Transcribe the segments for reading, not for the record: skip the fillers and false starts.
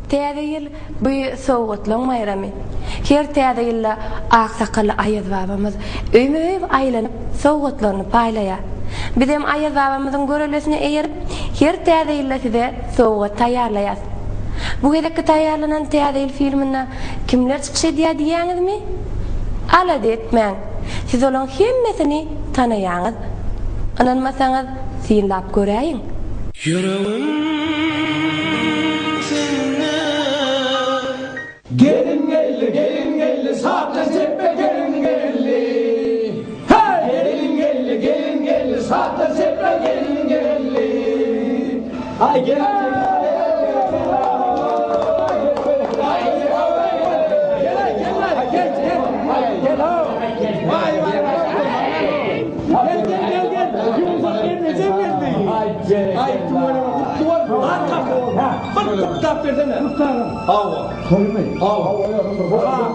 Täze ýyl bu sowgatlaň maýramy. Her täze ýylda aksakally Aýaz babamyz öýme aýlanyp sowgatlanyp paýlaýar. Bizim Aýaz babamyzyň görelesine eýerip her täze ýylda size sowgat taýýarlaýar. Bu gezekki taýýarlanan täze ýyl filminde kimler çykyş edýär diýäňizmi? Alady etmäň. Siz olaň hemmesini tanaýaňyz. Ananmasaňyz synlap göräýin. Gelin gelli, sahte seppe gelin gelli. Hey! Gelin gelli, sahte seppe gelin gelli. Ay gel. Tuttap versene. Tutarım. Hava. Koymayın. Hava.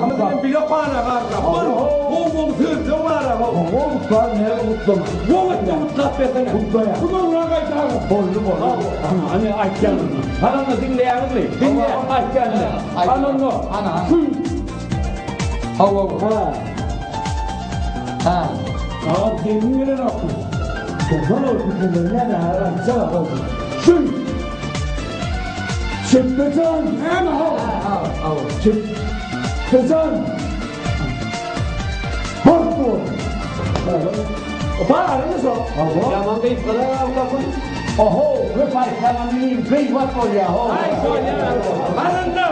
Ama bir yapana var. Oğlum hırdı var. Oğlum var ne mutlama. Oğlum tuttap versene. Tuttaya. Bunu rakaytalım. Boylu. Hani ayçanı. Hanımı dinleyelim mi? Dinle. Ayçanı. Hanımı. Ana. Hava. Ha. Ağır kendine rakı. Topal olsun. Ne de aranca oldu. Şun. Çıptıcan! Hemen al! Çıptıcan! Porto! Para, isso? Yaman bey para avlamın. Oho! Ne parçalanayım? Bey var o ya! Ay soya! Hananda!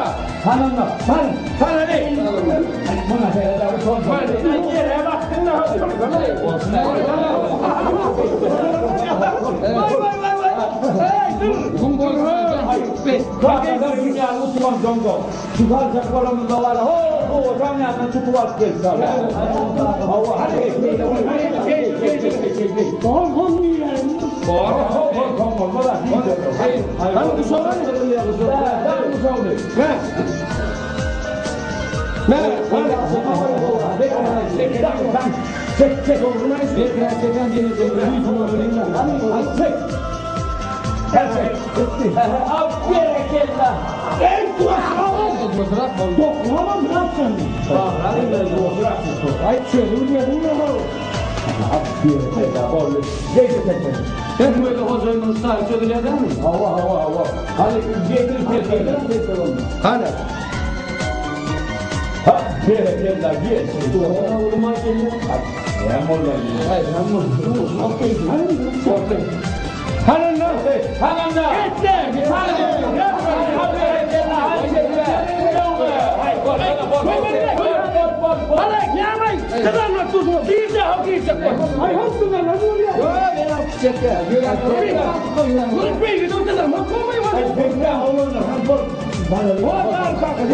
Para ne? Buna seyredar bir son. Bana yere baktın ne yapıyorsun? Olsun. Kakaklar dünyanın uçulan zongo. Çıkaracak kolumuzda var. Ho, camyanın tutuvat gelsin. Hava, hadi geç. Kon yiyelim. Kon. Hangi bu sonra ne? Hangi bu sonra? Çek olur mu? Çekten çek. Aferin. En kuaşalı. Dokunamam ne yapsın? Hadi bırak. Ay çözülüyor bunu. Aferin. Geçecek. Ben böyle hocayın ustayı çözülüyor değil mi? Hava. Hadi getir. Hadi. Aferin. Doğru vurma geliyor. Hem oradan. Hayır. Hananda! Yeter! Bana gelmeyin! Kızlarla tutma! Bir de hak yiyecek! Ay hakkında ne oluyor? Ben yapacak ya! Dur bey gidin kızlar! Bakmayın bana! Ay bekle olur da! O adam kalkın!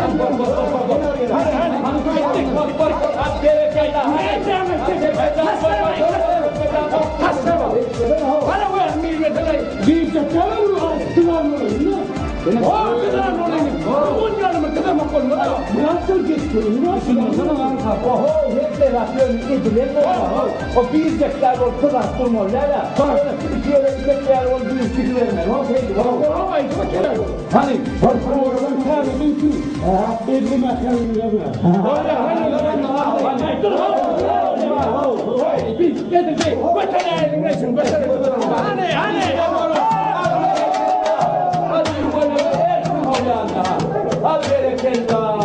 Bana bu emniyetine diyecekler mi? Kızlar mı? O kızlar mı? Bunlar mı? Kızlar mı? Nasıl geçiyor? Oho, hep de rapıyorum. O diyecekler o kızlar durmuyorlar ya. Sonra Türkiye'de diyecekler o diyecekler. Hani? Oradan kârı mümkün. 50 metre yürüyor. Dur biz getirdik. Başına elinlesin. Hani. Hadi yukarı. Hadi bereketler.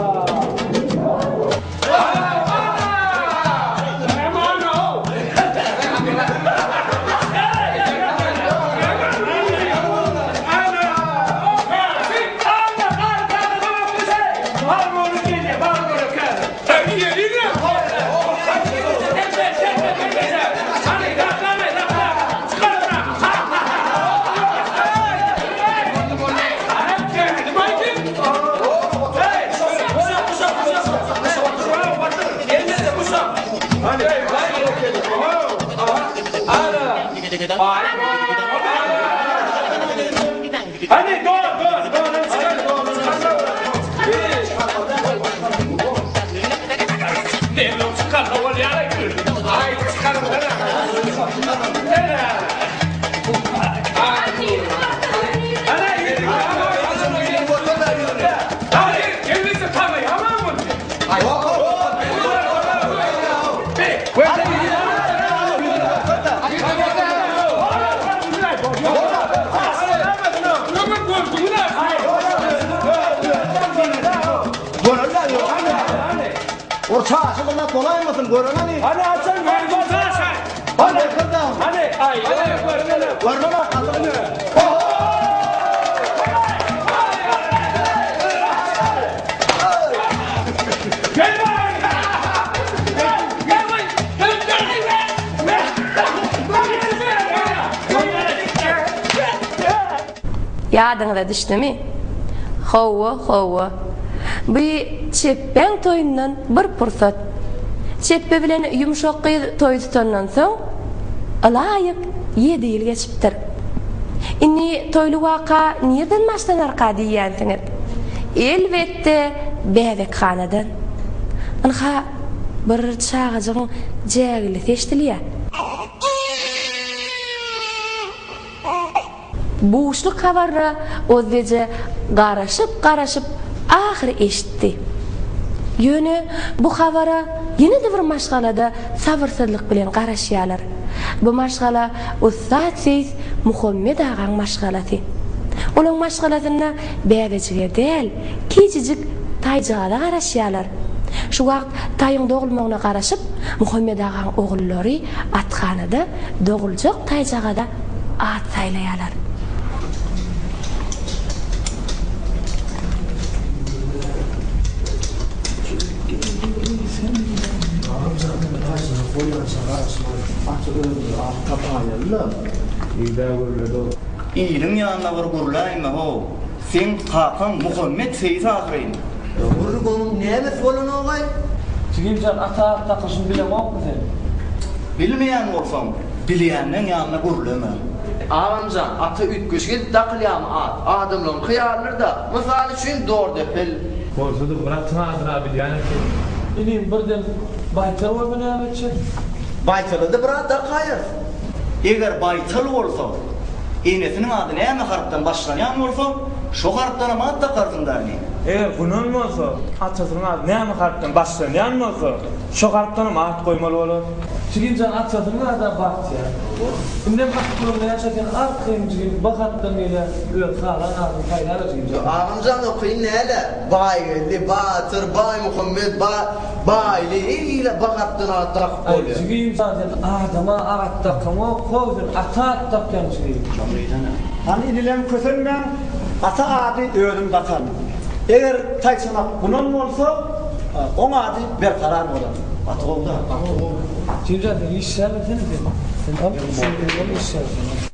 Hadi go. Delo çıkar havalı yere gir. Ay çıkar havalı. Ana yürü. Çaşı bana kolay mısın? Görünen mi? Hadi açın vermez ha. Hadi kırdım. Hadi ay Görünen mi? Ýadyňyza düşdümi? Hawa. Bu çeppen toýundan bir pursat. Çeppe bilen ýumşak toý tutandan soň alaýyk 7 ýyl geçipdir. Inni toýly waka nerden başlanarka diýýänsiňiz? Elbetde bäbekханаdan. Anha bir çağajyň jägili seçdilýär. Boşluk havarra özgece garaşıp ahir eşitti. Yönü bu havara yine de bir maşgalada sabırsızlık bilen garaşýarlar. Bu maşgala Ustad Seyis Muhammed Ağaň maşgalasy. Olaň maşgalasyna bäbejige del, kiçijik taýjyga garaşýarlar. Şu wagt taýyň dogulmagyna garaşyp, Muhammed Ağaň ogullary atxanada doguljak taýjyga da at saýlaýarlar. İyiliň ýanyna bir gurulaýma ho. Sen Hakan Muhammed Seyis agyryn. Gurgunun näme bolan ogay? Çigimcan ata takışın bilen okmu sen? Bilmeýän bolsam, bilýänniň ýanyna gurulama. Ağamcan atı ütküşgil takılýam at. Adamlaryň hyýarlary da mysal üçin dor depel. Bolsa-da bıraktın adına bilýän ki. Ilim birden baytar var mı nämetçi? Baytalyda bir at da gaýır. Eger baytal bolsa, enesiniň adı näme harpdan başlanýan bolsa, şo harpdan ama da garzyndarny. Eger bunun bolsa, atçasynyň ady näme harpdan başlanýan bolsa, şo harpdan at goýmaly bolar. Çigimcan atçasynyň ady Bahtiyar. Inde haklygyny ýaşakan arkymjygyň bakatdan bile öň salan ady taýlar çigimcan. Ağamcan okuyun näle? Bayli, Batır, Bay Muhammed, Bayli ile bakatdan at takıp Ay bolýar. çigimcan adama agatda kama kovdur atat tapýan çigimcan. Hani inilen kösenmen ata adi ödüm batan. Eğer taýsanak bunun bolsa, on adi berkarar bolar. Ata oldu. Çigimcan sen işlermesene sen. Sen al sen işlersen.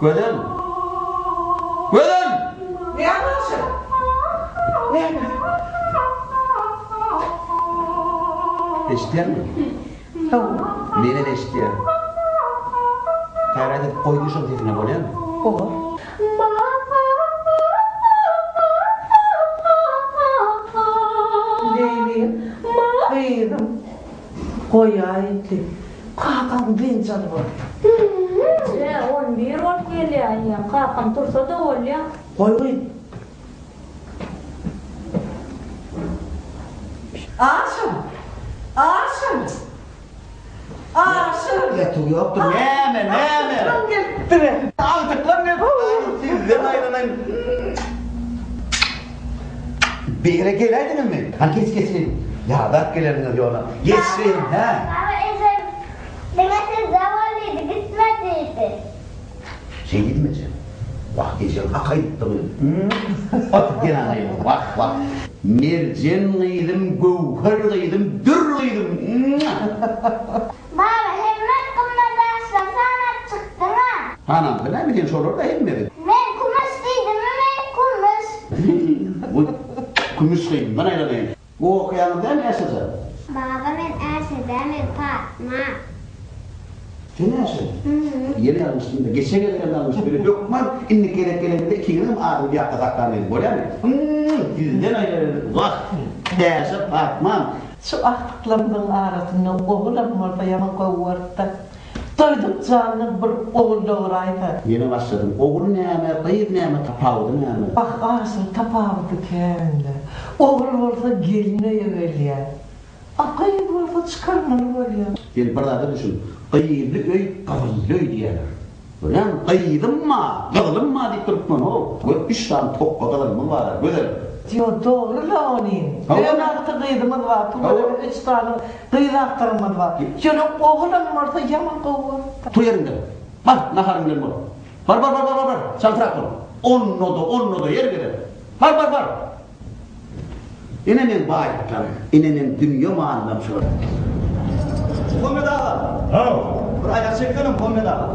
Göden. Göden. Ne anlarsın? Ne? Eşitýär mi? Mene de eşitýär. Gaýrat edip goýdyşyň tefine bolýarmy? Leylim, beyrim, koyaydı. Kakam ben canı var. 11 ol gelýär, kakam tursa da bolýar. Koy. Aşım, aşım, aşım. Yetu yoktur. Näme? Aşım geldi. Aldıklar ne? Sizden ayrılan. Bere geleydinmi? Hani kesin. Ya bak gelerin yola. Geçsin ha. Ama eşem demesi zavallıydı, gitmediydi. Şey gitmeyeceğim. Bak geçeceğim. Akayıttım. Atıp gene anayım. Bak. Mercan gıydım, gövher gıydım, dür gıydım. Baba hemmet kumda sana çıktın ha. Anam ne bileyim sorular da hemmedi. Men kumaş değildim, men kumaş. Bu kumus gıydım. Bana aylanayım. O okuyanımda mı yaşayacağım? Baba men erşeden Fatma. Sen yaşayın. Yeni almıştım da, geçen gelen almış böyle lokman, inni kelek kelek de iki günüm ağrı bir yakta saklarlaydı. Böyle mi? Bizden ayrı. Bak. Teyze Fatma. Şu aklımın arasında oğlum orada yaman kovardı. Doyduk canlı bir oğul doğraydı. Yeni başladım. Oğul neyme, kıyıp neyme, tapavdı neyme. Bak ağzım tapavdı kendi. Oğul orada geline yöveliyor. Akayı orada çıkarmalı var ya. Gel burada düşün. Kıyılı öy, kavıllı öy diyorlar. Yani kıyıdım mı, kavılım mı deyip durup bunu o. Böyle 3 tane tok kavılım mı var, böyle. Diyor doğru la onun. Ben artık kıydımız var. Tuvalet 3 tane kıyraklarımız var. Şöyle oğlum orada yaman kovardı. Tu yerinde. Var, naharım gelin var. Var. Çaltırak ol. Onnoda yer gider. Var. İnenin bağırtlar, inenin dünya mağanlam şu. Muhammed ağa. Bir ayak çekkenim Muhammed ağa.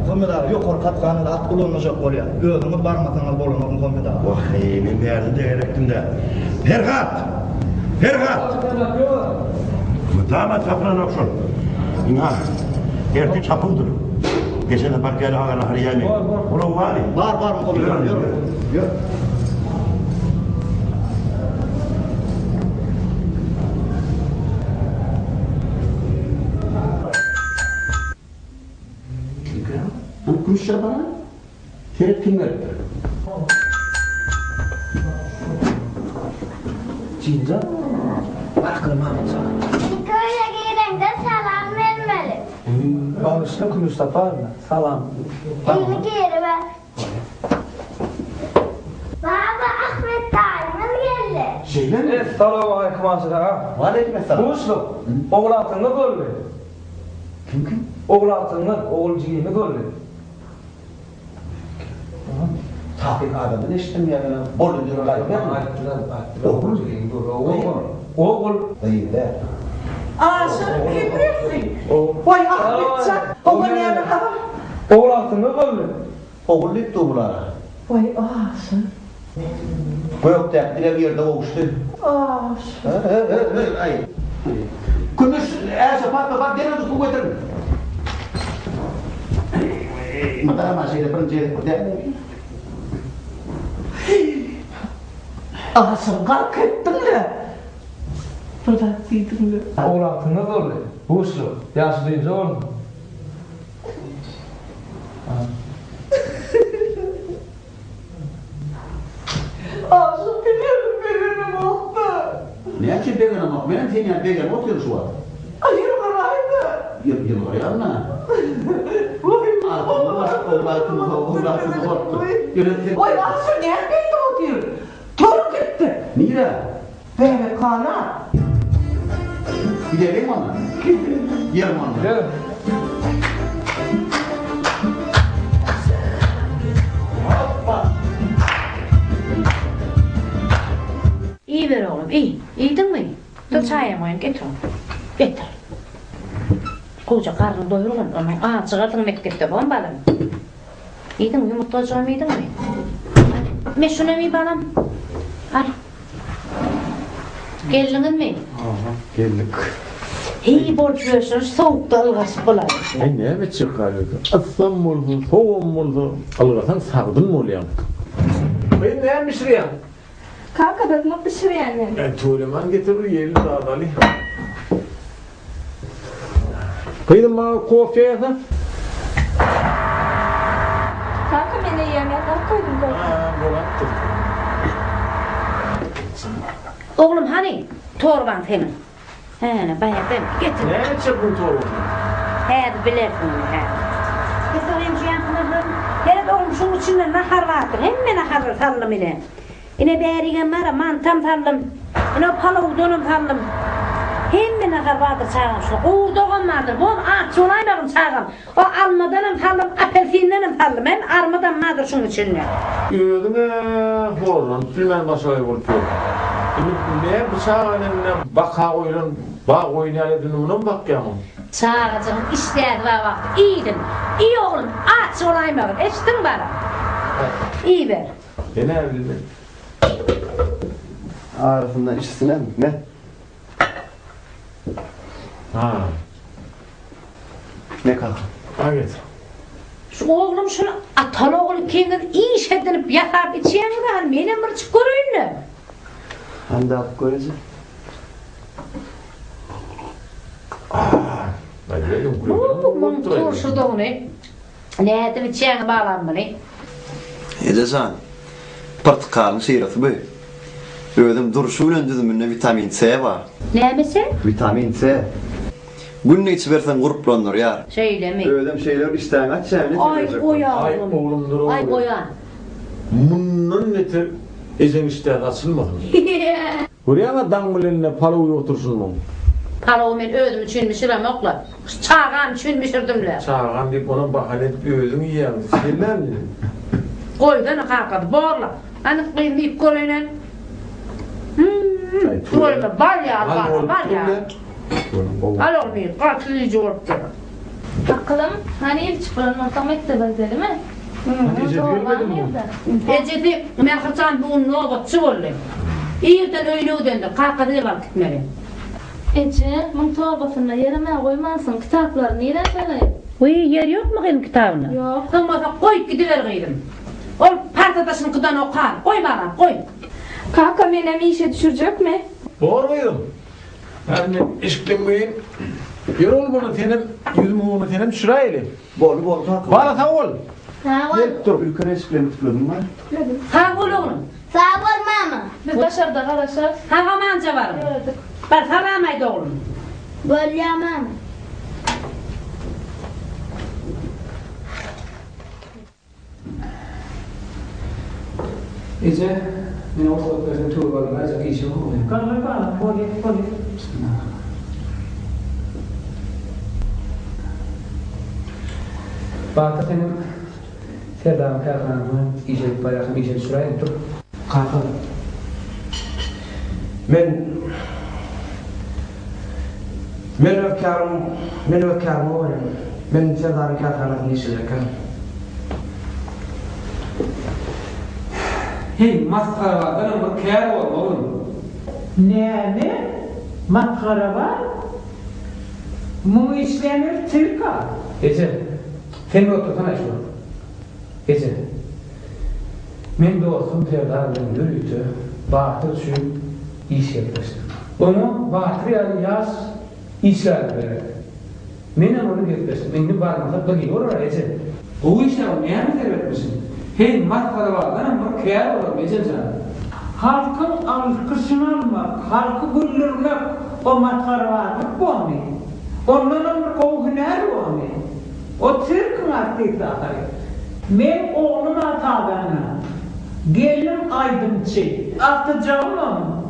Muhammed ağa yok katkanı da at kullanılacak oraya. Öğünümü barmatına bolunur Muhammed ağa. Vah ben bir yerde değerektim de. Ferhat! Damat kapınan okşun. İna, erdi çapıldır. Geçen de parkayla ağana hariyani. Ulan var ya. Var Muhammed ağa. Yürü. Hani konuşacak bana? Terek kim verir? Cinca? Bakalım amca. Köye girende salam vermeli. Bağışla Mustafa var mı? Salam. Elini geri ver. Baba Ahmet dayımız geldi. Şeyle mi? Assalamu alaykum ağa. Var etmez sana. Buğuşluk. Oğlatını gördü. Kim? Oğlatını, oğulcuyunu gördü. Tafik adamı eşittim ya ben. Bol ödürü layık değil mi? Oğul. Değil de. Ağzını kimlisin? Vay Ahmetcan. Oğul nerede kadar? Oğlatını gördü. Oğul ip doğulara. Vay ağzın. Gökte bir yerde oluştu. Ağzın. Ay. Kunduz, Fatma bak gene de su getirin. Mata masih ada pencet. Ağzın kalk ettin mi? Bıraktıydın mı? Oğlatını gördü. Buğuşluk. Yaşı duyunca oldu. Ağzın biliyorum benim oldu. Ne için began bak? Benim seni began oturuyor şu an. Hayır oraydı. Yıl var ya mı? Vay ağzın neredeydi o diyor. Toruk etti. Niye? Bebe kana. Gidelim ona. Yerim ona. Gel. İyi ver oğlum, iyi. İyiydin mi? Dur çay yemeğini getir oğlum. Getir. Koca karnını doyurun. Aa, çıkardın mektepte bombalım. İyiydin mi? Yumurtlayacağım iyiydin mi? Ben şuna mi balam? Al. Geldin mi? Geldik. İyi borç versin, soğukta ılgası bular. Ne mi çıkarıyor? Aslan olsun, soğum olsun. Alırsan sağdın mı oluyor? Ben ne pişireyim? Kanka ben mı pişireyim? Tuğleman getirir yerini dağıdalı. Kıydın bana kofi yasa? Kanka ben de yemeğden koydum koydum. Bulattım. Oğlum hani? Torban senin. He, bayağı ben getir. Ne çıktın torban? He, bilirsin onu, he. Getireyim şu yankını. Hele oğlum şunun içinde nahar vardır. Hemen nahar tarlım ile. Yine berigen var, mantam tarlım. Yine palavuk donum tarlım. Hemen nahar vardır çağım şu. Uğur doğan vardır. Bu ağaç olaylarım çağım. O almadanım tarlım, apelsinlerim tarlım. Hem armadan vardır şunun içinde. Yürüdüğüne horun, bilmem başarıya vurtuyor. Ne bıçağın önüne baka oynan, bak oynayalım ona mı bakayım? Çağıracağım, işlerdi var vakti. İyiydin. İyi oğlum, ağaç olaylarım. Eşittin bana. İyi ver. Ne bileyim. Arasından işsine mi? Ne? Ha. Ne kalk? Evet. Şu oğlum şunu atal oğlu kendini iyi iş edinip yatar içeceğini de hani benim bir çık görün. Hande atıp görece. Bu turşu da onu. Ne de bir çiğne bağlanmalı. Edesan. Portakalın sirası bu. Ödüm duruşuyla düzümünde vitamin C var. Ne misin? Vitamin C. Bunu içiversen gruplanır yar. Söyleme. Ödüm şeyler isteyen aç yani. Ay oyan. Ay oğlumdur oğlum. Ay oyan. Bunun netir ezen işler açılmadı mı? Buraya mı dangılınla palavı otursun mu? Palavı men özüm için pişirem okla. Çağan için pişirdimler. Çağan deyip ona bahane edip özün yiyen. Sinirler mi? Koydan kalkadı borla. Hani kıymayıp koyunen. Koyda bal ya bal ya. Al olmuyor. Katlıcı orta. Bakalım hani ilk çıpırın orta mektebe gidelim mi? Ece görmedin mi? Ecedi mehırcan bu nöbetçi oldu. İyiden öyle ödendi. Kalkadı var gitmeli. Ece, bunun torbasında yerime koymalısın. Kitapları nereye koyayım? Uy yer yok mu benim kitabını? Yok. Olmasa koy gidiver kıydım. O partadaşın kıdan okar. Koy bana koy. Kaka menemi işe düşürecek mi? Doğruyum. Yani işkembeyin Yerol bunu tenem, yüzümü bunu tenem şurayla. Bol kanka. Bana ta ol. Ha var. Gel dur. Ülkene işkileni tıkladım ben. Sağ ol oğlum. Sağ ol mama. Biz başardık arkadaşlar. Havamanca varım. Gördük. Ben saramaydı oğlum. Böyle ya mama. Ece, ben ortalıklarında tuğ varım. Azak işim oluyor. Kalır bana, koy. Bakı benim Serdağım kalkanımı iyice bayrakımı iyice süreyim dur. Kalkan. Men öfkarım olayım. Men Serdağım kalkanımı işlerken. Hey, maskara var. Benim bir kâr var oğlum. Ne? Matkara var? Mu işlenir Türka. Ece, sen otursana şunu. Ece, men dostum Serdağ'ın yürüyüşü, Bahtır şu iş yapmıştı. Onu Bahtır yaz işler verir. Men onu getmiştim. Men barmasa bagi olur Ece. O işler o neye mi tervetmişsin? Hey, matkara var. Benim bir kâr olur Ece sana. Halkın alkışını almak, halkı güldürmek o matkara vardır bu onu. Onların bir kov hüner bu onu. O Türk'ün artık ahari. Men oğlum atabana. Gelin aydınçı. Atacağım onu.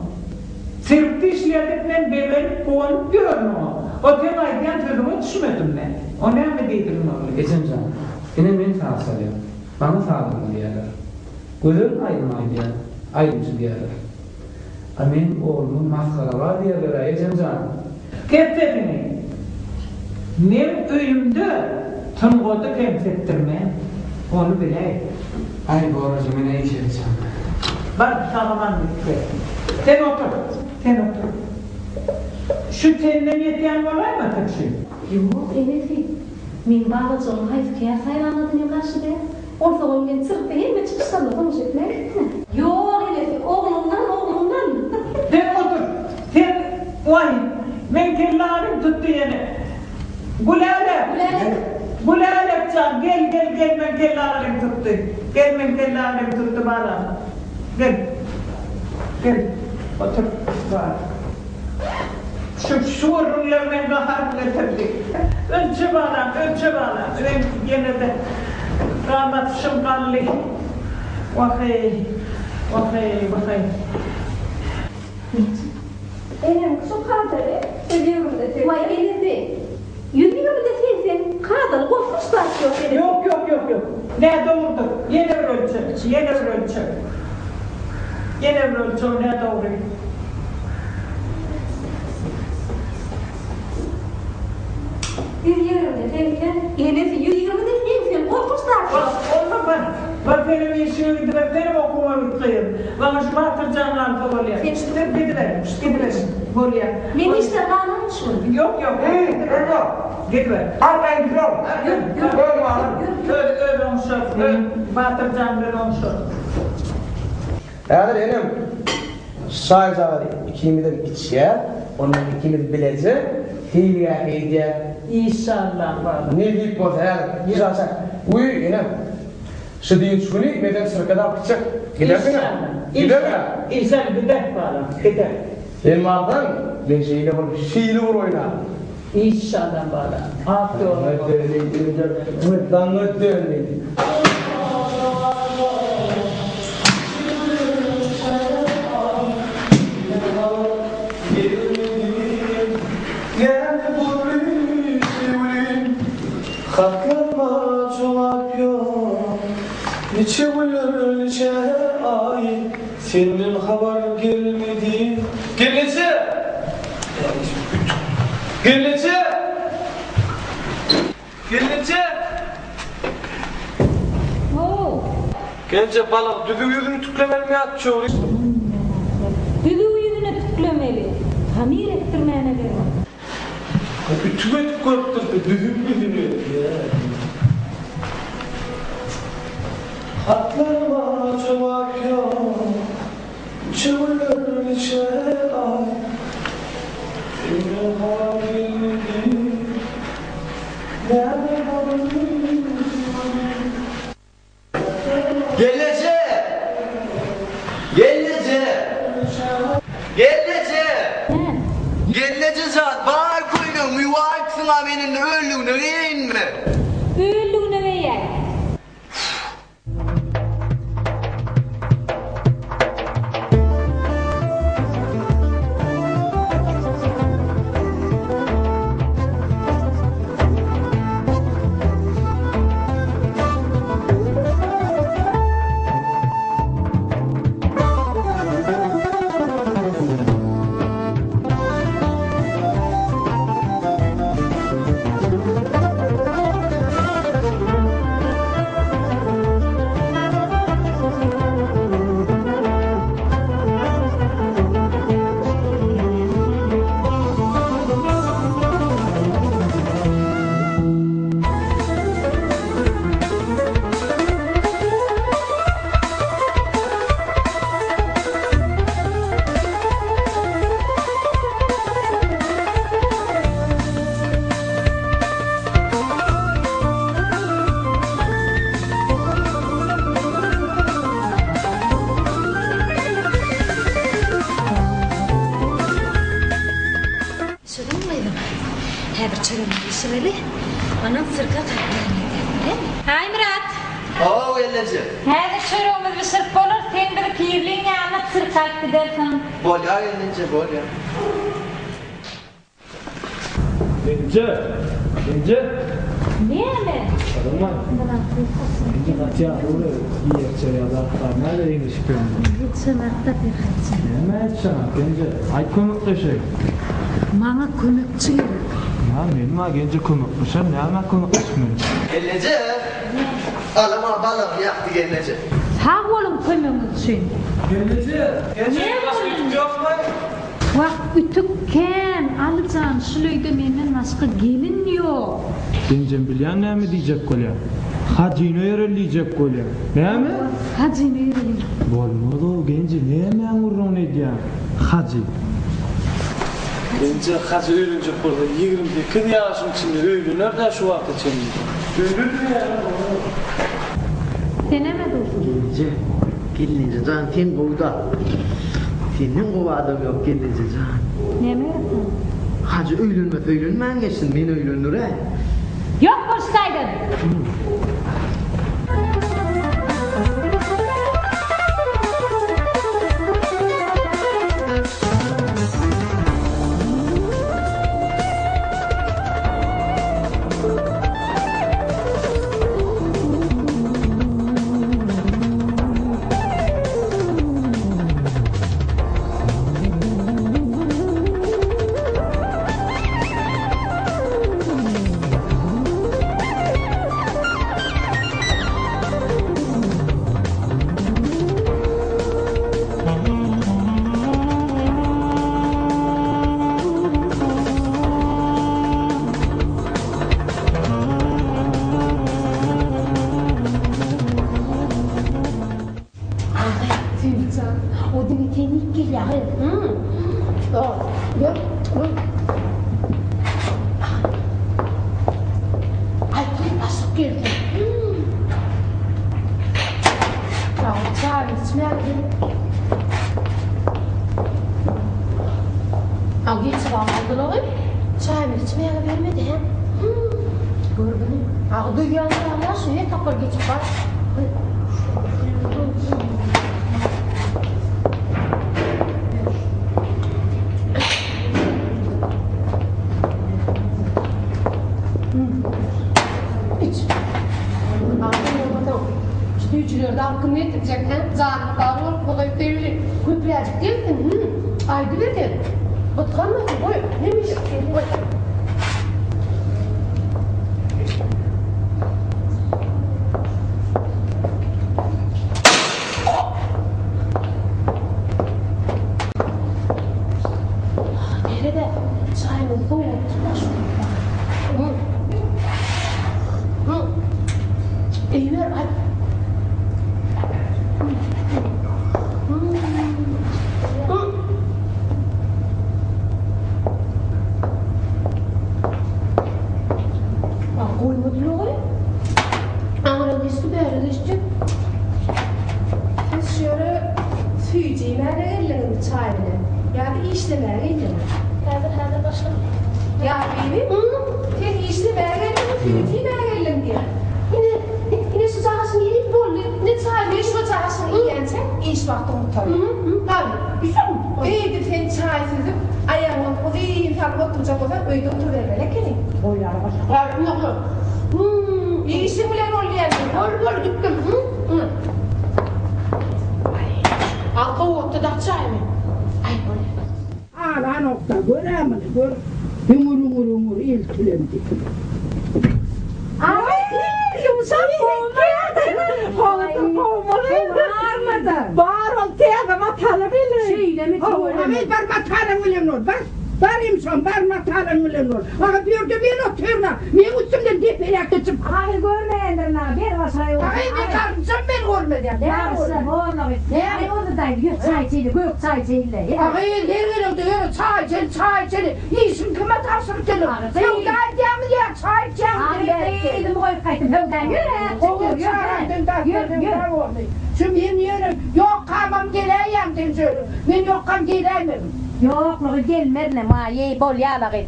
Türk'te işledik men bebelik konup görün o. O tem aydan sözüme düşmedim ben. O ne mi dedim onu? Ecem canım, yine beni sağsalıyor. Bana sağladın diyorlar. Gözün aydın diyorlar. Amin oğlumun maskara var diyorlar Ecem canım. Getirin. Men öyümde tımgoda kemsettirme. Onu bileyim. Ay bu aracı ne iş edeceğim. Bak sağlaman bitti. Sen otur. Şu tenden yetiyen var mı taksi? Yok, Enefi. Min bağlacağım hayf kâr sayılamadın ya karşıda. Olsa onun sırf değil mi çıkışlarla konuşup ne gittin? Yok Enefi, oğlumdan. Sen otur. Sen vay. Men kellarim tuttu yine. Gülale çağır. Gel men kellarim tuttu. Gel men kellarim tuttu bana. Gel. Otur. Var. Şu şuurunla men rahat getirdik. Önce bana. Ben yine de rahmet şımkanlı. Vakay. Enem şu kaderi seviyorum dedi. Vay Enefi. Yüzüne mi de sen kadar korkmuş başlıyor seni. Yok. Ne doğrudur? Yine bir ölçü. Ne doğru? Yürüyorum de sen. Enefi yürüyorum de sen korkmuş başlıyor. Olma bak benim işimi bitirip benim okuma bitireyim. Bana şu batıracağımdan tavalıya. Sen gidiver. Buraya. Ben işte bağlamışım. Yok. Gidiver. Arayın gidiyorum. Öyle olmuş. Batıracağım ben olmuş. Hadi benim. Şayzağı ikimizden içe, onun ikimiz bilece, hiliye hediye. İnşallah var. Ne deyip boz her, güzelsa. Uy, inem. Şu deyin şuni, meden sırkada bıçak. Gider mi? Gider mi? İnşallah gider var. Gider. Elmardan, ben şiili vur oynar. İnşallah var. Aferin. Mıhtan ötdönleydi. Katlanma cevap yok. Niçe gülür niçe ay, senin haber gelmedi. Gelece! Gelece! Gelece! Gence balık düdüğü yüzünü tüklemeli mi atıyor? Düdüğü yüzünü tüklemeli. Tamir ettirmeyene derim. Ütüme tükürttürdü düdüğü yüzünü. Hatlarıma cevap yok. Çığırır içe ay. Senin haber gelmedi. Nerede balım? Gelece! Gelece! Gelece! Gelece zat, bağır koyun, müvaksın abinin öldüğünü yiyin mi? Öldüğüne ve yer. Anam sırka katlanıyor. Hay Murat. Oo Gelece. Hadi şurumuz bir sırk olur. Sen bir pirliğin yanına sırk kalk gidersen. Bol ya Gelece bol ya. Gelece. Niye mi? Adamlar. Gelece kaçya oraya iyi yapacağız ya. Nerede English film? Hiç sanatta bir kaçın. Ne sanat Gelece? Ay komik bir şey. Bana komikçi yok. Ya benim ha Gelece komikmişim. Ne ama komikmişim. Gelece. Alama balım yaktı Gelece. Sağ olun komikçi. Gelece. Gelece başka ütük yok mu? Bak ütükken alacaksın. Şöyle menden başka gelin yok. Gencem bilyan ne mi diyecek kolya? Hacino yerelleyecek kolya. Ne mi? Hacino yerelleyecek. Bolmadı o genci ne mi vurun ediyor? Hacı. Gence hacı öğrenecek burada. 22 yaşın içinde öğrenir de şu vakit içinde. Öğrenir mi ya? Denemedi olsun. Gence. Gelince can sen kovda. Senin kova adam yok gelince can. Ne mi yaptın? Hacı öğrenmen geçsin. Ben öğrenir he. Yok boşsaydın. Tülcan, o dini tenik gel ya. Yok. Ay, basıp geldi. Ya, çay içmeye al geçip almadın oğlum. Çay içmeye vermedi hem. Gördün. Al duyuyanlar Allah şeye kapır geçip bak. İç. İşte üçlerde hakkını yetirecek. Zanlı bağlı kolayıp devri. Küpleyecek değil mi? Ay güledir. Bıtkanmasın. Koy. Neymiş? Koy. Nerede? Çayını soğuk. İyi ver. Ay. Koymadı oğlum. Ağrı düştü, beri düştü. Biz şöyle tüyceğime ellerim çayını. Yani işlemeye ellerim. Hadi başla. Ya benim, sen işlemeye ellerim, tüyceğime ellerim diye. Yine şu çağasını yiyip bol, ne çayını, şu çağasını yiyense, iş vakti mutlaka. Tabii, güzel mi? İyidir sen çaysızıp, ayağımın o değil falan oturacak olsa, öyle oturuvermele gelin. Oylara başla. Yok. İyisi bile rolleyendir. Bol gittim. Al kavukta da çay mı? Ay böyle. Ala nokta göremedi. Gör. Yumur iltilendi. Ay yumuşak Bağır ol teyzeme talebili. Şeyle mi tuvalet? Evet barma talebili olur. Barım son barma talebili olur. Ama bir de ben oturma. Ben üstümden depelek geçip. Abi görmeyendir na bir aşağıya. Ay ne kardeşim ben görmedim. Yarısı borla bit. Ne oldu da gök çay içildi, gök çay içildi. Ay her yere çay içildi. İşin kime taşır gelir. Sen geldiğimi diye çay içildi. Abi dedim koyup kaydım. Hövden yürü. Şimdi yürü. Yok kalmam geleyim diye söylüyorum. Ben yokkam geleyim. Yo'qligi kelmadi ma ye bol yalag'i.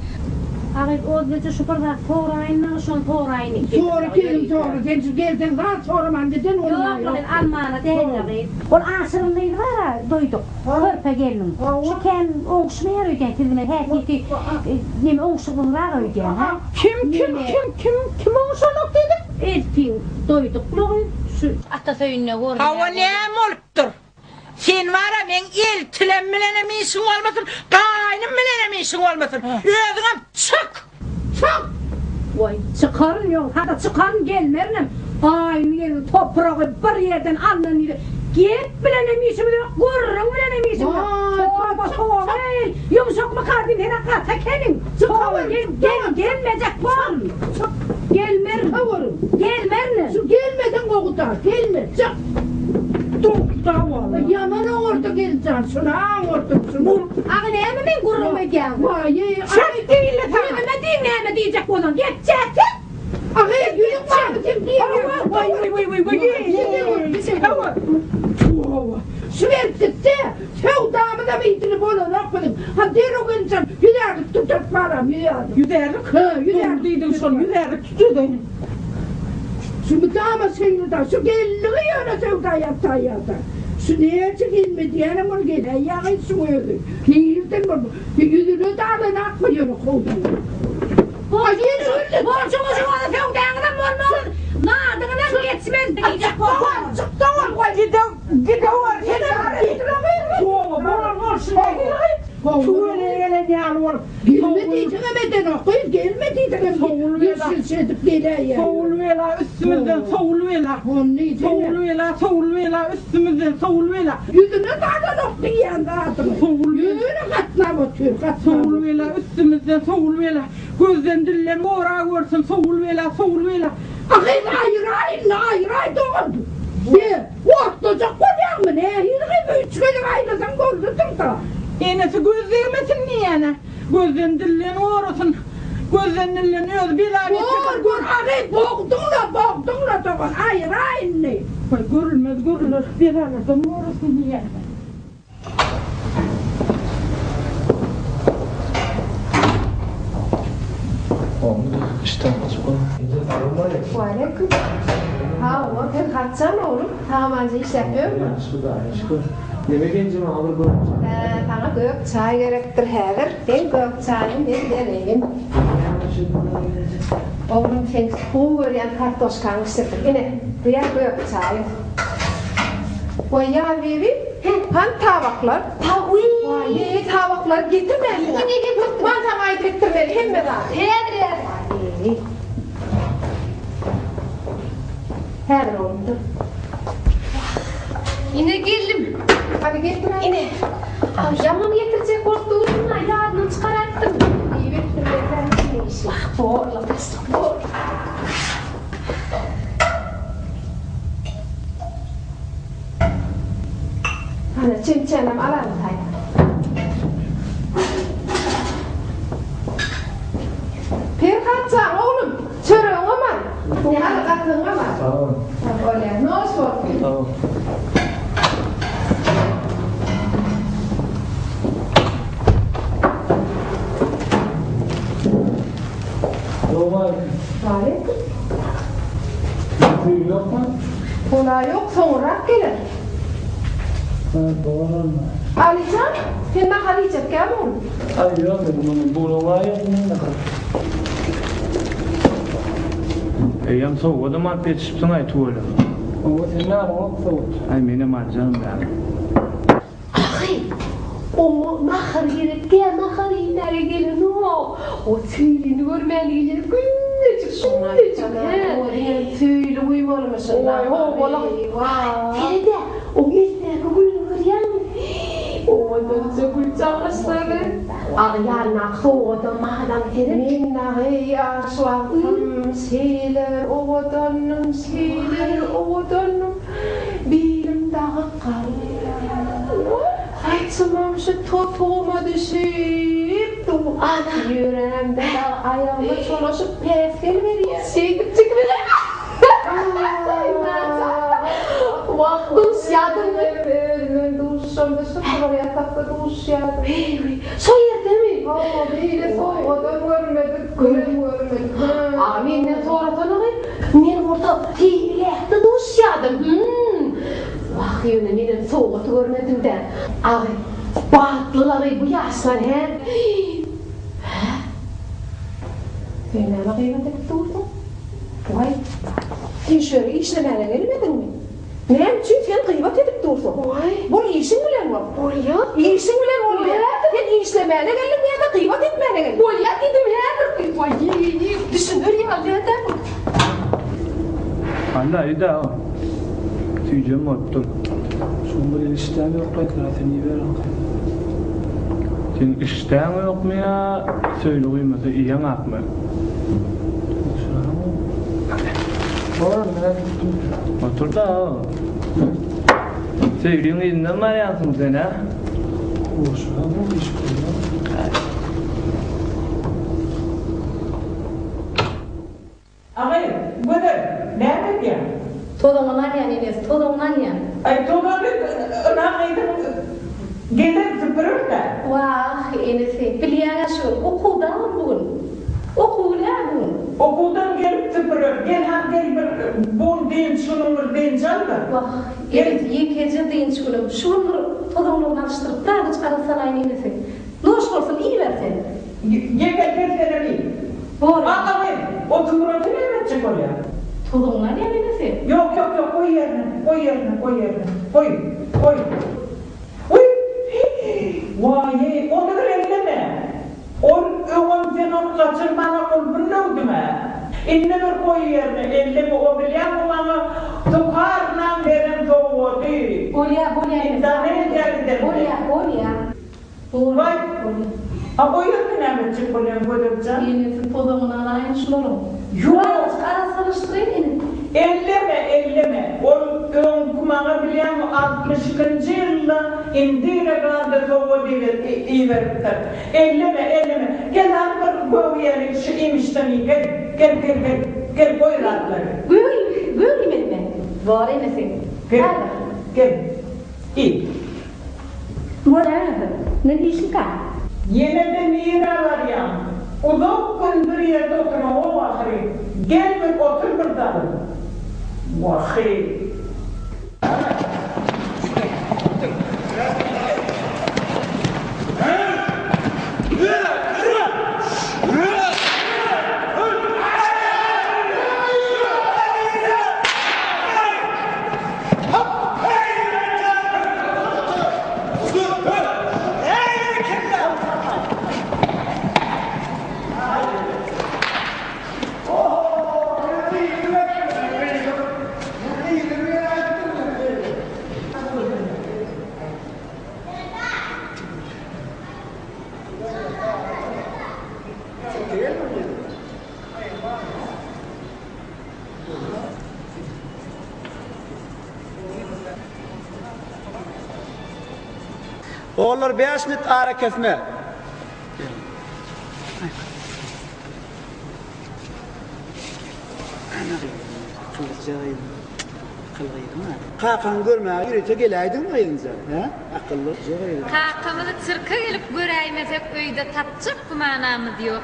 Abi o'zgacha shu birda to'rayni, shon to'rayni. To'g'ri keling, to'g'ri. Sen kelsen rahat so'raman dedin onu. Yo'q, men almana deyiladi. Ol asrımdaydı var, doyduk. Körpe geldim. Şu ken oğuşmaya ögen tilime hakiki neme oğuşluğunlar ögen ha. Kim oğuşluq dedi? Elpin doyduk. Şu atasöyünne görün. Hava neyem oluptur? Sen var men el tilenmelenem işin olmasın, qaynım melenem işin olmasın. Özüňem çık. Vay çıkarın yok. Hadi çıkarın gelmerim. Aynı yerin toprağı bir yerden alın. Git bilenem işimi de gurrun bilenem işimi de. Soğuk. Yumuşak mı kardin hele kata kelin. Gelmeyecek bu. Gelmerim. Gelmerim. Şu gelmeden kokuta. Gelme. Çık. Yaman orta geleceksin. Şuna ortasın. Ağlayayım ben gurrun edeceğim. Vay. Çok değil. Dinleme diyecek olan. Geçeceksin. Ağay yürük var. Kim diye. Şu vertikte sevdamı da bitirip onu okudım. Ha der o insan yüderdik tutup param yüderdik. Yüderdik? Ha yüderdik. Duydum son yüderdik tutuyordun. Şu dama seni de şu gelliği yana sevda yatta. Şu niye çekilmedi yani bunu gele yağı suğuydu. Yiyirden bu. Yüzünü dağdan akmıyor kovdan. Borcunu da sevdağından olmaz. Nadığından geçmez diyecek bu. Gelmediysen okuyup gelmediysen yeşil geleye. Soğulvela üstümüzden soğulvela. Soğulvela üstümüzden soğulvela. Yüzüne dağdan okuyan dağıtın. Yüzüne katına batıyor. Soğulvela üstümüzden soğulvela. Gözden dillen mora görsün soğulvela. Hayır doğdu. Ortacak koyar mı ne? Yürü da. Enesi gözlemesin niyene. Gözden dillerini uğrasın. Gözden dillerini öz bir ay geçer. Gör, ağay boğdun la toğan. Hayır, ne? Görülmez, görülür. Bir arasın uğrasın niyene. İşte Aleyküm. Ha, o ben kaçsam oğlum. Tamamacı işletiyor mu? Neme gencim alır bu? Sana gök çay gerektir her. Ben gök çayını bir deneyim. Oğlum sen bu öğren kartoşkanı işletir. Yine diğer gök çayı. Vay ya bebi, han tabaklar. Vay ne tabaklar getirmeli. Yine getirdim. Mantamayı getirmeli hem de daha. Her oldu. Yine geldim. Hadi getir. Yine. Akşama mı getirecek korktuğumla yarını çıkarttım. İyi bekledim ben senin işin. Bak borla bastım bor. Hani çimçenem alalım tayda. Bir kaçacağım oğlum. Çörüğün aman. Hadi kattın aman. Tamam. Öyle. Ne olsun? Tamam. Aleyküm. Tüy yok mu? Kolay yok, sonra gelir. Doğru. Alican, sen de Halice gel oğlum. Ay yok benim bunu var ya Yam soğuk da mat yetişipsin ay tuğla. O sen ne yapalım soğuk? Ay benim canım ben. Ay, o nahar gelip gel nahar inere gelin o tüylünü görmeli gelir gündecik. Oraya tüylü uyumamışsın. Oy oğlum. Feride o mesleğe gülün görüyen Oy ben de gülçağısları. Ağyarına soğudu madem Feride. Minnahi aşvaqım seyler ovadanım seyler ovadanım. Bilim dağı kalır. Aytımam şu totuğuma düşüp ana yüreğimde de ayağıma çolaşıp pefkel veriyor. Çekip çıkmıyor. Vah dus yadım. Ben duşum da sıfır yatakta duş yadım. Soyar değil mi? Aa böyle soy. O da görmedik. Görmedik. Amin ne sonradan ağay. Men orada hilehte duş yadım. Vah yöne benim soğuğutu görmedim de. Ağay batlıları bu yaşlar he. Sen ne kıymet edip durdun? Vay. Sen şöyle işlemene gelmedin mi? Ne için sen kıymet edip durdun? Vay. Bu işin bilen mi? Bolya. İşin bilen oluyor. Sen işlemene geldin ya da kıymet etmene geldin. Bolya dedim he. Vay düşünür ya dedim. Vallahi da o. Tüycüm ottum. Şunları ilişten yok bekler seni ver. Senin işten yok mu ya? Söyle uymasa iyi yanak mı? Var merak ettim. Otur da o. Söyleyeyim izinden var yansın sen ha? Boşuna bu iş koyuyor. Ağay, böyle nerede ya? Todaman yani nes, todaman ya. Ay todaman nakaydı gelir süpürür de. Vah enesi, biliyorlar şu okuldan bugün. Okuldan bugün. Okuldan gelip süpürür. Gel bir bun deyin şunun bir deyin canlı. Vah, evet yekece deyin şunu. Şunu todamanı alıştırıp daha da çıkarılsalayın enesi. Noş olsun iyi versen. Gel iyi. Doğru. Ağabey, o tümürüntü ne edecek oraya? Todaman ya enesi. Yok, koy yerine. Koy. Vay, onu elleme. Oğlum sen onu kaçırmana kulbunlu değil mi? İnne bir koy yerine, elleme o bilen olanı tukarla verin soğuğu değil. Bolya. İnsanın geldi. Bolya. Vay. Ama o yerine ne edecek bolya koyduracağım? Enesi todaman alayın şunu. Yok. Ara salıştırayım enesi. Elleme. O okumağa bilen 62-nji ýylda indire garda towa iýeripdir. Elleme. Gel bir göwýeli şu imişden gel boýratlar. Göwýmeli. Var emesek. Gel. İyi. Whatever. Ne diýişin ka? Yine de mira var ya. Uzak gündür yerde oturan o vahri. Gel bir otur burada. Vahri. Oğullar 5 minut ara kesme. Kakan görmeye yürüte geleydin mi elinizde? Akıllı. Kakamızı çırka gelip göreyimesek öyde tatçık bu manamı diyor.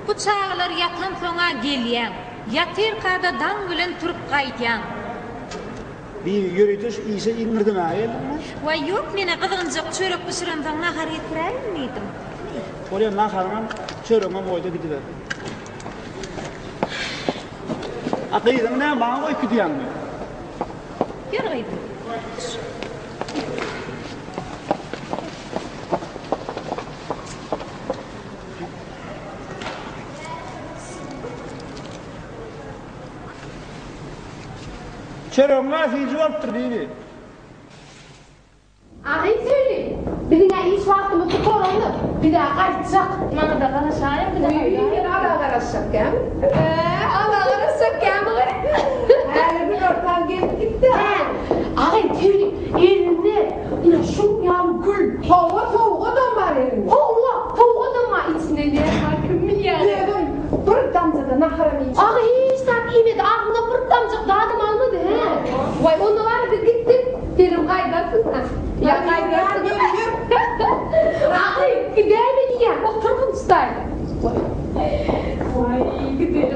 Bu çağlar yatan sonra gelyen, yatır kada dan gülen turup kaytyan. Bir yürütüş iyisi inmirdim ayel. Vay yok mene kızıncık çörek pişirandan nahar yetirelim miydim? Oraya naharman çörüğüme boyda gidiver. Akıydın ne bana koy kütüyen mi? Yürüydüm. Çörüğüme fiici vardır değil mi? Ahit söyle. Bizine iş vaktimizi korundu. Bir daha kaçacak. Bana da karışayım bir daha. Bir daha karışacak ya. Allah karışacak ya. Her bir ortam gelip gitti. Ahit söyle. Elinde yine şu yan gül. Tavuğa donmar elinde. Tavuğa donmar içinde ne var kim yani. Bir damcada naharamı içinde. Ahit sen iyiydi. Aklında bir damcık dağdım almadı. Vay onu var bir gittim. Dedim kaydarsın ha. Ya kaydarsın. Ahit gider mi diye. O Türk'ün style. Vay gider.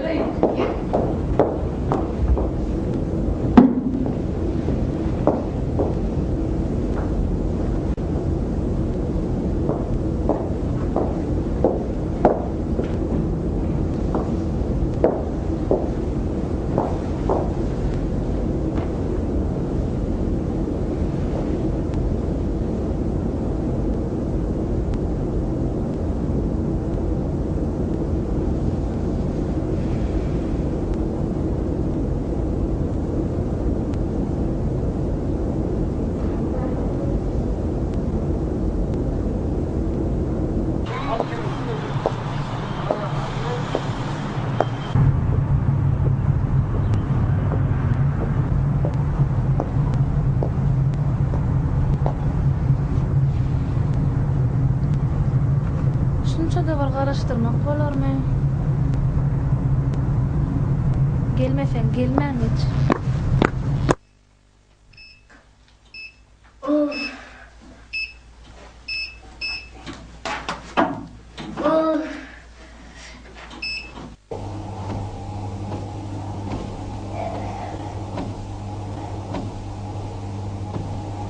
Şunça da var karıştırmak bolarmy? Gelmesen gelmem hiç.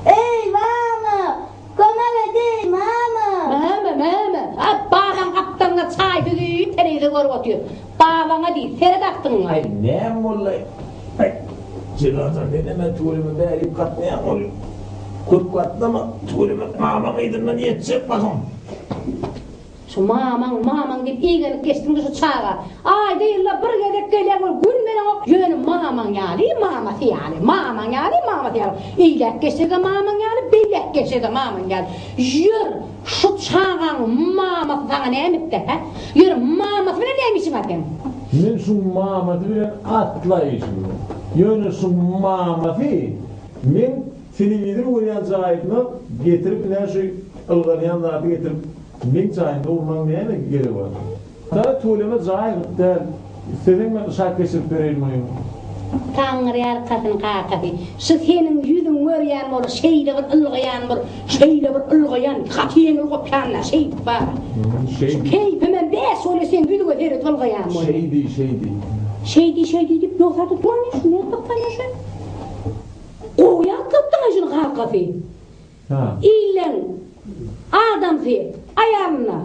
Ey mama! Komala dey mama! Mama! Bağlan kaptanına çay düdüğü tereyde görüp oturuyor. Bağlana değil, sere taktın. Ay ne mollay? Ay cilazan deneme tuğlumu berip katmayan oluyor. Kurt katlama tuğlumu mamam eydimden yetecek bakalım. Şu maman deyip iyi gelip geçtin de şu çağa. Ay değil la bir gedek geliyor gülmene o. Yönüm maman yani maması yani. Maması yani. İyilek geçti de maman yani, bellek geçti de maman yani. Yürü şu çağın maması sana ne emipti ha? Yürü maması bile neymişim hakem? Men şu mamatı bilen atlayışım. Yönü şu mamatı Men televizor görýän jaýymy getirip näme şu ılganayan zady getirip men jaýynda urman näme gerek bar? Daha tölemä jaýypda senin men şart geçirip berelmeyim. Taňry ýarkasyny gaqaby. Şu senin ýüzüň görýän bol, şeýle bir ılgayan bol, şeýle bir ılgayan, hakyny gopýanlar, şeýle bar. Keypi men bäs öyle sen ýüzüňe berip ılgayan bol. Şeýdi dip ýoksa tutmaň, şunu tapmaýaşyn. Qoýan tapdyň şunu gaqaby. İlen adam fe ayarına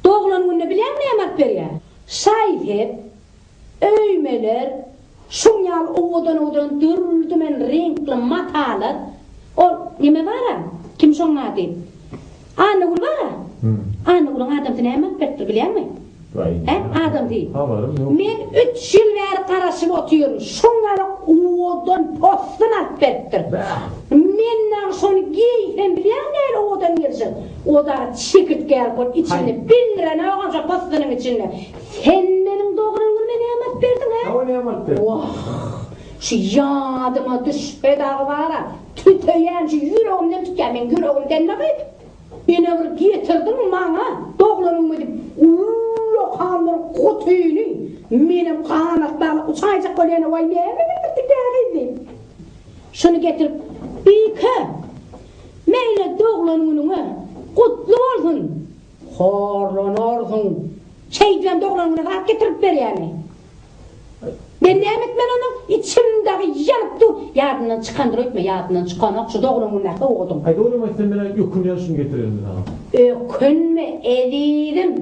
doğulanını bilen ne yemek berýär? Şaýhep, öýmeler, şuňal odan dürlümen renkli matalar. O nime bara? Kim şoňa aýdy? Ana gul bara? Ana gulun adam tene yemek berdi bilenmi? Adam değil. Men 3 yıl beri karışıp oturuyorum. Şunları odan postun at bettir. Menler şunu giysen bilen neyle odan girsin. Odan çekit gel koy içinde 1000 lira ne olacak postunun içinde. Senlerin doğruluğunu ne yemek verdin ha? O ne yemek verdin? Şu yadıma düşpe dağı var ha. Tüteyen şu yüreğimden tüken ben yüreğimden ne koyayım? Yine bir getirdin bana doğruluğumu deyip kanlar kutuyunu benim kanatlarla uçayacak kolyana vay neye mi? Şunu getirip bir meyle doğulanını kutlu olsun horlan olsun şeyden doğulanını rahat getirip ver yani ben ne etmen onu içimdeki yanıp dur yardımdan çıkandır ötme yardımdan çıkanak şu doğulanını oğudum haydi oğlum sen bana ökün yaşını getirelim ökünme edirim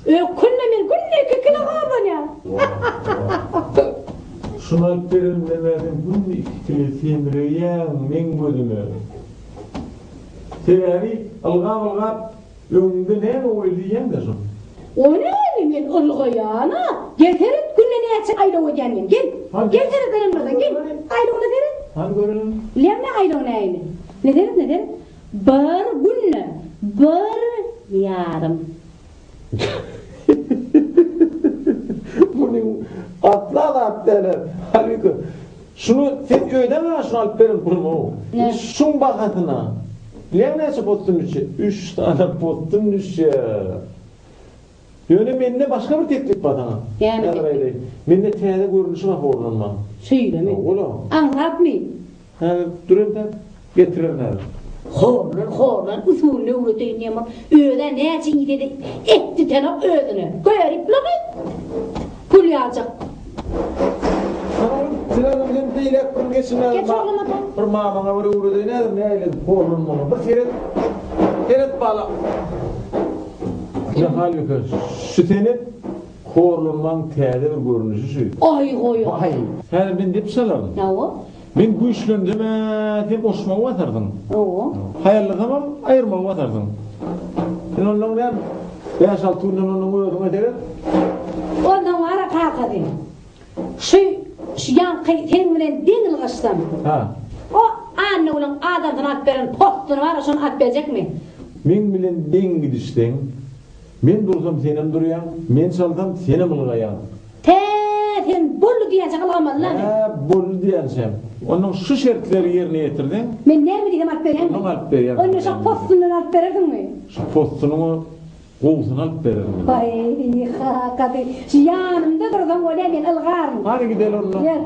ökünme men günne kekine kalman ya şunu alıp verelim demedim günne ikili semreyen men bölümü sebebi algab öňünde näme oýlaýan da şo o näme men ılgaýana getirit günne näçe aýda oýanyn gel getirit elimden gel aýda onu derin han görelim lemne aýda näme ne derin bir günne bir yarım bunun atlar halbuki şunu sen öýden aşyň alyp berip durma şun bagatyna lemnäçe postun üçe 3 tane postun üçe ýöne mende başga bir teklip bar ha ýa-ni mende täze görünüşi bar horlanma şeýlemi anlatmy ha durenda getirenler Horlan, usulünü uğradığı neyman, öğlen neyce iyi dedi, etti tena öğdünü, görüp lagı, kul yağacak. Sinan'ın bizim değilek kur geçine, bir mamana var uğradığı nedir, ne eyledi, horlan mama, bir seret bağla. Ya hal yok, şu senin horlanman täze bir görünüşü şu. Ay. Sen ben dip salarım. Ne o? Men bu işlendime sen boşma watardyň. Hayırlygymam aýyrma watardyň. Sen ondan ben 5-6 günden onu öýdüň edip. Ondan wara kakady. Şu yan sen bilen deňil gaçsam. O anne ulan adamdan at beren postunu var, şonu at berjekmi? Men bilen deň gidişden. Men dursam senem durýan, men salsam senem ılgaýan. Sen bolu diýense alamadylar. Bolu diýensem. Onun şu şertleri yerine getirdin. Men näme diýdim at berýän? Onu alyp berýän. Onu şu postunu at bererdinmi? Şu postunu gowsuna alyp bererdim. Ay, hakady. Şu ýanymda durdan öle men ılgarym. Hadi gidelim onu. Gel.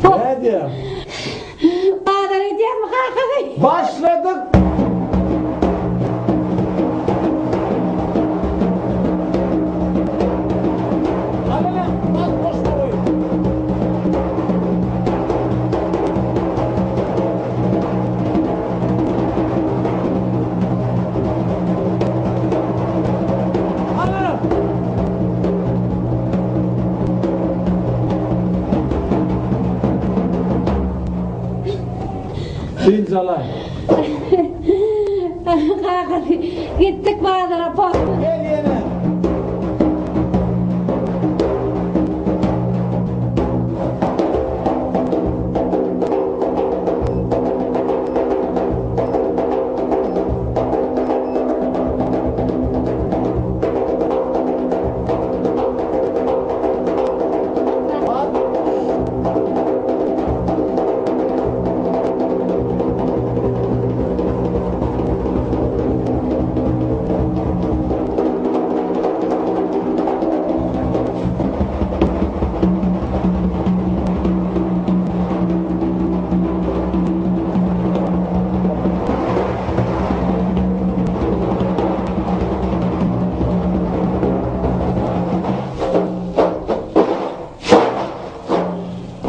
Ne diyor? Bağdan edeyim mi kalkayım? Başladık. İmzalay. Kalkayım. Gittik Bağdan'a bak. Gel yine.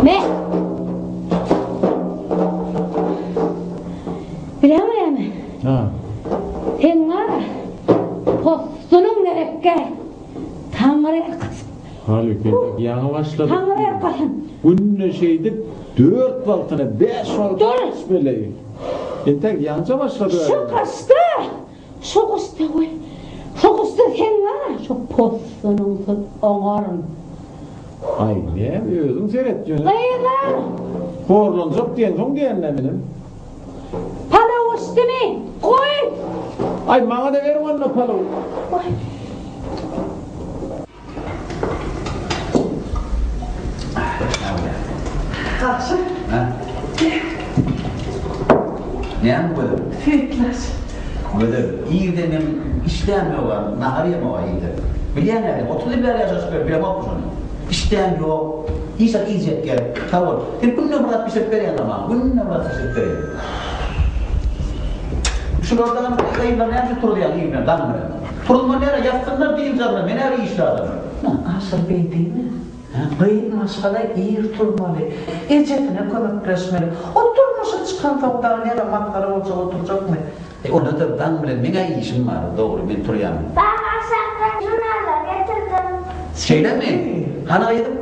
Ne? Biliyor musun mi? Ha. Sen var ya, postunun gerekke. Tanrı yakasın. Halbuki yanı başladık. Tanrı yakasın. Bunun şeydi 4 baltına 5 baltına Dur. böyle. Entek yanca başladı. Şu kastı. Şu kastı koy. Şu kastı sen var ya, şu postunun oğarın. Ay ne özün seyret diyorsun. Kıyılar. Horlun çok diyen son diyen ne benim. Palav üstüne koy. Ay bana da verin onu palav. Koy. Kalsın. Ha? Ne yapayım böyle? Fitler. Böyle iyi de benim işlem yok var, nahariyem yok iyidir. Biliyen ne? 30 yıllar yaşasın böyle bilemem bu sonu. İşlem yok, İsa iyicek gel, tavır. Bir bununla bırak bir şey veriyen ama, bununla bırak bir şey veriyen. Şu ortadan kayınlar ne yapıyor turlayan iyi mi? Dan mı? Turulma nereye yapsınlar değil canım, ne nereye işler adamı? Asıl bey değil mi? Kıyın maskada iyi turmalı. Ecetine kömekleşmeli. O turmuşa çıkan tavuklar nereye matkara olsa oturacak mı? Onu da dan bile ne işim var doğru ben turlayan. Ben aşağıdan jurnallar getirdim. Şeyler mi? Hani yedim?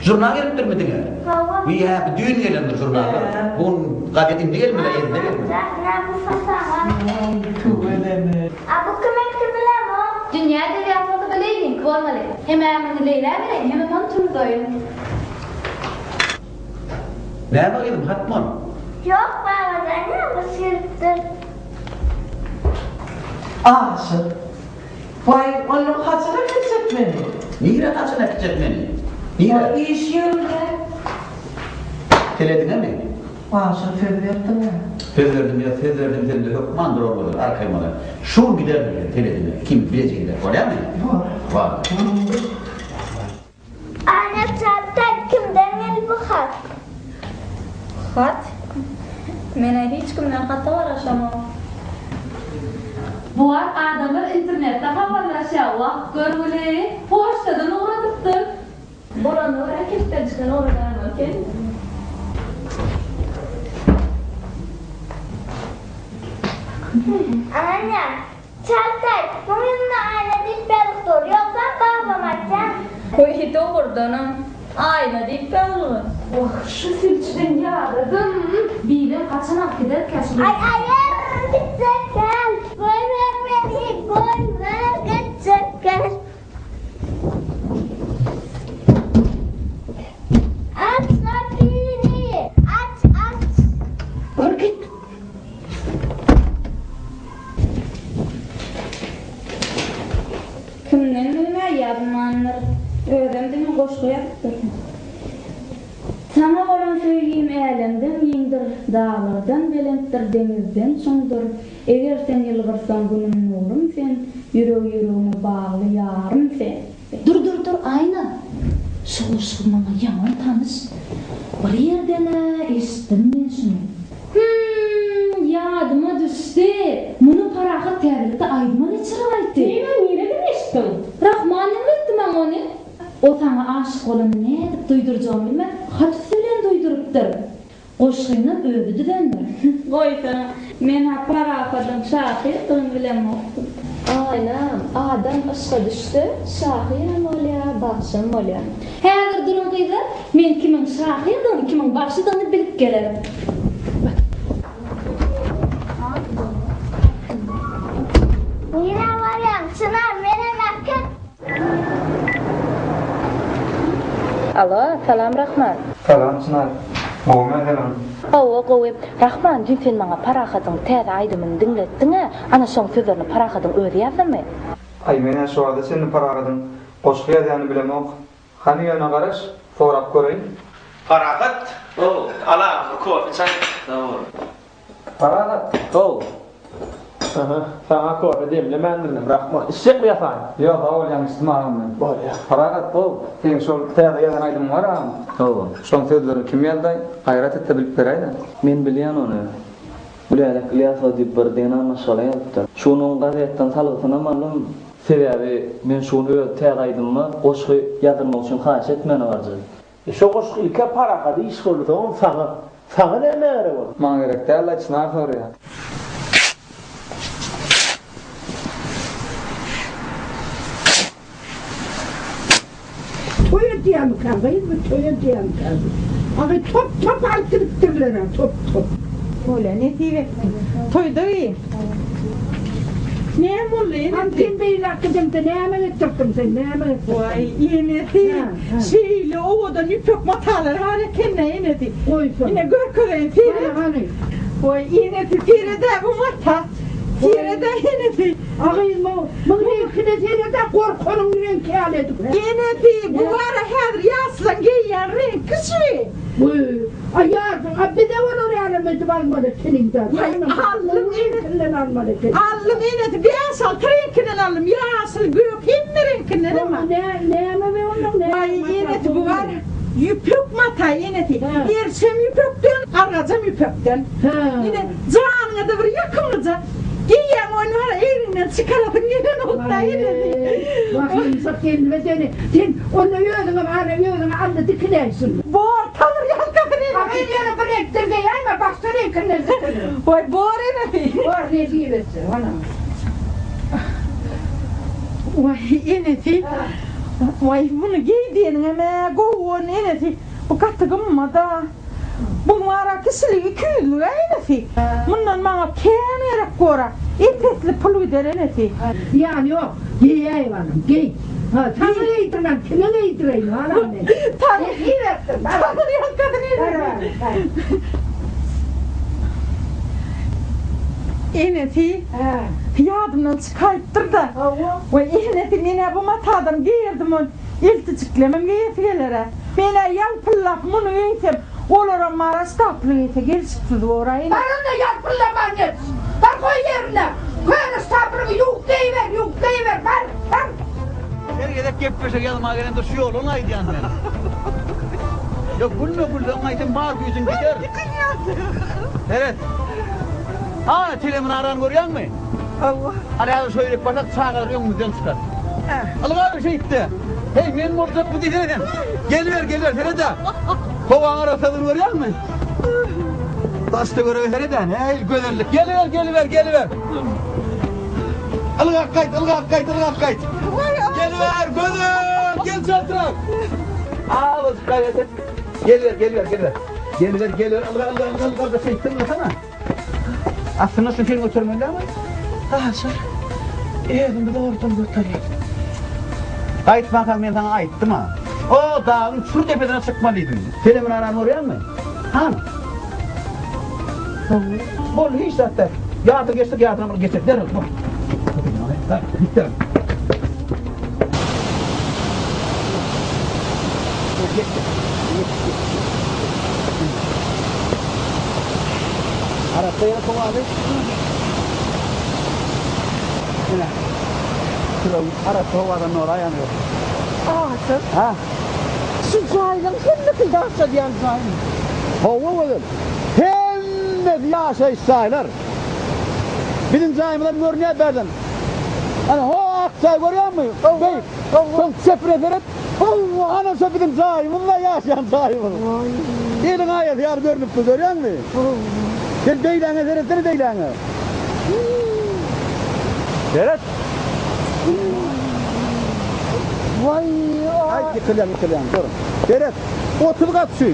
Jurnal gelip durmadın ya? Baba. Bir ya bir düğün gelendir jurnallar. Bunun gazetim değil mi la yerinde değil mi? Ne bu fasama? Tüveleme. Abu kemektibiler mi? Dünyada yapmadı bileydim, kıvırmalı. Hem emrini leyler mi? Hem onu doyum. Ne bakayım Hatman? Yok baba, ne bu sırttır? Asıl. Vay onun kaçına gidecek beni. Niye kaçına gidecek beni? Niye? İş yerinde. Teledine mi? Asıl fevverdim ya. Fez verdim senin de yok. Mandır olmadı, arkaya mı? Şu gider mi teledine? Kim bileceğiler? Öyle mi? Var. Anne çarpta kimden geldi bu hat? Hat? Mene hiç kimden hatta var aşama. Bu var adamlar internette haberleşiyor. Vak görgüleri poştadan uğradıktır. Buranı rakipten çıkan oradan okey. Anne, çarpta bugün de aile deyip doktor yoksa babam açacağım. Koy doğrudanım. Aile deyip olur. Oh şu silçiden yağladım. Bilen kaçanak gider kesin. Ay gidecek gel. Koy ver beni, koy ver gidecek gel. Aç kapıyı. Aç. Dur git. Kimden bilmeye yapmanlar. Öğrendim koşku yaptı. Sana olan söyleyeyim elimden yindir dağlardan belenttir denizden sondur. Eğer sen yılgırsan günüm nurum sen, yüreğime bağlı yarım sen. Dur ayna. Soğuşku bana yaman tanış. Bir yerden esittim ben şunu. Yadıma düştü. Bunu parahat terlikte aydıma geçirip aytdı. Nereden esittin? Rahman'ın etti ben onu. O sana aşık olan ne edip duyduracağım bilmem. Hadi söyleyen duyduruptur. Qoşqıyla övüdü döndür. Qoy sana, men ha parahadım şahiyatın bilem oqtum. Aynam, adam aşka düştü, şahiyam olya, bakşam olya. Häzir durun kızlar, men kimin şahiyatını, kimin bakşydığını bilip gelelim. Yine var ya, Çınar, mene nakit. Alo, salam Rahman. Salam Çınar. Muhammed Elan. Qowy, Rahman dün sen bana parahatyň täze aýdymyny dinletdiňe, ana şoň sözlerini parahatyň özi ýazdymy? Ay mene şu anda seni parahatyň goşky ýazýany bilemok. Hany ýöne garaş, sorap göreýin. Parahat. Ala, kof, sen. Doğru. Parahat. Sana kofe demle mendirdim Rahman. İşek mi yapan? Yok, ol ýaňyşdymam men. Parahat bol. Sen şol täze ýazan aýdym baram. Şoň sözleri kim ýazdy? Gaýrat etde bilip bereýin. Men bilýän onu. Bularek Ilyasova diýip bir dena maşgala ýapdy. Şunun gazetden salygyna malum. Sebäbi men şunu öz täze aýdymmy, goşgy ýazyrmak üçin haýyş etmeni barjy. Şu goşky ilke parahat iş boldy, sana näme gerek bol? Maňa gerek däl, Çınar sorýar. Toya diyen kavgayız mı? Toya diyen kavgayız. Abi top altırıktırlar ha, top. Öyle ne diyeceksin? Toyda iyi. Ne mulli? Antin beyler kızımda ne hemen ettirdim sen, ne hemen ettirdim. Vay yine değil. Şeyle ovadan yüpük matalar hareket ne yine değil. Yine gör köreyim Fire. Vay yine değil. Fire de bu mata. Fire de yine değil. Ağayım o. Mıgırıkine Fire de korkunun renk haledik. Yine değil. Bu ara her yaslan giyen renk kişi. Ayar, bir de onu realemedim almadı seninden. Allım yine. Allım yine. Bir asal renkinden allım. Yasıl gök hinne renkinden ama. Ne ama be onun ne? Vay yine bu var. Yüpük mata yine değil. Ersem yüpükten, argacam yüpükten. Yine canına da bir yakınlıca. Giyen onu var elinden çıkaradın yine nokta yine. Bakayım kendime dönü. Sen onu yödüğünü anla dikilersin. Bu ortalar yalkadın. Abi yine bıraktır da yayma baksana yakınlar zıkını. Vay bu ara ne değil. Var ne diyebilirsin ona. Vay yine değil. Vay bunu giydiğin ama goğun yine değil. Bu katıgımma da. Bu mara kişiliği küllü yine değil. Bundan bana kenerek kora. İpekli pulu derene değil. Yani yok. Giy hayvanım giy. Tanrı eğitirmem. Kimin eğitireyim hanım ne? Tanrı eğitirmem. Tanrı yakadın İneti yadımdan çıkarttır da ve ineti mine bu matadan giyirdim on ilticiklemem giyefilere mine yalpıllap bunu yöntem olurum maras taplı yete gelişikti orayı Bana da yalpıllaman et ben koy yerine koyunuz taprımı yok deyiver ben Her yedek geppeşe yanıma gelen de şu yol ona aydıyan ben. Yok bunu ona aydım bağır yüzün gider. Evet. Ha telemin aran görüyor musun? Allah. Araya söyleyip başak sağa kadar yolumuzdan çıkar. Allah şey gitti. Hey benim orada bu diyeceğim. Geliver Feride. Kovan arasıdır görüyor musun? Taşta görevi Feride. Hey göderlik. Geliver. Ilgak kayıt. Geliver göder. Gel çatrak. Al kayıt. Geliver. Ilgak şey tırmasana. Aslında şu film oturmalı ama. Sen. Bir de ortam götürüyor. Kayıt bakalım ben sana ayıttım ha. O dağın şu tepeden çıkmalıydın. Filmin aran oraya mı? Han. Bol hiç zaten. Yağdı geçtik yağdığını geçtik. Derhal bol. Gitti. Arasaya kovalı. Yine. Arası kovadan oraya yanıyor. Ağaçın. Ha. Şu zayıfın kendisi yaşa diyen zayıf. Hava oğlum. Hemme yaşa İsrailler. Bizim zayıflar görünüyor berden. Hani o akçay görüyor musun? Bey, son sepret eret. Ana sepetim zayıfınla yaşayan zayıfın. Elin ayet yar görünüp mü görüyor musun? Sen beylene eretleri beylene. Eret. Vay ay. Ay yıkılayan durun. Eret. Oturup at şu.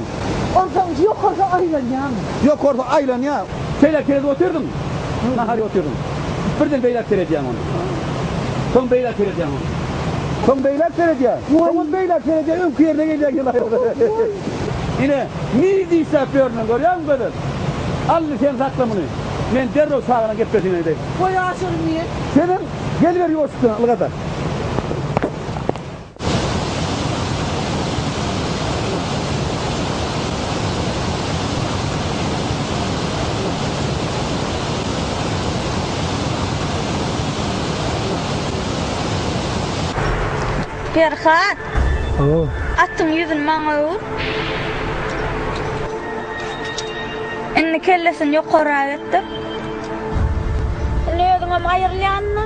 Oradan yok orada aylan ya. Yok orada aylan ya. Beyler kerede oturdun. Nahari oturdun. Birden beyler kerediyen onu. Son beyler kerediyen onu. Son beyler kerediyen. Son beyler kerediyen önkü yerine geliyor yıllar. Yine ne diyse yapıyorsun görüyor musun böyle? Al sen sakla bunu. Ben derro sağına gitmesin öyle. Vay aşırı niye? Senin gel ver yoğurtsun ılgata. Ferhat. Attın yüzün bana vur. Inni kellesin yukarı ayettir. Ne yodun ama ayırlayanla?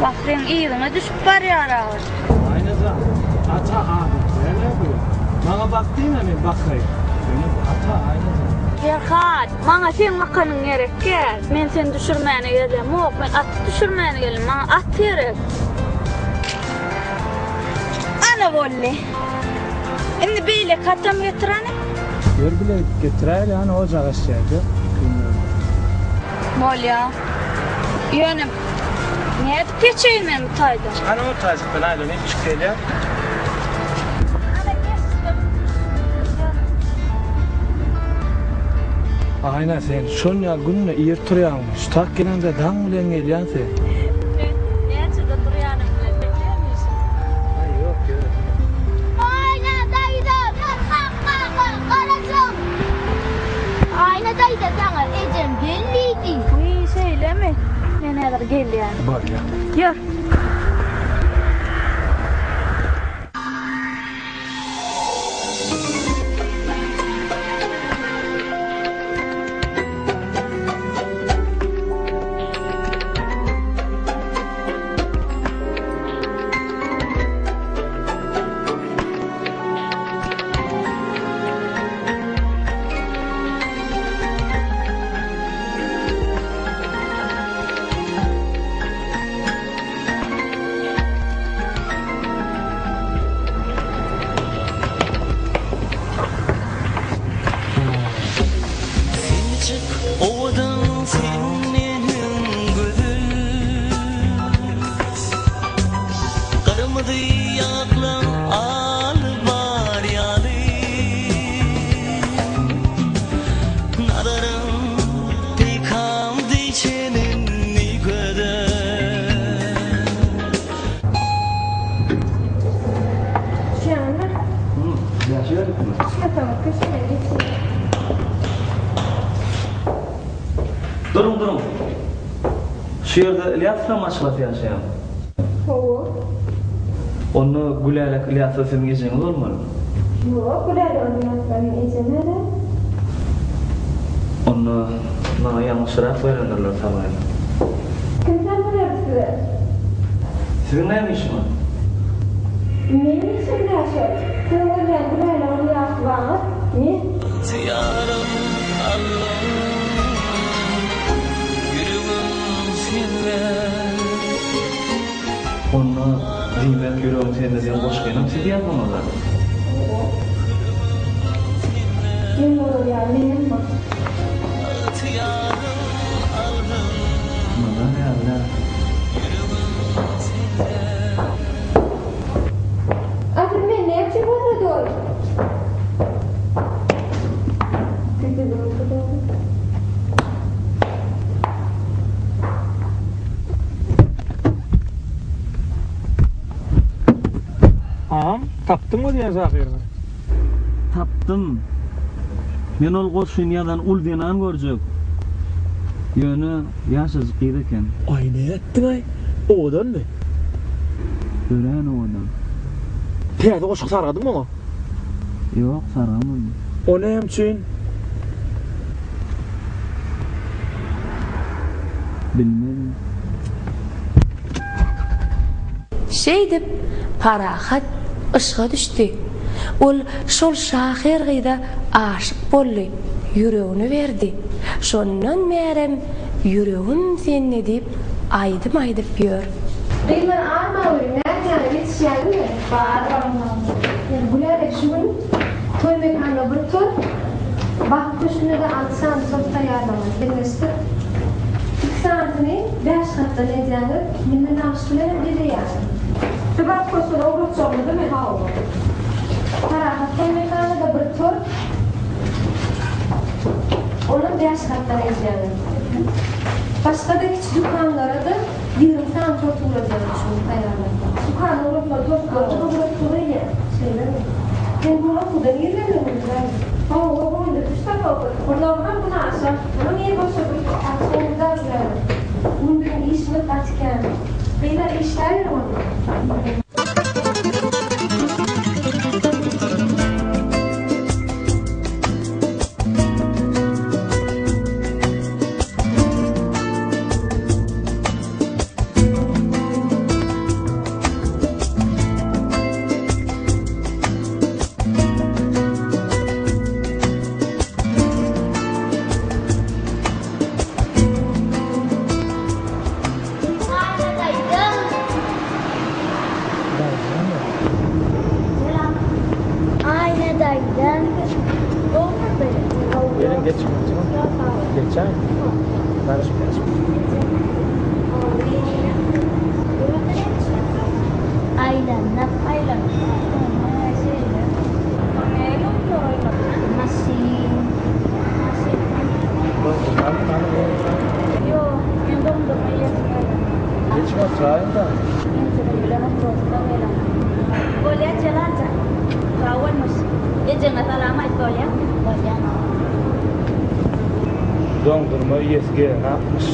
Bak sen iyiliğine düşüp var ya ağır. Aynı zamanda. Ata abi. Ne yapıyor? Bana baktın mı ben bakayım. Benim ata aynı zamanda. Ferhat, bana sen bakanın gerek gel. Ben seni düşürmeyene geldim. Yok, ben at düşürmeyene geldim. Bana at gerek. Ana volle. Şimdi böyle katam getirene. Gör bile getirer yani ocak aşağıda. Mol ya. Yönüm. Niye geçeyim ben bu tayda? Hani o taycık ben aydın hiç çıkıyor ya. Aynen sen şun ya gününe iyi duruyormuş. Tak gelende dam ulen geliyorsun sen. Neyse de duruyanım bile bekliyor musun? Ay yok ya. Aynen dayıda karacığım. Aynen dayıda sana Ecem belliydi. İyi şeyle mi? Ne neler gel yani. Bak ya. Gör. Durun. Şu yerde İlyas'la maçlaf yaşayan. Onu Gülay'la İlyas'la senin geçeniz olmalı. Yok, Gülay'la onun geçeni de. Onu bana yanlışarak verenlerler sabahıyla. Kimden biliyoruz size? Sizin neymiş mi? Benim işim ne şey? Sen Gülay'la onu yaptı bana. Ne? Yarım Allah'ım yürümüm senle. Onu zihmet yürüyorum seninle diyen boş benim siz yapmamalar. Kim olur ya? Benim mi? Bana ne Allah? Artık ben ne yapacağım bana doğru? Ağam, taptın mı diyen zahirini? Taptım. Men ol Qoşunyadan ul denan görjek. Yönü yaşazyk eken. Ay ne ettin ay? Odan mı? Ören odan. Täze goşuk sargadym mı? Yok, sargamadım. O näme üçin? Bilmedim. Şey dip parahat ışığa düştü. Ol şol şahir gıyda aşık bolly, yüreğini verdi. Şondan merem yüreğim senne dip aydım ýör. Beýman armawy, näçe ýetişýärmi? Bar. Bular şuň toy mekanyna bir tur. Bak kuşuna da alsam çok taýýarlamak. Gelmesdi. 2 saatini 5 hatda edýänler, mende naşylar berýär. Sebäp koşular oruç çogunda me hawa. Parahat toy mekanyna bir tur. Onu 5 hatda edýänler. Başka da küçük dükkanlara da 20 tane çok uğraşıyor şu hayranlar. Dükkan uğraşıyor, çok uğraşıyor. Şeyler mi? Ben bunu okudan yerlerim güzel. Ama o boyunda kuşlar olur. Onlardan bunu aşağı. Ama niye başladık? Aslında güzel. Bunun bir işimi kaçken. Beyler işler mi onu? Gelin geç. Geçen. Barış. Aylan. Geçme çayın da. Boleh jalan aja. Kawan masih. Ya jangan tak lama itu ya. Boleh. Dondurma yesge ne yapmış?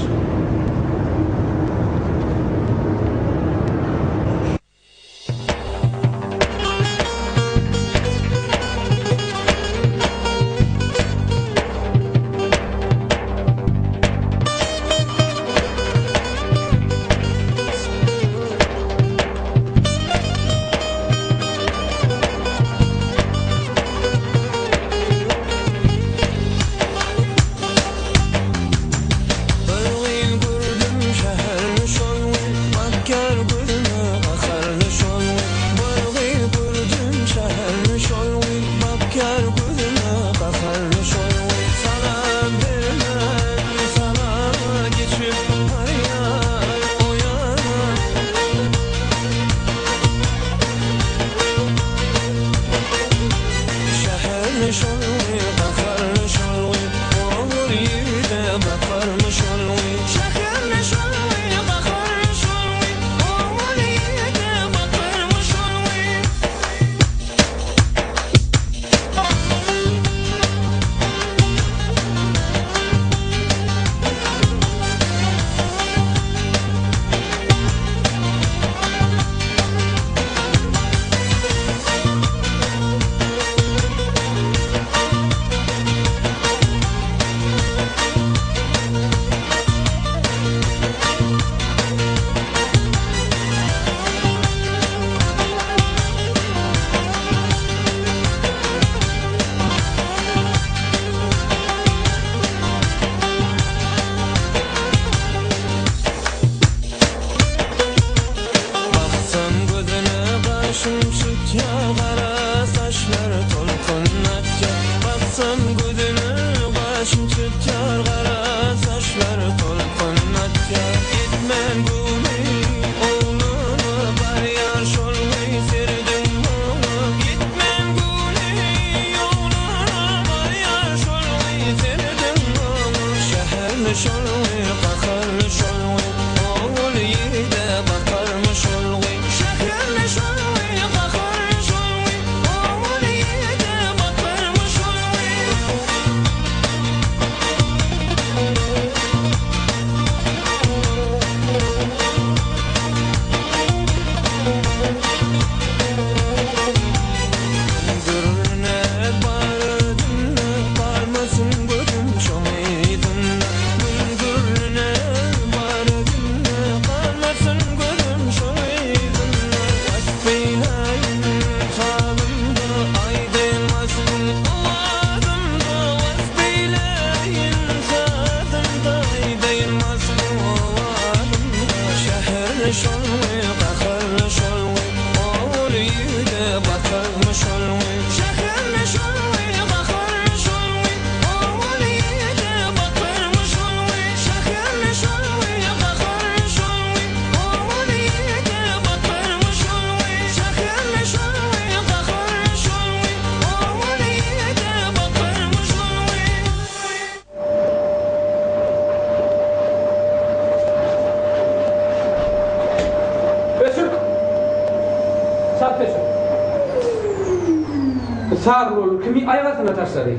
sağır olur, kimi ayağına taşladı.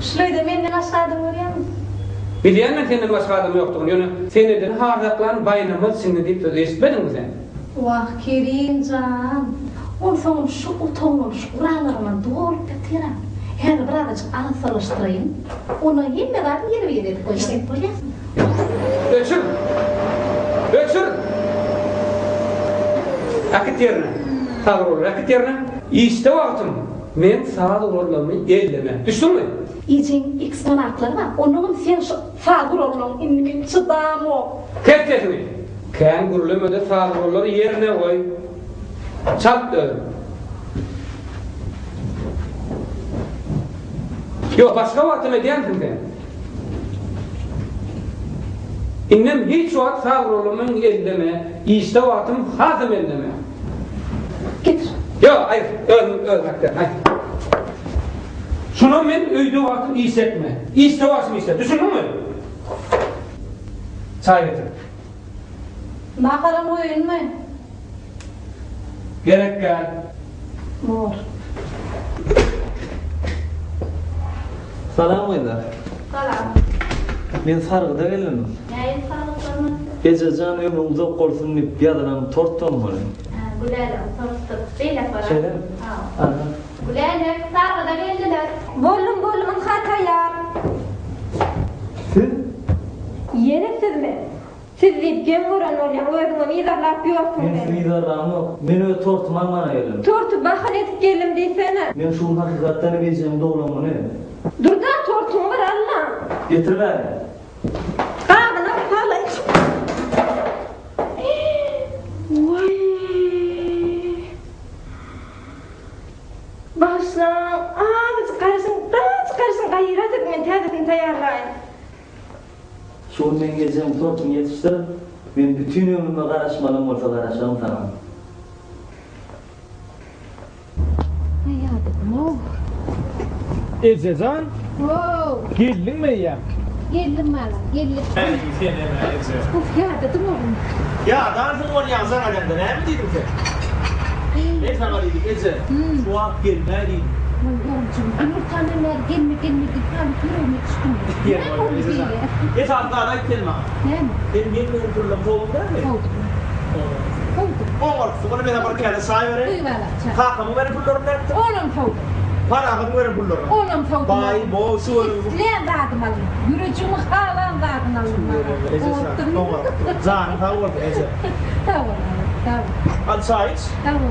Şöyle menden aşağıda görüyor musun? Bilýän senden başga adam ýokdugyny, ýöne seneden hardaklan baýnamaz sinni diýip söz eşitmediňmi sen? Wah Kerimcan, ol soň şu utanmış guralaryny doğrup getiren. Her birazcık asalaştırayım. Onu yeme var yere verip koyacak bolýar. Öksür! Öksür! Akit yerine. Sağır olur, akit yerine. İşte vaktim. Men sağır olmamı elleme. Düştün mü? İçin eksponatları var. Onun sen sağır olmanın inmin çıdam o. Ket etme. Kän gürlemede sağır olur yerine koy. Çap dön. Yok başka vaktim ediyorsun sen. İnnem hiç vakit sağır olmamı elleme. İşte vaktim hazım elleme. Getir. Yok, hayır, ölmekten, hayır. Şuna men öýde vaktim işletme. İşte varsın işlet, düşündün mü? Çay getir. Nakaram oyun mu? Gerek gel. Mor. Salam oylar. Salam. Men sargıda geldim. Näin sargıda? Gececan ömrüm uzak bolsun diýip ýadyran tortdum bolýar. Gülerim, tortduk. Beýle para. Şeýle? Ha. Gülerim, sargıda geldiler. Bollum hatayar. Siz? Yeresizmi? Siz diýip gem gören bolýar, özüňi ýydarlap ýoksuň. Men sizi ýydarlap ýok. Men öýe tortum almana geldim. Tortu bahane etip geldim diýsene. Men şu hakykatdan ejem doglamyny. Durda tortuň bar Allah. Getir bäri. Qagyna palay. Vay. Başlan, çıkarsın gayret et, men täzesini taýýarlaýyn. Şu men gejem tortum ýetişdirip, men bütün ömrüme garaşmalym bolsa garaşam sana. Ezecan, Wow. geldinmi ya? Geldim mala, geldim. Uf ya dedim oğlum. Ya dansın onu yazan adamda ne mi dedim sen? Ne sana dedik Ece? Şu an gelmeliyim. Yumurtaneler gelme tam yüreğime düştüm. Ne oldu diye? Geç hatta kelime. Ne mi? Benim yemin fırlam soğuk değil mi? Oldu. O var, sonra bana bakar say vere. Uy valla. Kalkamı verin pullarım nerede? Oğlum oldu. Para akıtı verin pullarım. Oğlum oldu. Bay, bo, su verin. İsteyen dağıdım alın. Yürücümü halan dağıdım alın. Ece sen, ne var? Zanı tavu var Ece. Tamam. Al say iç. Tamam.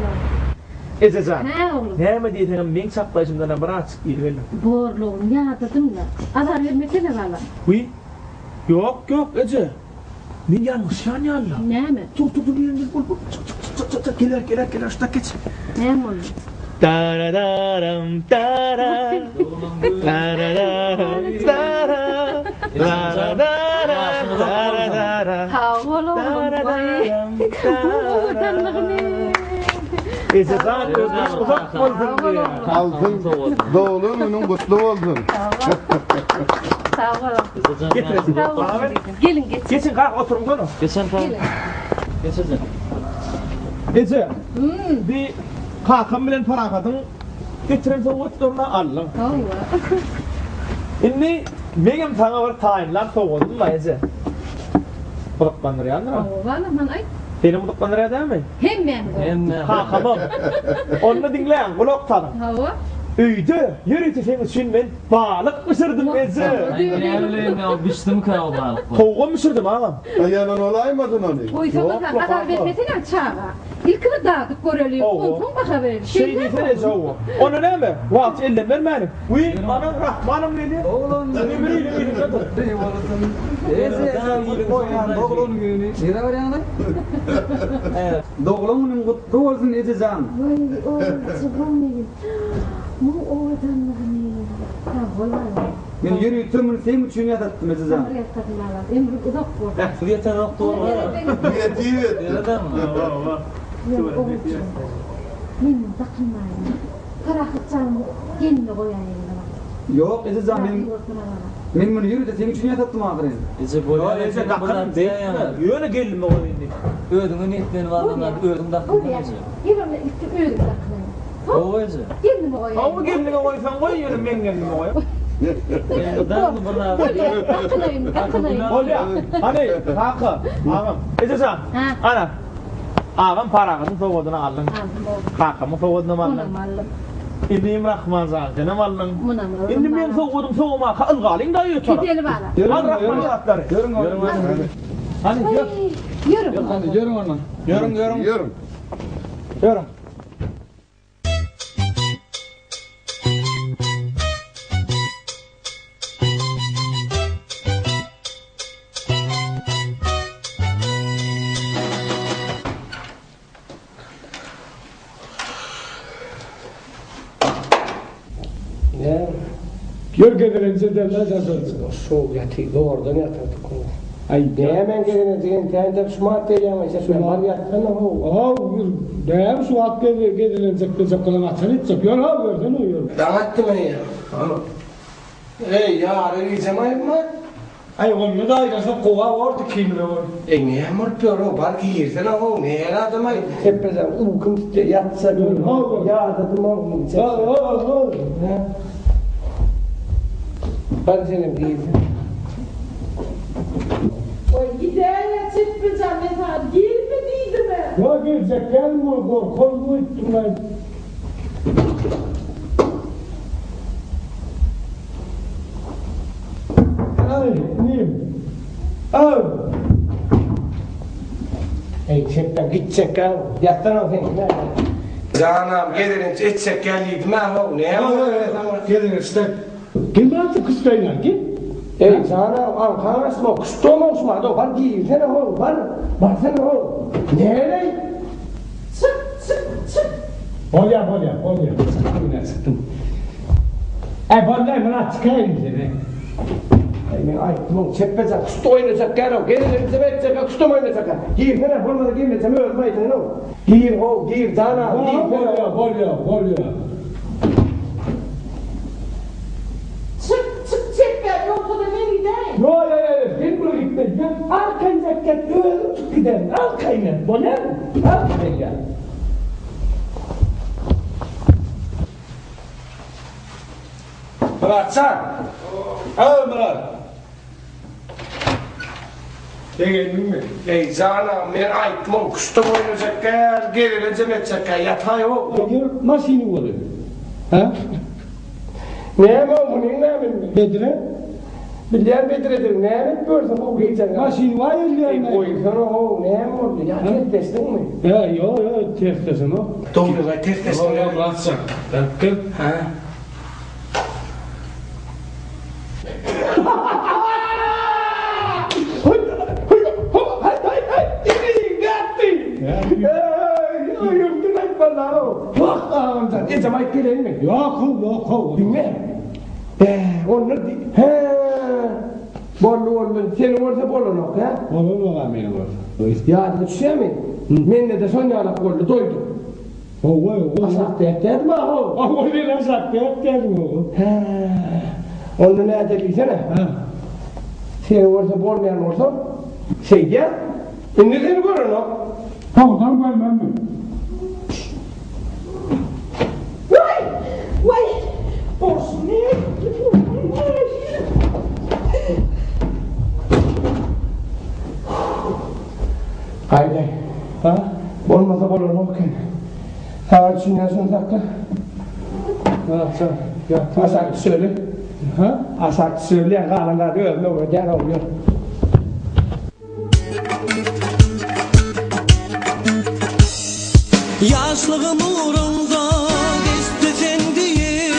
Ece can. Ne oğlum? Ne mi diyeceğim ben çaplaşımdan bırak iyi verin. Borluğum ya dedim ya. Azar vermesene valla. Uy. Yok Ece. Ben yanlış yani Allah. Ne mi? Dur bir yerine bul. Çık gelir şurada geç. Ne mi oğlum? Tarararam tara. Tarararam tara. Tarararam. Sağ ol oğlum. Ezecan özümüz uzak oldun diye. Altın doğulun onun kutlu oldun. Sağ ol. Getiresin. Gelin. Geçin kalk oturun konu. Geçen kalk. Geçeceğim. Ece. Bir kalkın bilen para kadın getirin soğutlarına alın. Inni benim sana var tayinler soğudun mu Ece? Bırakmanır yandır mı? Valla man ay. Senin bırakmanır değil mi? Hemen. Kalkamam. Onu dinleyen kulak tanım. Hava. Üydü, yürütüşün için ben balık ısırdım Ece. Aynen ya, biçtim kaya balık. Tavuğu ısırdım ağam. Yanın olaymadın onu. Uysa da kadar vermesine çağa. İlkini dağıtıp göreliyor. Ondan baka verir. Şey desene Ece oğlu. Onu ne mi? Valt elden vermeyelim. Uy, bana Rahmanım dedi. Oğlum. Doğulun günü. Nere var yanında? Doğulumun kutlu olsun Ececan. Vay oğlum çıkmam ne bu oğlan ne? Ha valla. Ben yürütümün senin için yatattım Ececan. Emri uzak bu. Süriyete doktor var. Yetiyor. Nereden mi? Benim takılmayın. Karakıtçağımı kendine koyayım. Yok Ececan ben bunu yürütü senin için yatattım ağrıyın. Ece boyar. Ece dakikam değil. Yöne geldim o indi. Ödünün etlerini var onlar. Ödün dakikam. Yürüme ilk öyle takılayım. O ese. Kendime koyayım. Ama kendine koysan koy yürü ben kendime koyayım. Takınayım. Olya, hani hakkı, ağam. Ecesen, ana. Ağam parakını soğuduna aldın. Hakkımı soğuduna aldın. İdiyim Rahman zaten, ne aldın? İndi ben soğudum soğuma, ılgalın da yiyor çorap. Gidelim hala. Al Rahman zaatları. Yürün oğlum. Hani yürü. Yürü. Hadi yürün ondan. Yürün. Yürün. Gölgelerinize derler yazarız. Soğuk yatıydı oradan yatardık onu. Ay ne hemen gelin teyende şu maddeyle ama işte şu var yattın o. Ne hem şu madde gelincek de zakılan açan hiç yapıyor ha gördün uyuyor. Ben attım ya. Ey ya arayacağım ayıp mı? Ay onu da ayrıca kova vardı kimle var. Ne hem yapıyor o barki girsen o ne herhalde may tepeden uykum yatsa görün. Ya dedim oğlum. Hadi senin bir iyisin. O giderle çıkmayacağım mesela. Girmediydi mi? Ya gelecek gelme o kol uyuttum ben. Ay neyim? Al. Ey çekten gidecek ha. Yattan o sen. Canım gelirin içecek geldiydim ha. Ne yapalım? Gelin işte. Kim artık kıstayla git. Ey canım Ankara'sı mı? Kıstığım olsun hadi var giysene o var. Baksana o. Nereye? Çık. Olya. Sakın sıktım. Vallahi bana çıkayım seni. Ben ayıttım çekmeyecek, kustu oynayacak gel o. Gelirlerinize bekleyecek, kustu oynayacak. Giyir ne? Bulmadı giymeyeceğim, ölmeydin o. Giyir canım. Bolya. Çık çekler yoksa da ben gideyim. Yo, ben buraya gitmeyeceğim. Arkayına git, öyle çık gidelim. Arkayına, bolya. Arkayına. Murat sen. Murat. Gelin mi? Ey canım ben aytmam kuştum oynayacak gel. Gelirince edecek gel. Yatağı yok. Masini olur. Ha? Ne bu ne mi? Bedre? Bilyar Bedre'dir. Ne yapıyorsun o gece? Masini var ya. Koysan o ne oldu? Ya testsin mi? Ya yo testsin o. Doğru var testsin. Doğru bıraksan. Bakın. Ha? Zaman gelin mi? Yok. Dinle. Onu Bollu. Senin orada bollu yok ya? Bollu var benim orada. Ya düşüyor mu? Ben de son yalak bollu doydum. Asak dertler mi o? O bir asak dertler mi o? Onu ne edebilsene? Senin orada bolmayan olsa gel. Ne seni görün o? Tamam ben. Vay! Olsun ne? Haydi. Ha? Olmasa bolur mu ki? Sağ düşünüyorsun sakla. Asak söyle. Ha? Asak söyle. Kalanlar ölme o der oluyor. Yaşlığım uğrunda istesen diye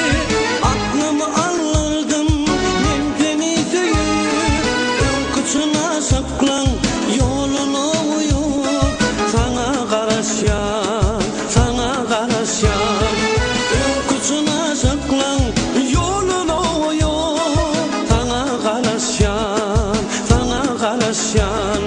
aklımı alırdın mümkünü söyür kıçına saklan yolunu uyup sana karışan kıçına saklan yolunu uyup sana karışan sana karışan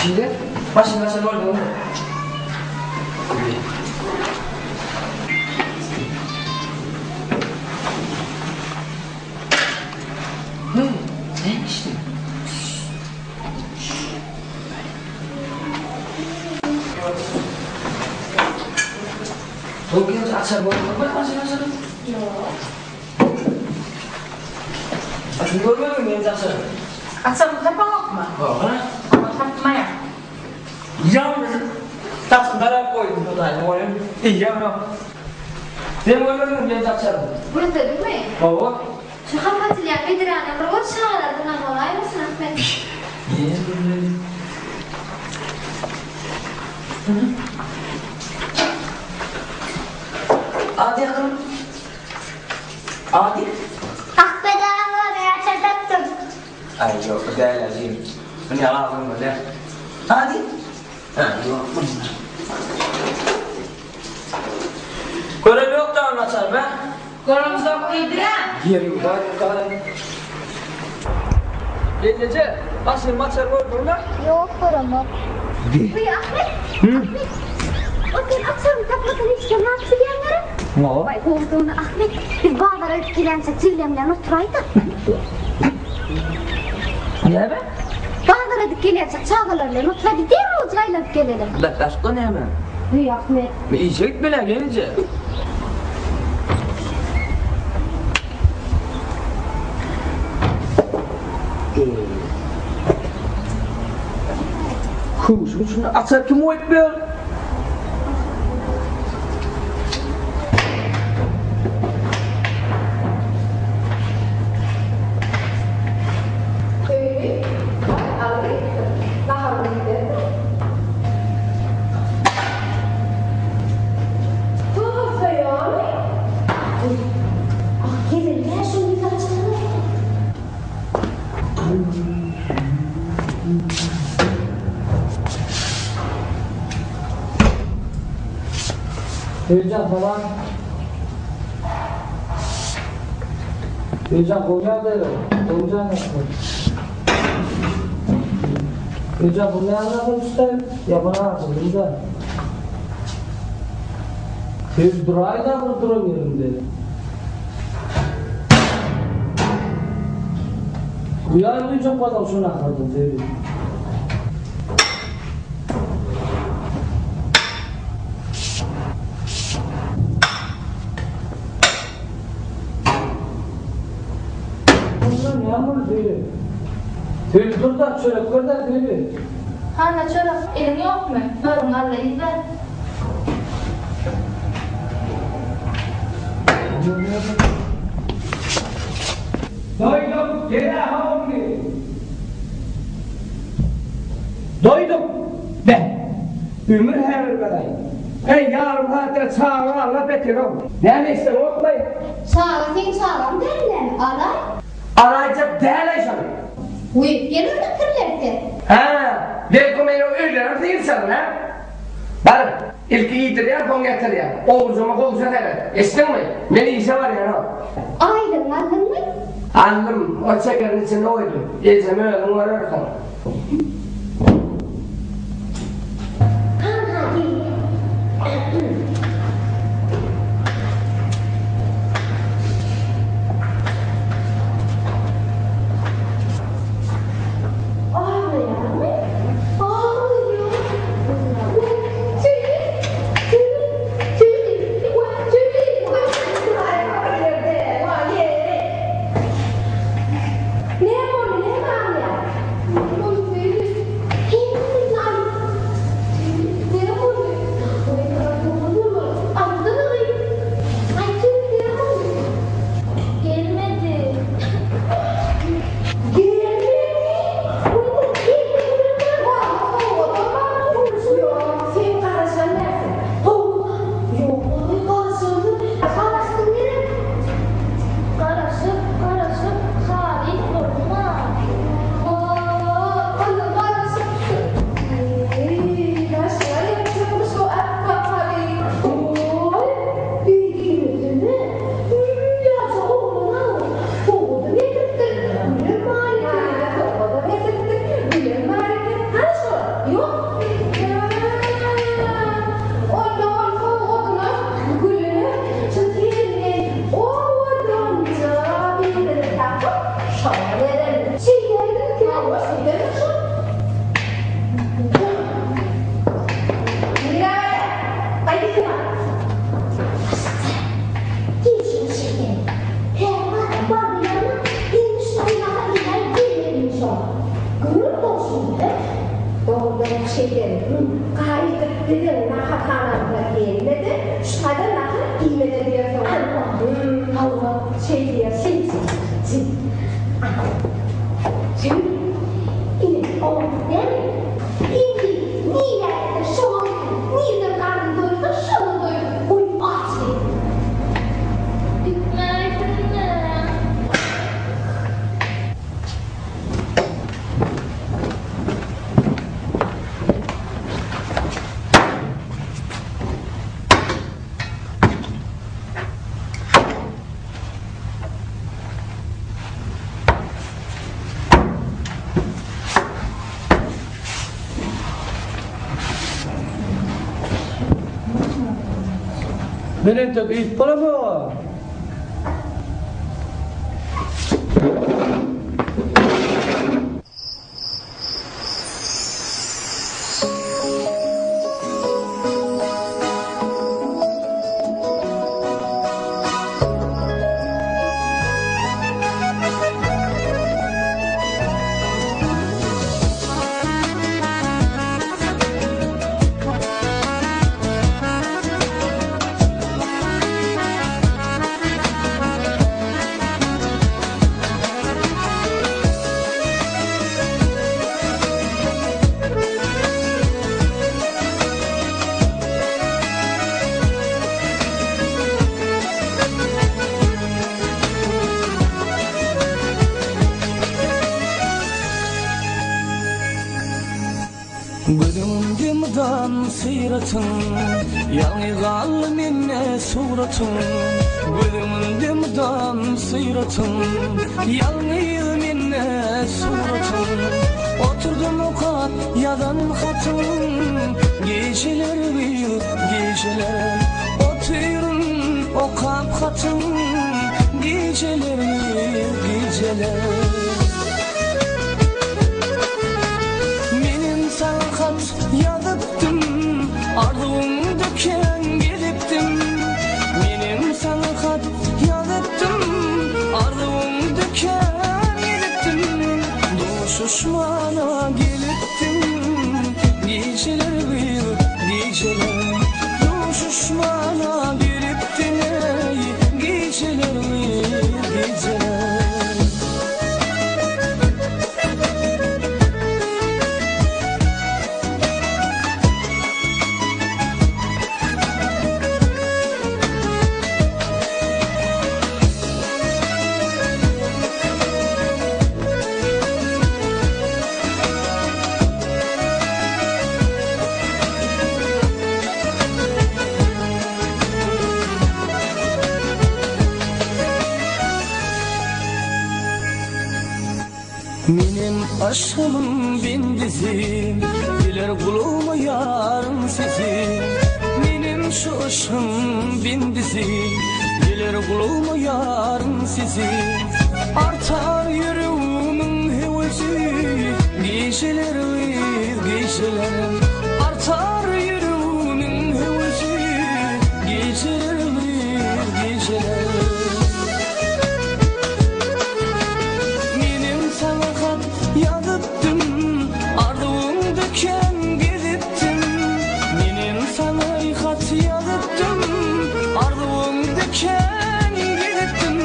Şimdi başına sen orada mı? Ne işte? Bugün açar boyu bak açar. Yok. Açın görmüyor muyum açar? Açar kapak mı? Bak. Kapatmaya. Yalnız takımlara koydum burada. Oyun iyi ama. Sen görmüyor muyum açar? Burada değil mi? Baba. Şu kapatılıyor Bedirhan'ın rol çağırdın ama olay mısın Ahmet? Niye böyle? Adi yakın. Adi? Ah bedava be yaşadaktım. Ay yok değil lazım. Bunu alalım böyle. Adi? Ha yok. Görev yok da anlatsar be. Görevimiz yok Bedirhan. Yerim var yukarı. Gece asıl maçlar var burada. Yok paramı. Uy Ahmet. Ahmet. O sen akşam takmadın hiç kenar çiğnemleri. Ne o? Vay olduğunu Ahmet. Biz bağlara etkilense çiğnemler oturaydı. Ne be? Bağlara etkilense çağlarla oturaydı. Değil mi oturayla gelelim? La başka ne mi? Uy Ahmet. İyice gitmeler gelince. Şunu açar kim o etmiyor? Heyecan falan. Heyecan koyar da yok. Koyacağım nasıl? Heyecan bunu anladın işte. Yapamazsın burada. Siz durayı da durduramıyorum dedi. Uyar bir çok fazla şuna kaldım dedi. Yağmur değil. Tüy dur da çörek ver de tüy. Hanna çorap elin yok mu? Börün Allah izler. Doydum, geri havamlı. Doydum. Ben. Ömür her kadar. Hey yarım hatıra çağırma Allah beter ol. Ne ister oklayın. Çağla sen çağlam derler. Alay. Arayacak değerli canım. Uy gelir de kırlardı. Ha, belki beni öyle değil sana ha. Bak, ilk iyidir ya, kon getir ya. Oğuzuma konuşan evet. Estin mi? Beni işe var ya no. Aydın aldın mı? Aldım, o çekerin içinde oydu. Gecemi öğlen uğrarken. Ne şeyleri. Gayet dedim nakatanlarla gelmedi. Şu kadar nakar giymede diyorsun. Allah şey diyor. Şimdi yine o değil mi? İndi niye şu niye karnı doydu şunu doydu. Uy aç. Benim tek ilk para mı var? Gülümdümdan sıyratın, yanı gal minne suratın. Gülümdümdan sıyratın, yanı minne suratın. Oturdum o kat yadan hatın, geceler büyük geceler. Oturun o kap hatın, geceler büyük geceler. Kat yadıptım, ardığım döken gidiptim. Benim sana kat yadıptım, ardığım döken gidiptim. Doğuşuşmana geliptim, geceler büyük geceler. Doğuşuşmana geliptim, geceler büyük geceler. Benim aşkımın bindizim, bilir kuluma yarın sizi. Benim şu aşkım bindizim, bilir kuluma yarın sizi. Artar yüreğimin hevesi, geceler geceler. Artar yüreğimin hevesi, geceler geceler. Yadıptım, ardığım döken gidiptim. Benim sana kat yadıptım, ardığım döken gidiptim.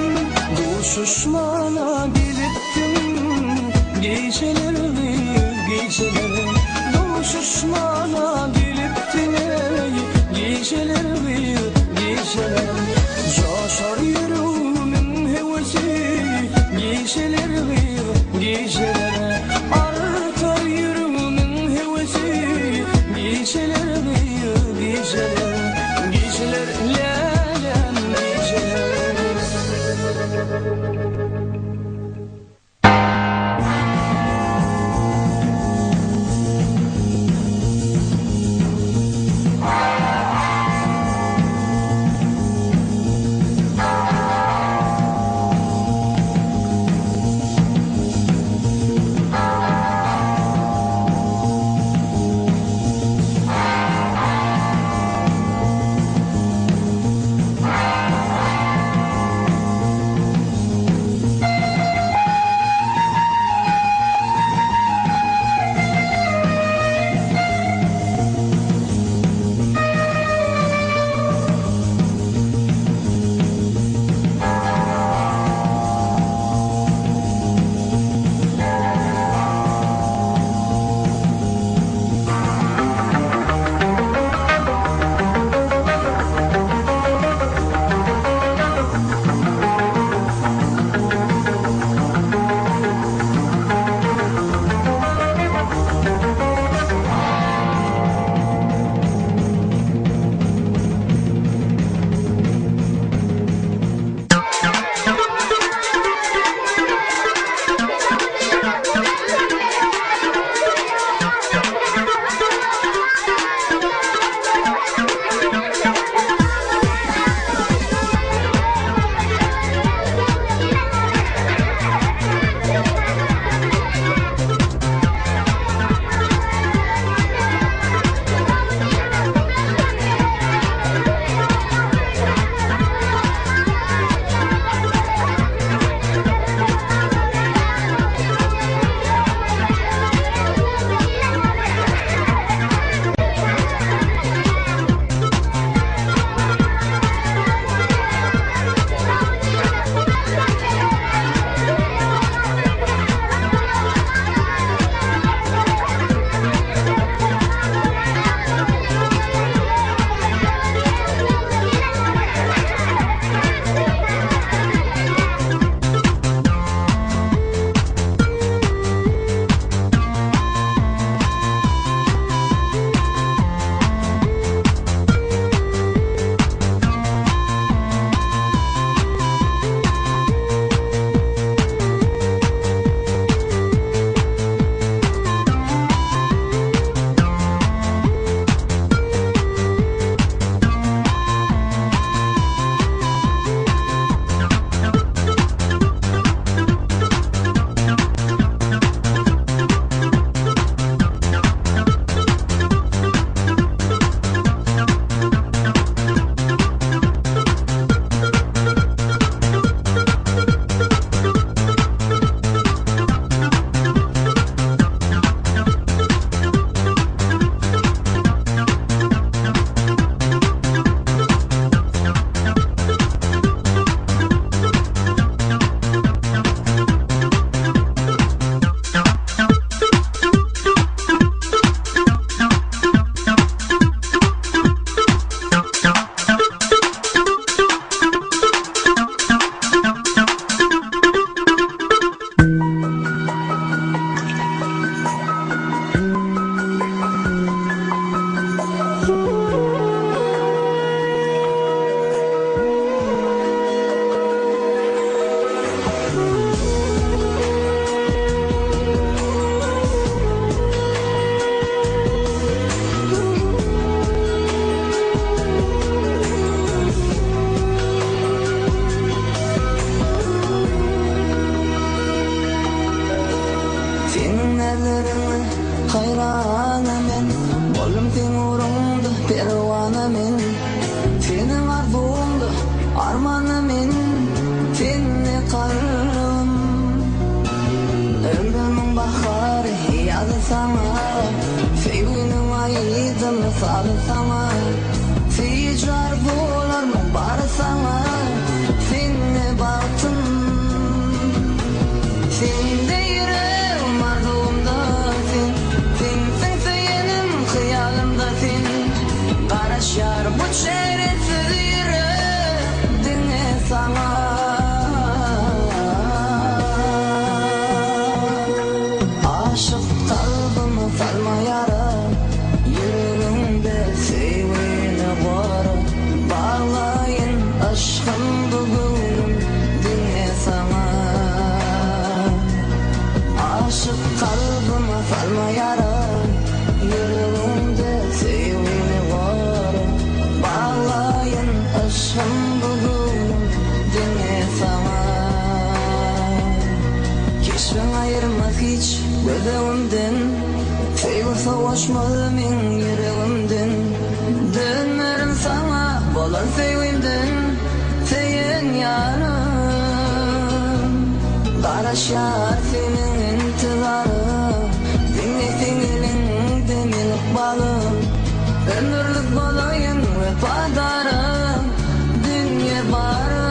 Doğuşuşmana geliptim, geceler geceler. Doğuşuşmana geliptim, geceler geceler. Coşar yüreğimin hevesi, geceler geceler. Artar yüreğimin hevesi, geceler geceler. Geceler lelem geceler. göbeğimden Feyve savaşmadı min yüreğimden Dönmerim sana bolar feyvimden Feyin yarım Kara şarfinin intizarı Dinletin elin demin ıkbalım Ömürlük balayım ve padarım Dünya barım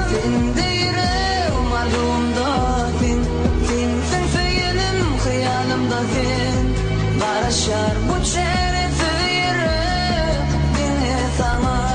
Fin deyirem ardımda fin Fin feyinim hıyalımda fin Kara şar bu şerefi yere Dine sana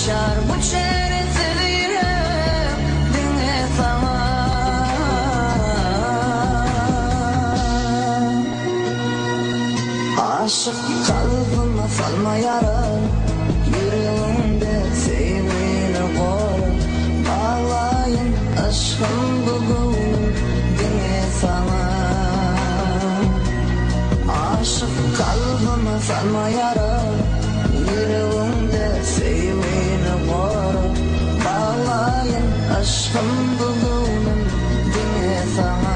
Şar bu çeretleri dinle sana Aşık kalbime salma yara Yüreğimde sevgini koru Bağlayın aşkım bugün dinle sana Aşık kalbime salma yara Yüreğimde sevgini koru Bağlayın aşkım bugünüm dinle sana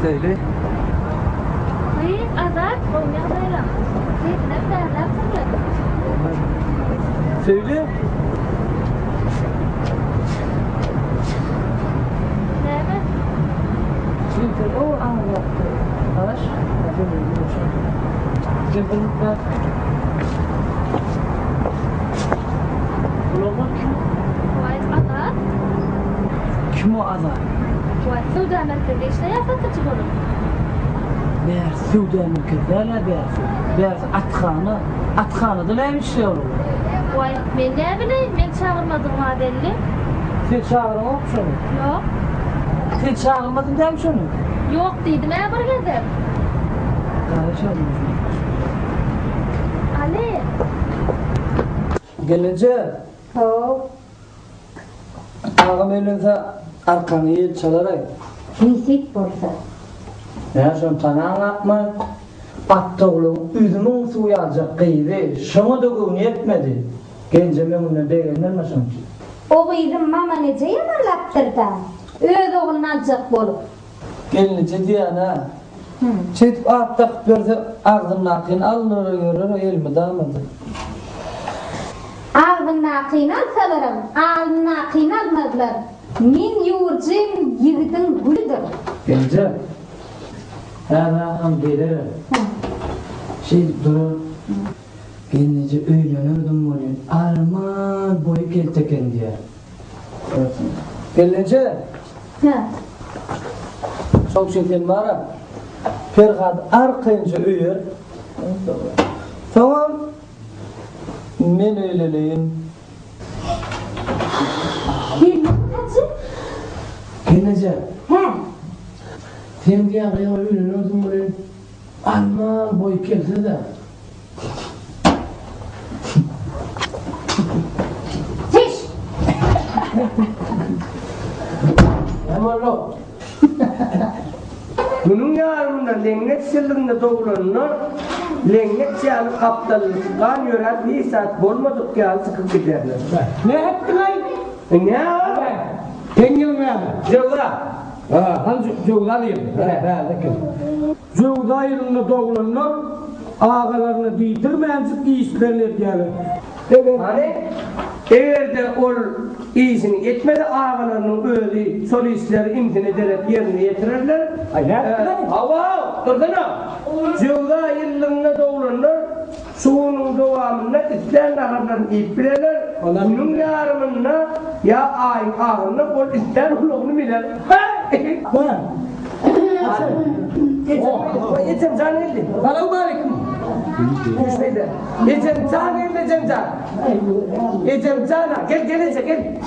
Söyle. Hayır, azat, olmayalım. Zeytine bir tane yapsana. Söyle. Ne mi? Şimdi o anlattı. Araş. Cebinlikler. Bulama kim? Vay azat. Kim o azat? Vay Suudi Amerika'da işte ya satıcı olur. Meğer Suudi Amerika'da ne Meğer atxanada neymiş ya olur? Vay ben ne bileyim, ben çağırmadım haberli. Sen çağırma yok şunu. Yok. Sen çağırmadın demiş onu. Yok dedim, bir geldim. Çağırmadın. Ali. Gelince ağam elinse arkanı yel çalaray. Nisip bolsa. Ya şun sana anlatma. Attoğlu üzümün suyu alacak kıydı. Şunu da gün yetmedi. Gence memnunla beğenilmesin ki. O bizim mama nece yamanlattırdı. Öz oğlunu alacak bolup. Gelince diyana. Çetip attak berse ağzımın akın alır görür elmi damadı. Ağzına kıyın alsalarım, ağzına kıyın almadılar. Min yurcim yiğidin gülüdür. Gence. Hemen gelirim. Durur. Gelince öğlenirdim bugün. Arman boyu kelteken diye. Gelince. Çok şeyden var. Ferhat arkayınca uyur. Tamam. Men öyleleyim. Gelince. Sen diye araya öğlenirdim bugün. Arman boyu kelte de. Hemen lo. Bunun yarımında lenget sırrında doğulanlar lenget çağını kaptalılıktan yören bir saat bolmadık ki sıkıp giderler. Ne ettin lan? Ne? Tengilme. Cevda. Hangi cevda alayım? Cevda yılında doğulanlar ağalarını bitirmeyecek iyisilerine diyelim. Evet. Hani eğer ol iyisini etmedi ağalarının öyle sol işleri imkan ederek yerine getirirler. Hava durdana. Cevda yılında doğulanlar suğunun devamında isteyen ağalarını ipirerler. Bunun yarımında ya ayın ağırında ol isteyen olduğunu bilir. Yetim can geldi. Selamun aleyküm. Düşmedi. Yetim can geldi yetim can. Yetim can gel gelince gel.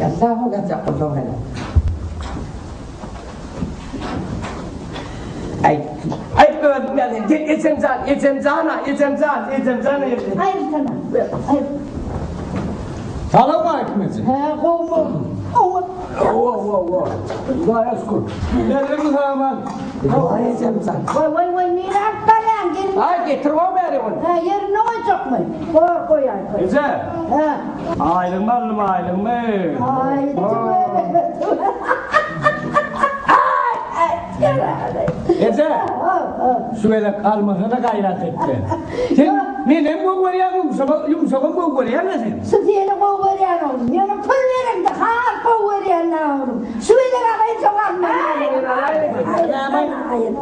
Yallahu gazak kuzum hele. Ay öğretmenim gel yetim can yetim cana yetim can. Hayır sana. Hayır. Selamun aleyküm. He kovum. Allah yaskun. Nedir zaman? Vay miras falan gelin. Ay getir o beri onu. Yerine koyacak mı? Koy. Güzel. Aylım mı? Ay. Ece, şöyle kalmasına gayret etti. Sen benim bu yumuşakım bu koruyan mısın? Sıdiyeli kovuyan oğlum. Yani pul verin de har kovuyan oğlum. Şöyle arayı çoğalma. Hayır.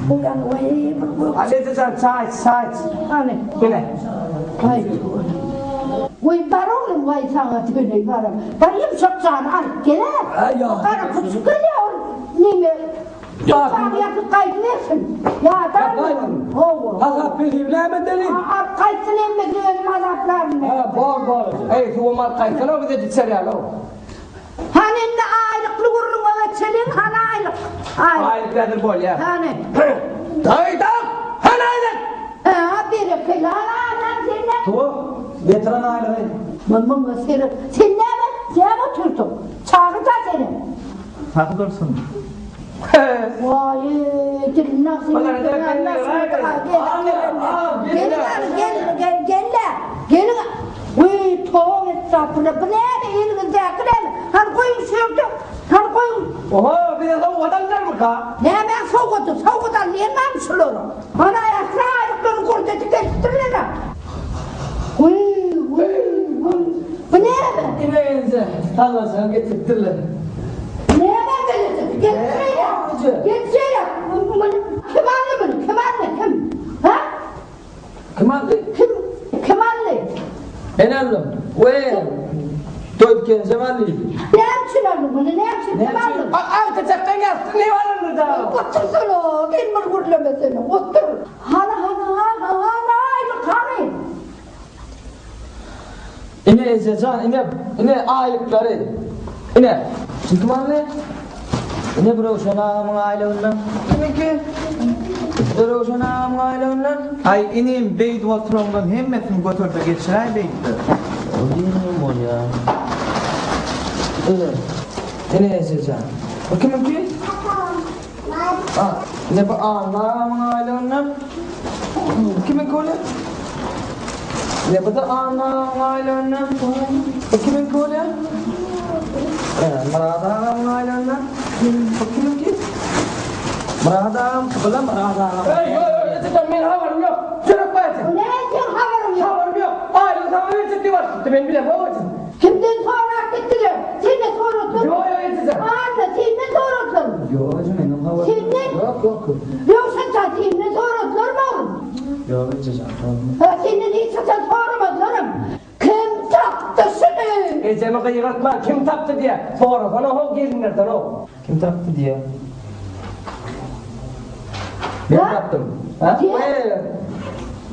Uyan vay. Alete can çay. Hani. Bine. Hayır. Vay baroğlum vay sana tüyle barım. Barayım şapçağını al. Gele. Ara küçük geliyor. Nime? Sana yakıp kaydı versin. Ya tamam. Allah bilgiyle mi dedim? Kaysın emmek diyorum azaplarını. Bor. Ey tuğumar kaysın o bize ditser ya lo. Hani ne aylıklı vurulun o çelin hani aylık. Aylık nedir bol ya? Hani. Dayıdan. Hani aylık. Biri filan anam senden. Tuğ. Getiren aylık. Mımın ısırır. Sen ne mi? Sen oturdun. Çağıracağız seni. Haklı dursun. Vay dilim nasıl gelin uy toğum etrafına bu ne elinizde akıllı hani koyun sürdüm hani koyun oha bir de vatanlar mı ka ne ben soğudan yemem şuları ana ayaklarını kurtetik ettirler uy bu ne be İneğinize Allah sana getirtirler. Neye ben gelecek? Gelsene. Kim anlı bunu? Kim? Ha? Kim anlı? Ben anladım. Ve Tövken Cemalli. Ne yapçılar bunu? Ne yapçılar? Kim anlı? Ay çaktan yaptın ne var burada? Otursana. Gelmir kurtlamasını. Otur. Hala. Hani. İne Ezecan, ine aylıkları. İne. Çünkü anne. İne Broşana'mın ailevinden. Demek ki Broşana'mın ailevinden. ay inim beyt oturandan hemmesini götürdü geçiray beytti. O değilim o ya. Evet. İne Ezecan. O kimin ki? Ne bu anamın ailevinden? Kimin kolü? Ne bu da anamın ailevinden? O kimin kolü? Meradam ailevinden. O kimin ki? Meradam, kıbıla meradam. Hey, benim haberim yok. Çocuk bayatın. Ne senin haberim yok? Haberim yok. Ayrıca sana verecek diye var. Ben bile babacım. Kimden sonra gittiler? Sen de sorutun. Yok yeteceğim. Anne sen de sorutun. Yok canım haberim. Sen de? Yok. Yoksa sen de sorutlar mı oğlum? Yok canım. Sen de neyse sen sormadın. Kim taktı seni? Ecemi kıyıratma. Kim taktı diye. Sonra bana o gelinlerden o. Kim taktı diye? Ben taktım. Ha?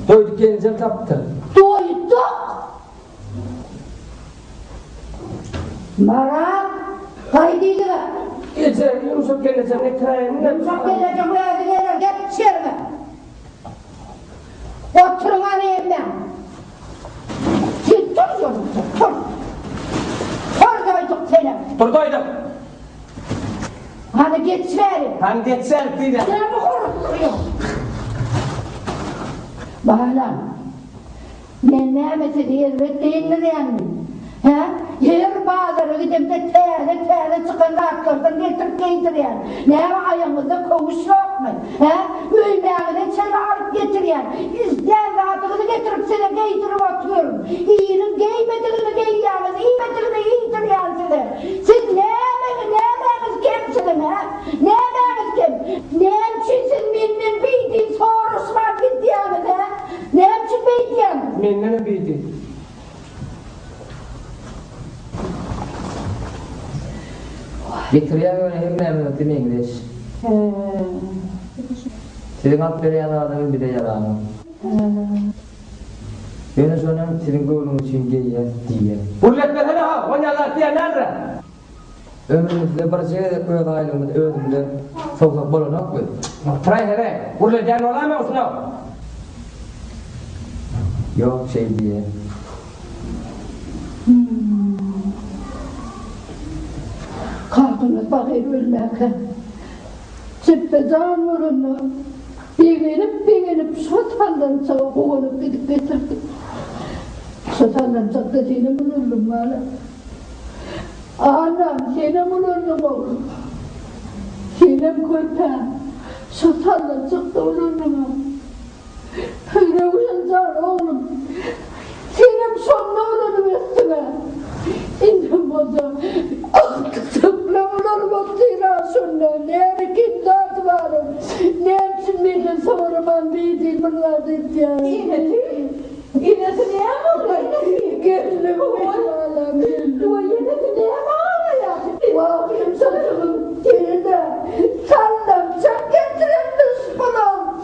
Doyduk gelince taktı. Doyduk. Marak. Kaydıydı mı? Gece yumuşak geleceğim. Yumuşak geleceğim. Bu evde gelir. Gel içeri. Oturun anayım ben. Git dur yolum. Dur. Doyduk seni. Doyduk. Hadi geçsene. Hani geçsen bir de. Sen bu kurutuyor. Bağlam. Ne mesele hizmet değil mi yani? Ha? yer bazarı gidip de tele çıkan rahatlardan getirip giydiren. Ne ayağımızda kovuş yok mu? Öyleğine çele alıp getiren. İzden rahatını getirip seni giydirip atıyorum. İyinin giymediğini giyyeniz, giymediğini giydiriyen size. Siz ne emeğiniz kimsiniz ha? Ne emeğiniz kim? Ne emçinsiz minnin bildiğin soruşlar gidiyanız ha? Ne emçin bildiğiniz? Minnin bildiğin. Getiriyor öyle hem memnun değil mi İngiliz? Sizin alt bir yanağının bir de yanağının. Ben sonra sizin gönlüm için giyer diye. Burletler hele ha, onyalar diye nerede? Ömrümüzde bir şey de koyuyor ailemiz özümde soğuk bulunak mı? Tray hele, burletler olamıyor musun o? Yok şey diye. Kalkınız bakayım ölmekle. Çıktı canlarını. Bilginip sotandan sağa koğunup gidip getirdim. Sotandan çıktı seni bulurdum bana. Anam seni bulurdum oğlum. Senem köpen. Sotandan çıktı bulurdum. Öyle uyancar oğlum. Senem sonuna bulurdum üstüne. İndim oda. Tıpla ulanım ottuyla sonuna. Ne kimdat varım. Ne için beni soruman bildiğim bunlar deyip yani. İğnesi neye mi oluyor? Gönlüm bedala bildim. O iğnesi neye mi oluyor? Vakım saçımın yerinde. Sallam çak getirilmiş bunun.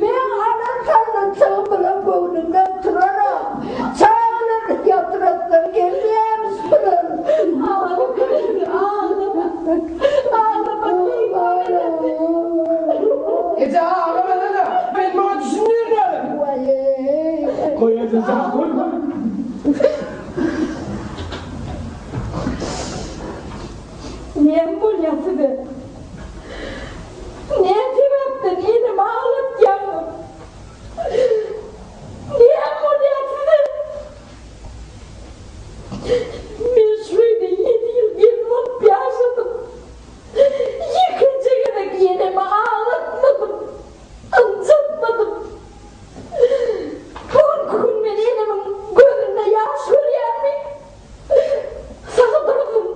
Ben anam sallam çağımla boğunumdan turaram. Çağılır yatıratlar gelmeyemiş bunun. Ağlama kırılır ağlama. Ağlama Ece ağlama dedi. Ben bana düşünüyorum. Koyacağız sana koy. Niye bu yatıdı? Niye sebepten ilim ağlıp yanım? Niye bu yatıdı? Ben şurada 7 yıl yılmaz bir yaşadım. Yıkınca gerek yenimi ağlatmadım. Anlatmadım. Korkun beni yenimin gözünde yaş görüyor mi? Sakın durun.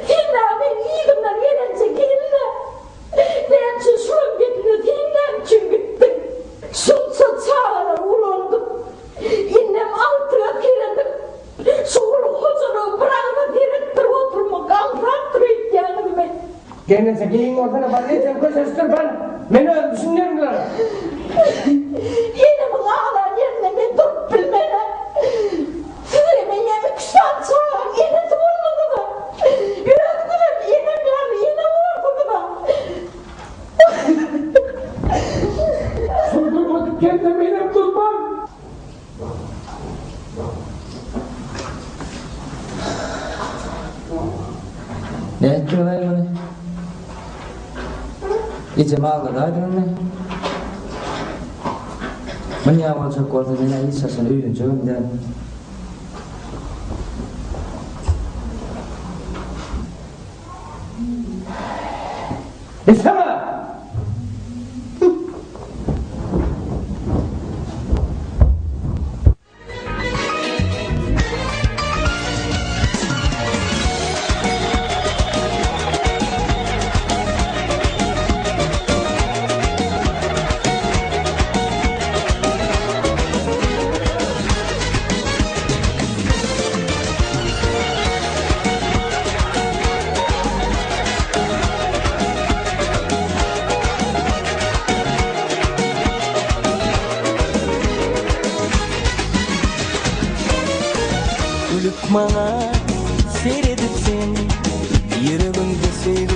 Dinle ben iyi günler gelince gelinle. Ben için şuan gittiğinde dinlem için gittim. Sunsa çağıra ulandım. İnnem altıya kiredim. Şuğulu hocunu bırakma direktir oturma kalfaktır ihtiyarım ben. Kendinize giyin ortana bana yeter koşuştur ben. Beni öyle düşünüyorum lan. Yine bu ağlar yerine ne durup bilmene. Size ben yemek kuşan çağır. Yine vurmadı mı? Yüreklerim yine bir yine vurdu mu? Sundurmadık kendime benim durmam. Ne ettin lan bunu? İyice mağladı hadi onu. Ben ya olacak orada beni iyi sasını öğreneceğim de. İstemem. Ölüp bana seyredipsin, yüreğimde sevgi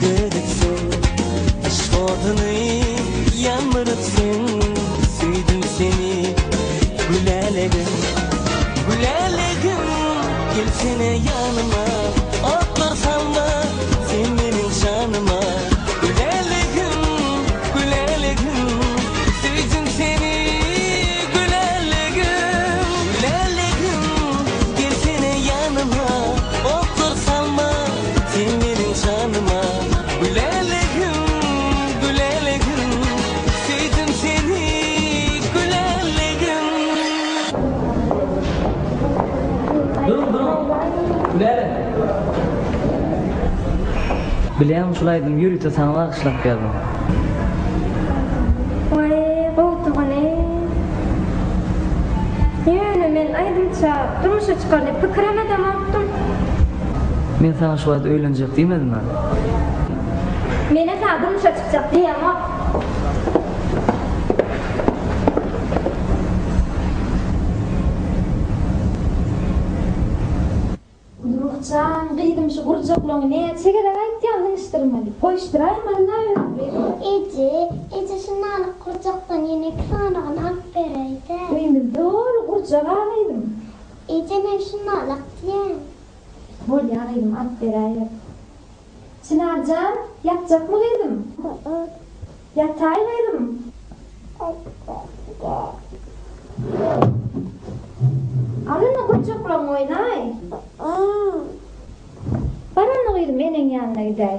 dedipsin. Aşk odunu yandırıpsın, sevdim seni. Gülelegim, gülelegim, gelsene yanıma. Atlarsam da sen benim canıma. Gülelegim, gülelegim, sevdim seni. Gülelegim, gülelegim, gelsene yanıma. Bilýän şulaýdym ýürüýte sana bagşlap geldim. Oy, gowtugany. Ýöne men aýdymça durmuşa çykardy, pikirime demapdym. Men sana şu wagt öýlenjek diýmedimmi? Mene ta durmuşa çykjak diýemok. Durukçan, gıydım şu gurcakluğunu neçe gerek aytýan iştirmeli. Koyuşturayım anna Ece şundan gurcakdan yine kısanağını ak bereydi. Ben doğru gurcak ağlaydım. Ece men şundan ak diyen. Bol ağlaydım at bereydi. Çınarcan, yatacak mı gıydım? Yatay gıydım. Alın gurcakluğunu oynay. Bana ne gıydım enin yanına gider.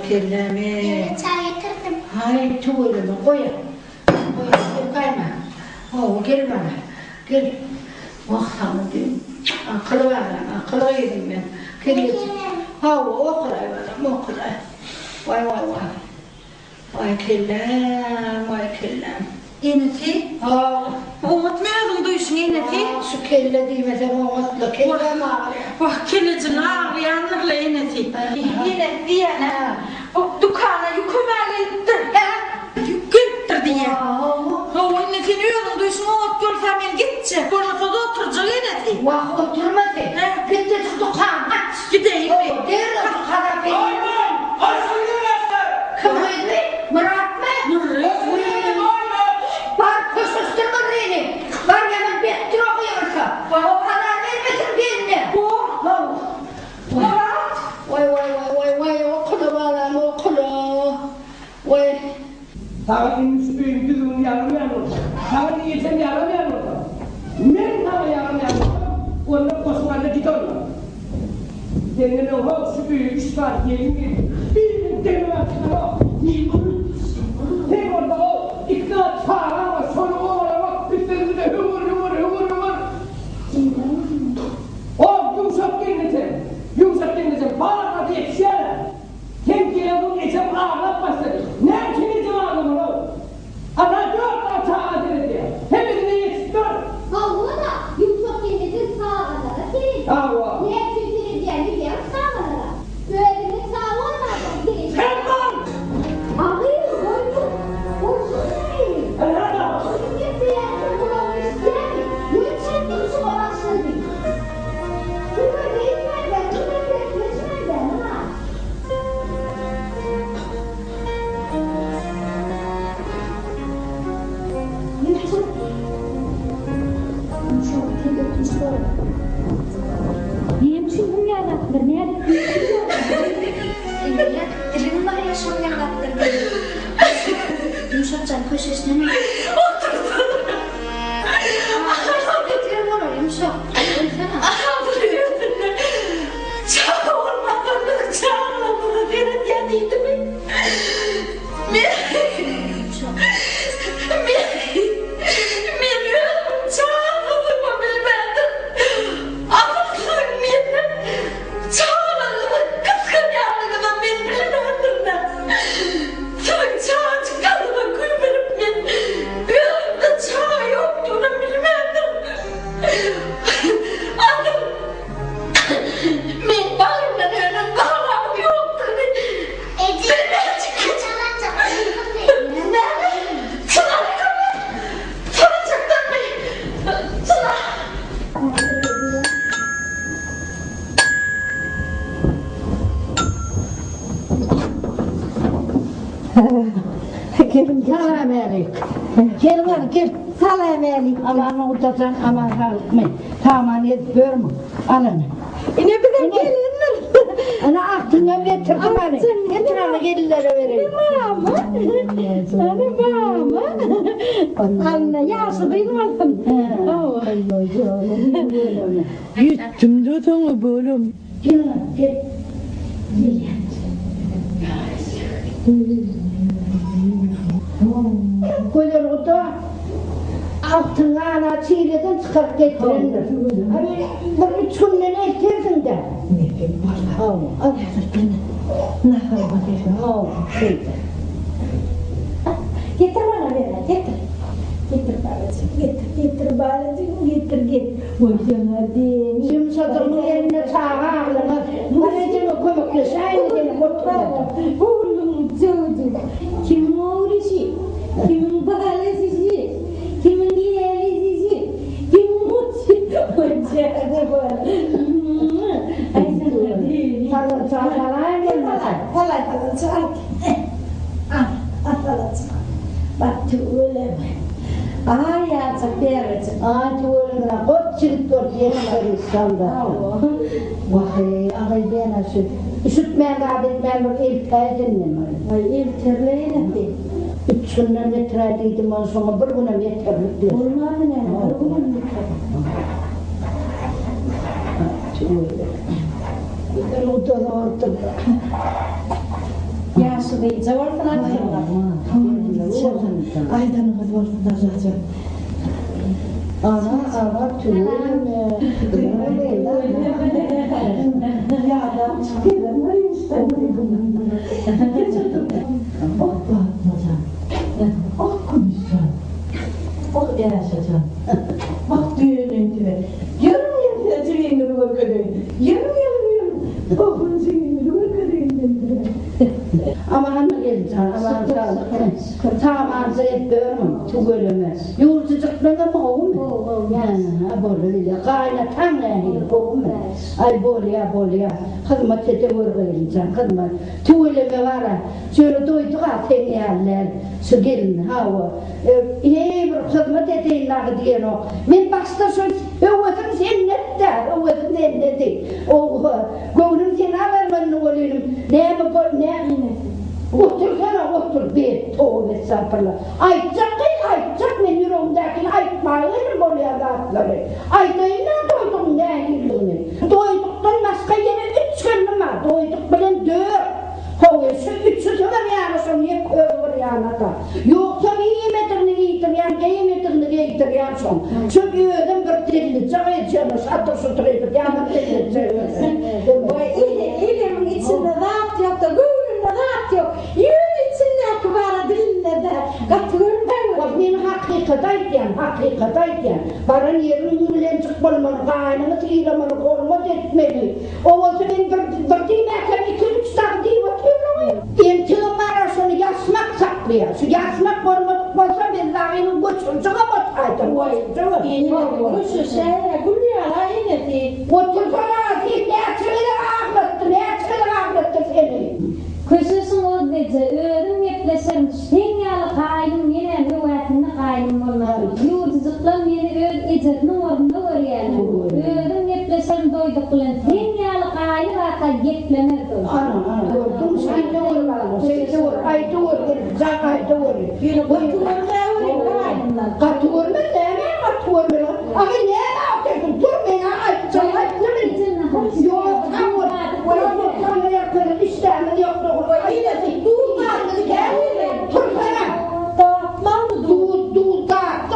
Kelleme. Çay getirdim. Hay tuğulunu koyalım. Koyalım kayma. O gel bana. Gel. Vaktanı diyeyim. Akıllı var. Akıllı yedim ben. Gel. Ha okuray bana. Okuray. Vay vay vay. Vay kellem. Vay kellem. Eneti? Unutmayalım duysun Eneti. Şu kelle diymesem unutlu. Kellem ağrıyor. Bak kellecin ağrıyanlarla Eneti. Eneti yani. O dükkanı yükümeliydir. Yüküttür diye. O Eneti'nin yolunu duysun unut görsem ben gidecek. Konakada oturacak Eneti. Vah oturmadı. Gitti dükkan aç. Gideyim mi? Değil o dükkana benim. Kıvrıydı. Murat mı? Var kusustu mırrıyını. Var yanım bektir okuyorsa. O kadar vermesin kendine. Vay okulu balam okulu. Vay. Sağın üstüyün düzümün yaramayan oldu. Sağın yetem yaramayan oldu. Men sağın yaramayan oldu. Onun koşmanla gidiyorlar. Denene o süpüyü 3 saat gelin gelin. Bir deneme çıkar o. Tek orada o ikna çağır ama sonra o ara bak üstlerinde hümür. O yumuşak gelmeyecek. Bağırmadı yetişiyorlar. Kim gelen geçem ağırlık başladı. Ne için geçem ağırlık o? Ana dört çağa dedi. Hepsini yetiştir. Vallahi yumuşak gelecek sağlara değil. Allah. Ne çizdiğini diye sağlara. Böyle sağ olmadan değil. Sen var. Ağır boynu. Olsun değil. Ana. Şimdi yerine bulamış yani. Yüksek bir su başladı. Şurada geçmeden, ha. Neyim çünkü yarattır, nerede? Dilim var ya şunu yakattırdı. Yumuşakcan köşesine mi? Getirin onu yumuşak. Çağırmadı. Benim yanıydı mı? Salam aleyküm. Gel var gel. Salam aleyküm. Aman utacan aman halkmayı. Tamam yetmiyor mu? Alın. Ne bileyim gelinler. Ana aklına getirdim beni. Getir ana gelinlere vereyim. Anne yaşı bilmezsin. Gittim de onu böyle. Gel gel. Koyar o da altına ana çiğleden çıkart getirendir. Hani bir 3 günden ektirdin de. Al beni. Ne yapayım? Al şeyde. Getir bana ver, getir. Getir babacığım, getir babacığım, getir. Vay canına değil. Şimdi sadımın eline çağa ağlama. Anneciğime kömekleş, aynı gene oturma. Oğlum çocuk, kimin oğlusu, kimin bahalesi, kimin yeğenisi, kimin mutlu. Vay canına var. Ay sana değil. Sana çağırlar gelmez. Falan çağır. Al çağır. Bak öyle mi? Ay ya çok değerli. Ay tuğuluna kot çilit dört yemeleri İstanbul'da. Vay ağay bana süt. Sütmeyen ben bu ilk aydın ne var? Ay ilk terleyin de. 3 günden getirdiydim ondan sonra bir güne getirdik diyor. Olmaz ne? Bir güne tuğuluna. Bir odada oturdu. Yaşı deyince ortalar kırlar. Aydanı hadi ortada zaten. Ana tüyüme. Ya da çıkıyor mu işte. Oh Fatmacan. Oh Kudüs'can. Oh Yaşacan. Bak düğünün gibi. Yarım düğünü bir bakayım. Yarım. Oh düğünü bir bakayım. Ama hanım geleceğim. Tamam arzu etmiyorum. Çok ölümü. Yolcucuklarına mı oğlum? Böyle kaynatan yani oğlum. Ay bolya. Kızıma tete vurgayacağım. Kızıma tüyleme var. Şöyle doyduk atayım yerler. Şu gelin hava. Bir kızıma teteyin lağı diyen o. Ben başta şu öğütüm zennette. O gönlüm seni vermenin oğlum. Ne otur bir tövbe estağfurullah. Aytacak men yüreğimdekini aytmayın böyle zatları. Aytayın doydum ne yılını. Doyduktan başka yere 3 günüm var. Doyduk bilen 4. Şu 3'ü kadar yani son yek öğür yani da. Yoksa yemetirni giytiryan son. Çünkü ödüm bir dilli çağıyacağını satır edip yanım dilli. İlimin içinde rahat yok da gönlümde rahat yok. Yürü içinde kubara dilinle de katılıyorum ben. Bak benim hakikatayken. Bana yerin bilen çıkmalı, kaynımı tıyılamanı, koluma detmeli. O olsa benim bir dinlerken 2-3 tane değil bakıyorum. Entığım arasını yasmak saklıyor. Şu yasmak olmasa ben dağının göçünçüne bataydım. Kuşu gülüyor ha yine değil. Otursana ne açılır seni. Kuşusun o dece, öğrüm yepleşerim, dünyalı kaynım yine nüvetinde kaynım olmalı. Yurcuzuklarım yine ecedinin orunda orayalım. Öğrüm yepleşerim doyduk bilen, dünyalı kaynı vaka yeplenir doyduk. Ana, gördüm sen de ormalı, sen de or, ayda or, sen ayda or. Yine katı orma ne? Ama ne yapıyorsun? Dur beni ayda, yok, İstemel yoktu. Yine dağıttı kendini. Tursana. Dağıtmam mı? Dağıttı.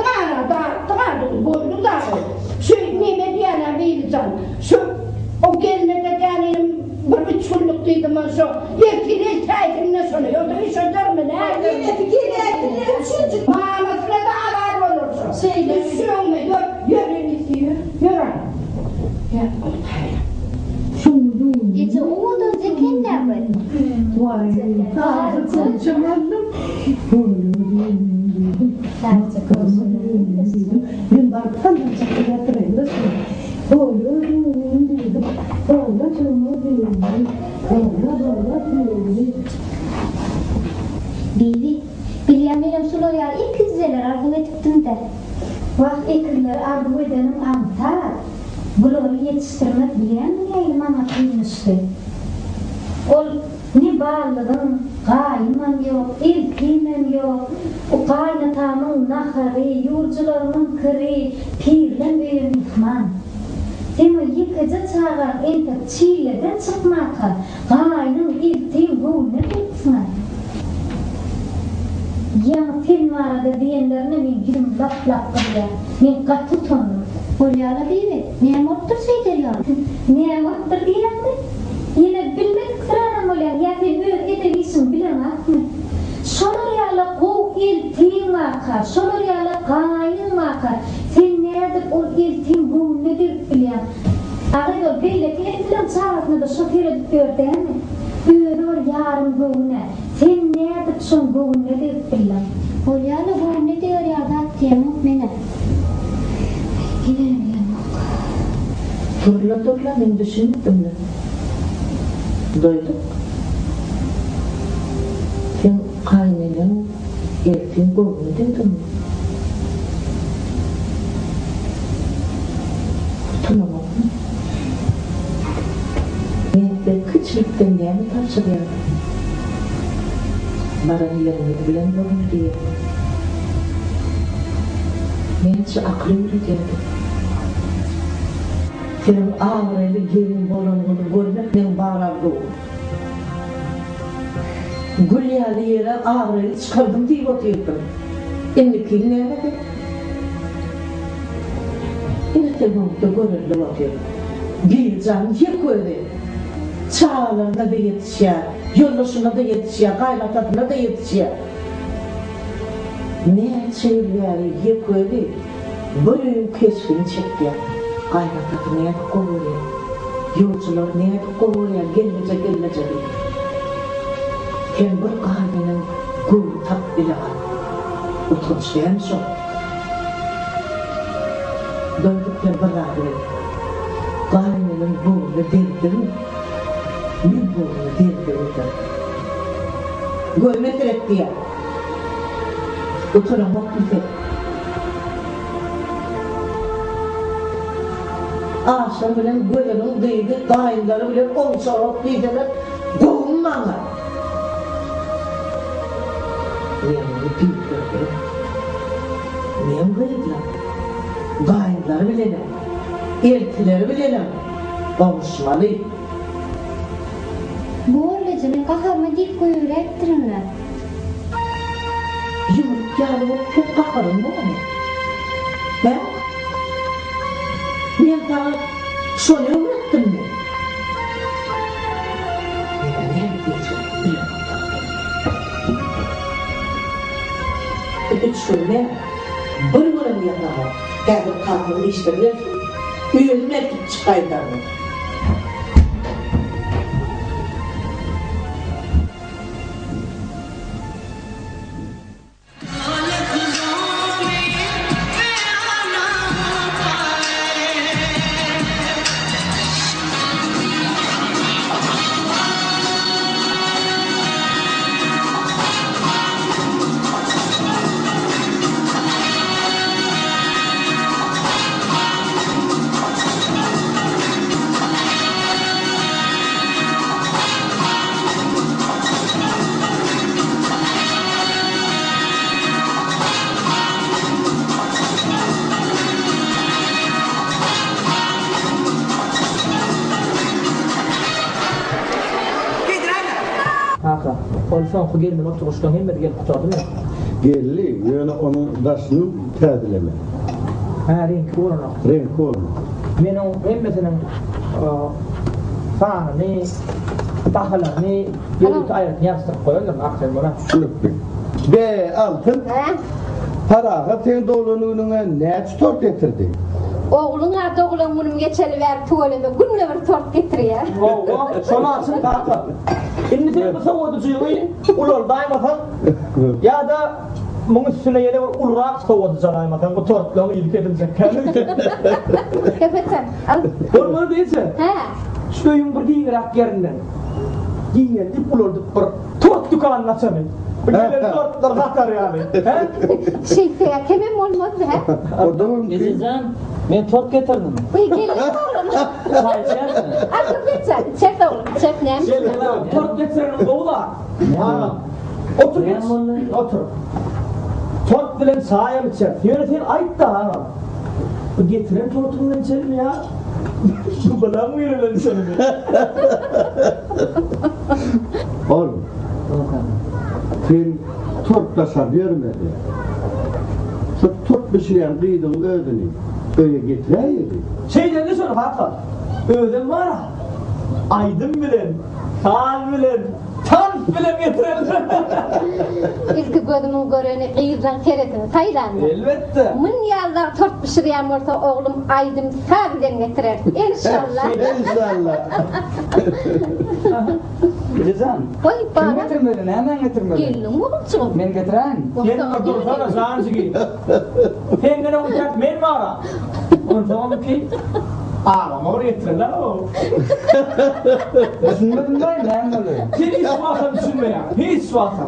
Boynu dağıttı. Şu Mehmet yana bileceğim. Şu o geline de gelinin bir 3 günlük dedim ben şu. Yekini taytimine soruyor. Bir şey dermi ne? Yine fikirlerini üçüncü. Mamasına da alar olursun. Düşüyor mu? Yürü gidiyor. Yürü. Gece umudu zekenler var. Vay, konuşamadım. Ben baktan da çıkıyatırım da Bibi, bilyen benim sulu ya ilk izler arzu ettim de. Vah ekirler arzu edenim antar. Bunları yetiştirmek bilen neyim ama kıymıştı. Ol ne bağlılığın kayman yok, ilkimem yok. O kaynatamın naharı, yurcularımın kırı, pirden bir mihman. Demi yıkıcı çağır, entek çiğleden çıkmakta. Kaynın iltiğim bu ne bitmez. Yani film arada diyenlerine ben gidim laf kırıya. Ben katı tonum. Olyala değil, niyamottır şeydirler. Niyamottır diyen mi? Yine bilmedik sıranam olyan, ya sen öyle edebilsin bilen akmı? Şolar o iltiğin akar, şolar kaynın akar. Sen nedir o iltiğin bu nedir bilen? Ağır o belli ki etilen çağrısını da şoför edip gördü mi? Öğrör yarın bu ne? Sen nedir son bu nedir bilen? Olyala bu ne diyor ya da diyemem mene. Gidelim yanına. Turla ben düşündüm de. Doyduk. Sen kaynayan elfin boğunu dedim mi? Kurtulamadım. Ben de küçükten yani taşırıyorum. Baranlarını bilen boğunu diye. Ben şu aklı yürüyeceğim. Senin ağrıyla gelin olanını görmek ben bağlardı o. ýaly ýere agryly çykardym diýip otyrdım. Endiki näme? Telefonda görüldü bakıyor. Bir can yıkıyordu. Çağlarına da yetişiyor. Yollaşına da yetişiyor. Gayratatına da yetişiyor. Ne şeyleri yıkıyordu. Böyle keşfini çekiyor. Gayratatı neye kovuyor. Yolcular neye kovuyor. Gelecek. Hem bir kalbinin gurur tat bile var. Utançlayan son. Döndükler beraber Gayne'nin boğunu deldim, min boğunu deldim. Görmet etti ya. Oturamak bize. Ağaçlar bilen gölenin değdi, dağınları bilen olçarak değdiler, boğunlarlar. Neyemli büyükler, neyem değdiler. Gayinleri bilelim, eltileri bilelim, konuşmalı. Bu öylece ben kaharma deyip koyuyor ettirinler. Yumruk yani o çok kaharım bu mu? Ben? Ben daha şunu öğrettim mi? Nereye gideceğim? Peki şöyle, bırmırım yatağa. Gelip kalkını işlerler, üyelime ekip çıkaydarlar. Olsan ku gelmen oturuştan hemmedi gelip kurtardı mı? Gelli, yani onun daşını tədileme. Renk olana. Renk olana. Men o hemmesinin fanını, tahalarını, yolu ayırt yansıtıp koyarlar akşam bana. Sınıfı. Be altın, parağı sen doğruluğuna ne tort getirdi? Oğlun adı oğlum bunu geçeriver tuvaleme günle bir tort getiriyor. Sonarsın kanka. Şimdi sen bu savuducuyu ulol daimatan ya da bunun üstüne yine ulrak savuducu daimatan bu tortlarını iyilik edilecek. Evet sen al. Doğru değilse? He. Şöyle bir giyirak yerinden. Giyiyen dip ulol dip bir tort dükkanına açanı. Bugünleri tortlar katar yani. Şey kemem olmadı he. Orada mı? Gezeceğim. Ben tort getirdim. Uy gelin oğlum. Çay içer misin? Artık geçer. Çek oğlum. Çek neymiş? Tort getirenin oğla. Otur geç. Otur. Tort bilen sahaya mı içer? Yönetin ait da ha. Bu getiren tortundan içer mi ya? Bu bana mı yürülen seni mi? Oğlum. Sen tortlaşa vermedi. Tort pişiren kıydın ödünü. Öyle getireydi. Şeyden ne sonra Hakan? Ödem var ha. Aydın bilen, Kaan bilen, Tan bilen getiren. İlk gözümün göreni kıyırdan keretini Tayland'da. Elbette. Min yallar tort pişiriyen olsa oğlum aydım sabilen getirer. İnşallah. İnşallah. Gezeceğim. Oy Kim bana. getirmedi? Hemen getirmedi. Gelin oğlum. Ben getiren. Sen dursana şahansı ki. Sen gene uçak men mi ara? Onu tamam ki. Ağlama oraya getirin lan o. Düşünmedim ben ne böyle. Sen hiç vakit düşünme ya. Hiç vakit.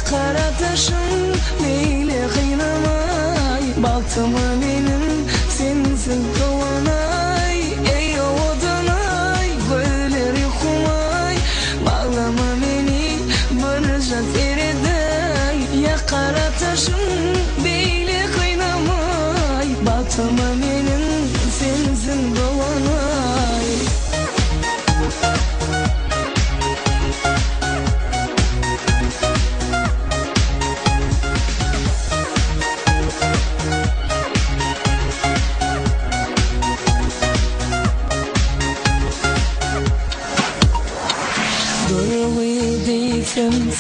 kara taşım neyle kıynamay Baltımı benim sensin kovanay Ey odanay gölleri kumay Bağlama beni barışat ereday Ya kara taşım neyle kıynamay Baltımı benim sensin kovanay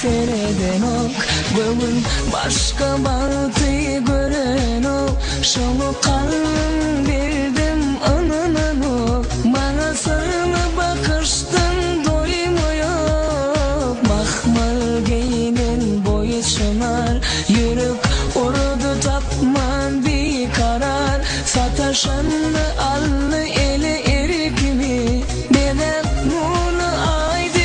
Seneden ok Gömün başka batı gören ok Şunu kalbim verdim anınan ok Bana sarılı bakıştın doymuyor Mahmal giyinin boyu çınar Yürük urudu tapman bir karar Sataşanlı allı eli erik gibi Bedel nurlu aydı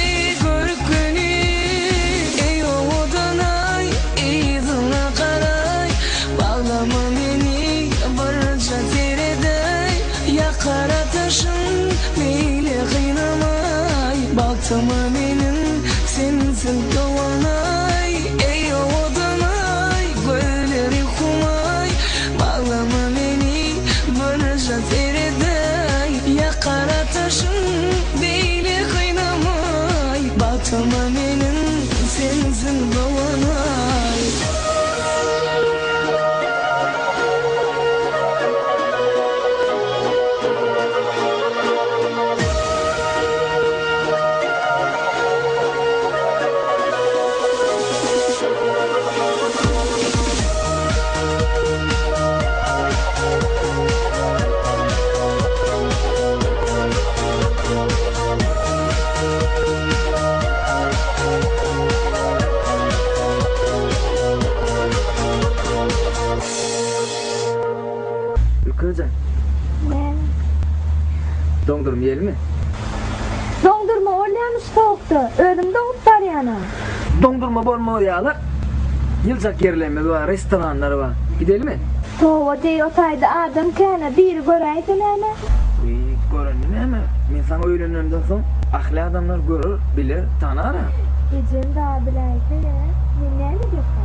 Kara taşım neyle kıynamay Baltımı benim sensin kovanay Ey odanay gölleri kumay Bağlama beni barışat ereday Ya kara taşım neyle kıynamay Baltımı benim sensin kovanay Kızım. Ne? Dondurma yiyelim mi? Dondurma olyan soğuktu. Önümde otlar yani. Dondurma bolma oryalar. Yılcak yerlenme var, restoranları var. Gidelim mi? Tova diye otaydı adam kene bir göreydin hele. Görünün mi? Ben sana öğrenimden son ahli adamlar görür, bilir, tanır. Gecem daha bileydi ya. Ne mi diyorsun?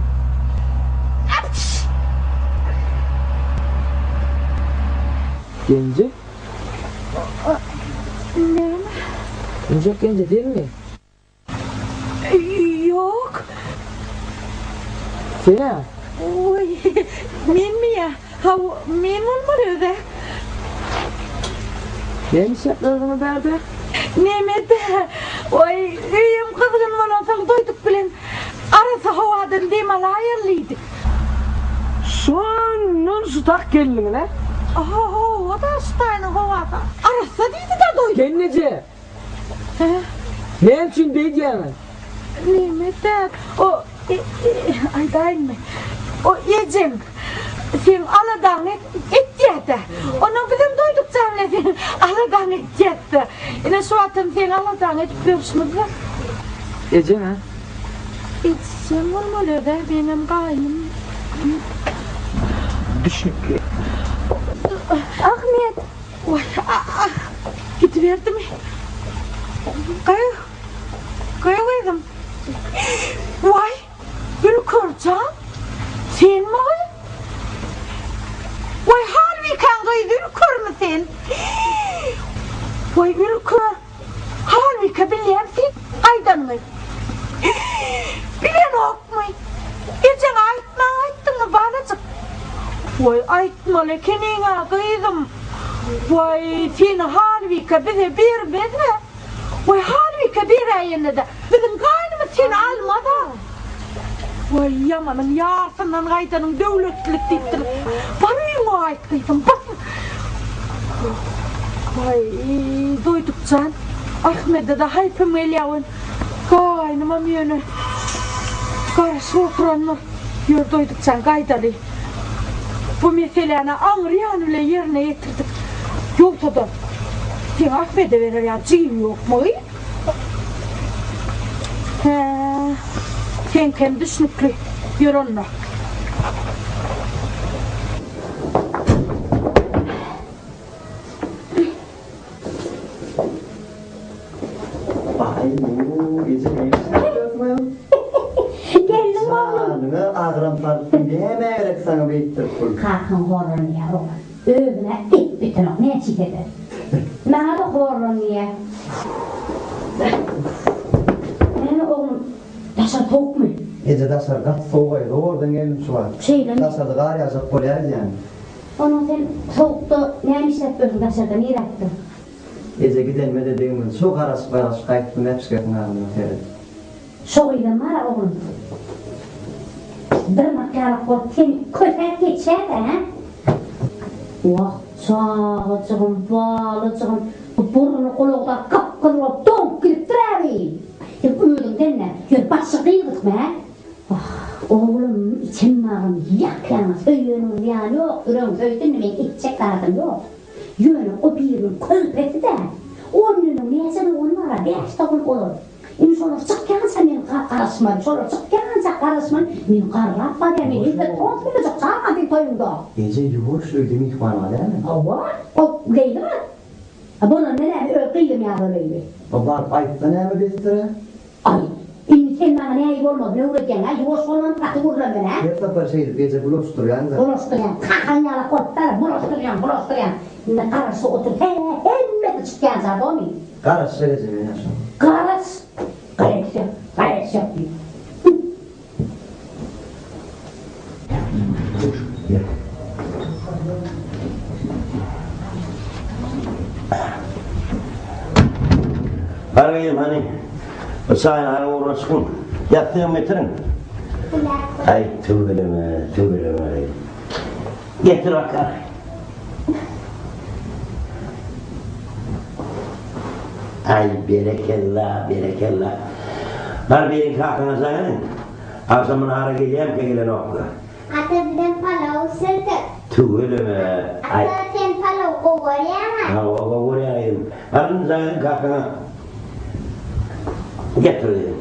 Gence? Ne? Çok gence değil mi? Yok. Sena? Oy, men mi ya? Ha, men olmadı da. Neymiş yaptığını berdi? Nemede. Oy, üyüm kızgın bana doyduk bilen. Arası havadan demal ayarlıydı. Sonun sutak geldin ne? Aha, o da stayını havada. Arası deydi de doyduk. Kendince? Ne için deydi yani? Nemede. O, ay dayın mı? O yiyeceğim. Sen aladan et yedi. Onu bizim doyduk canlı sen aladan et yedi. Yine şu atın sen aladan et görüşmedi. Ecem ha? İçsem olmalı da benim kaynım. Düşün ki. Ahmet. Oy, gidiverdi mi? Kayıverdim. Vay, Gülkürcan. Sen mi o? Vay halvi kangayı Gülkür mü sen? Vay Gülkür. Halvi kabilen sen aydan mı? Bilen ok mu? Geçen ayttın mı balacık? Vay aytmalı kenine kıydım. Vay sen halvi bize bir bedre. Vay halvi bir ayında da. Bizim kaynımız seni almadı. Vay yamanın yarsından kaydanın devletlik deyiptir. Bana mı ait kıydım? Vay doyduk can. Ahmet'e de haypım eliyavın. Kaynıma miyonu. Karşı oturanlar. Yor doyduk can kaydalı. Bu meseleni anlayan öyle yerine getirdik. Yoksa da sen Ahmet'e verir ya cim yok mu? Kem düşnükli. Yürü onunla. Geldim oğlum. Ağrım tartın diye meğerek sana beyittirip koydum. Kalkın horlanı ya oğlum. Öğüne it bütün o. Ne çiğ dedi? Bana da horlanı ya. Ne oğlum? Taşa tok mu? Ece taşar kat soğuydu. Oradan geldim şu an. Şeyle mi? Taşardı gar yazıp koyarız yani. Onun sen soğukta neymiş yapıyorsun taşarda? Niye yaptın? Ece gidenme dediğimiz çok arası barası kayıttım. Hepsi yakın ağrına seyret. Şoğuyla mara oğlum. Bir makara korkten köpek geçer de ha? Vah çağıcığım, bağlıcığım. Bu burnu kulağda kapkın olup donk gülüp durarım. Öldüm denne, yürü başı kıyıldık mı ha? Oğlum içim ağrım yak yalnız. Öğünüm yani yok, ürün söydün mü ben içecek aradım yok. Yönüm o birinin köpeti de. Onun neyse onlara 5 dakika olur. İnşallah çıkkansa men karışmam, inşallah çıkkansa karışmam. Men qarlap bana men hizmet olmayacak çağırmadı toyunda. Ece yuvuş öldüm ihvanı değil mi? Ava, o değil mi? Bunun ne öldüğüm ya böyle. O barp ayıpta ne mi bestire? Ay, sen bana ne ayıp olmadı, ne uğrayacaksın ha? Yuvuş olmanı bıraktı vurla beni ha? Her sefer şeydi, Ece buluşturuyan da. Buluşturuyan, kakan yala kotlara buluşturuyan. Ne karısı otur, hemmeti çıkkan zaten o mu? Karış söyleyeceğim ya şu. Karıs. Gayet yok. Arayayım hani, sahne uğraşkın, yattığım getirin. Ay tübülüme. Getir akar. Ay berekellah. Harbiyenin kalkına sayının. Akşamın ağrı geleyim ki gelen okula. Atatürk'ten palav sırtı. Tübülüme. Atatürk'ten palav kovarya. Ha, o kovaryayım. Harbiyenin sayının kalkına getireyim.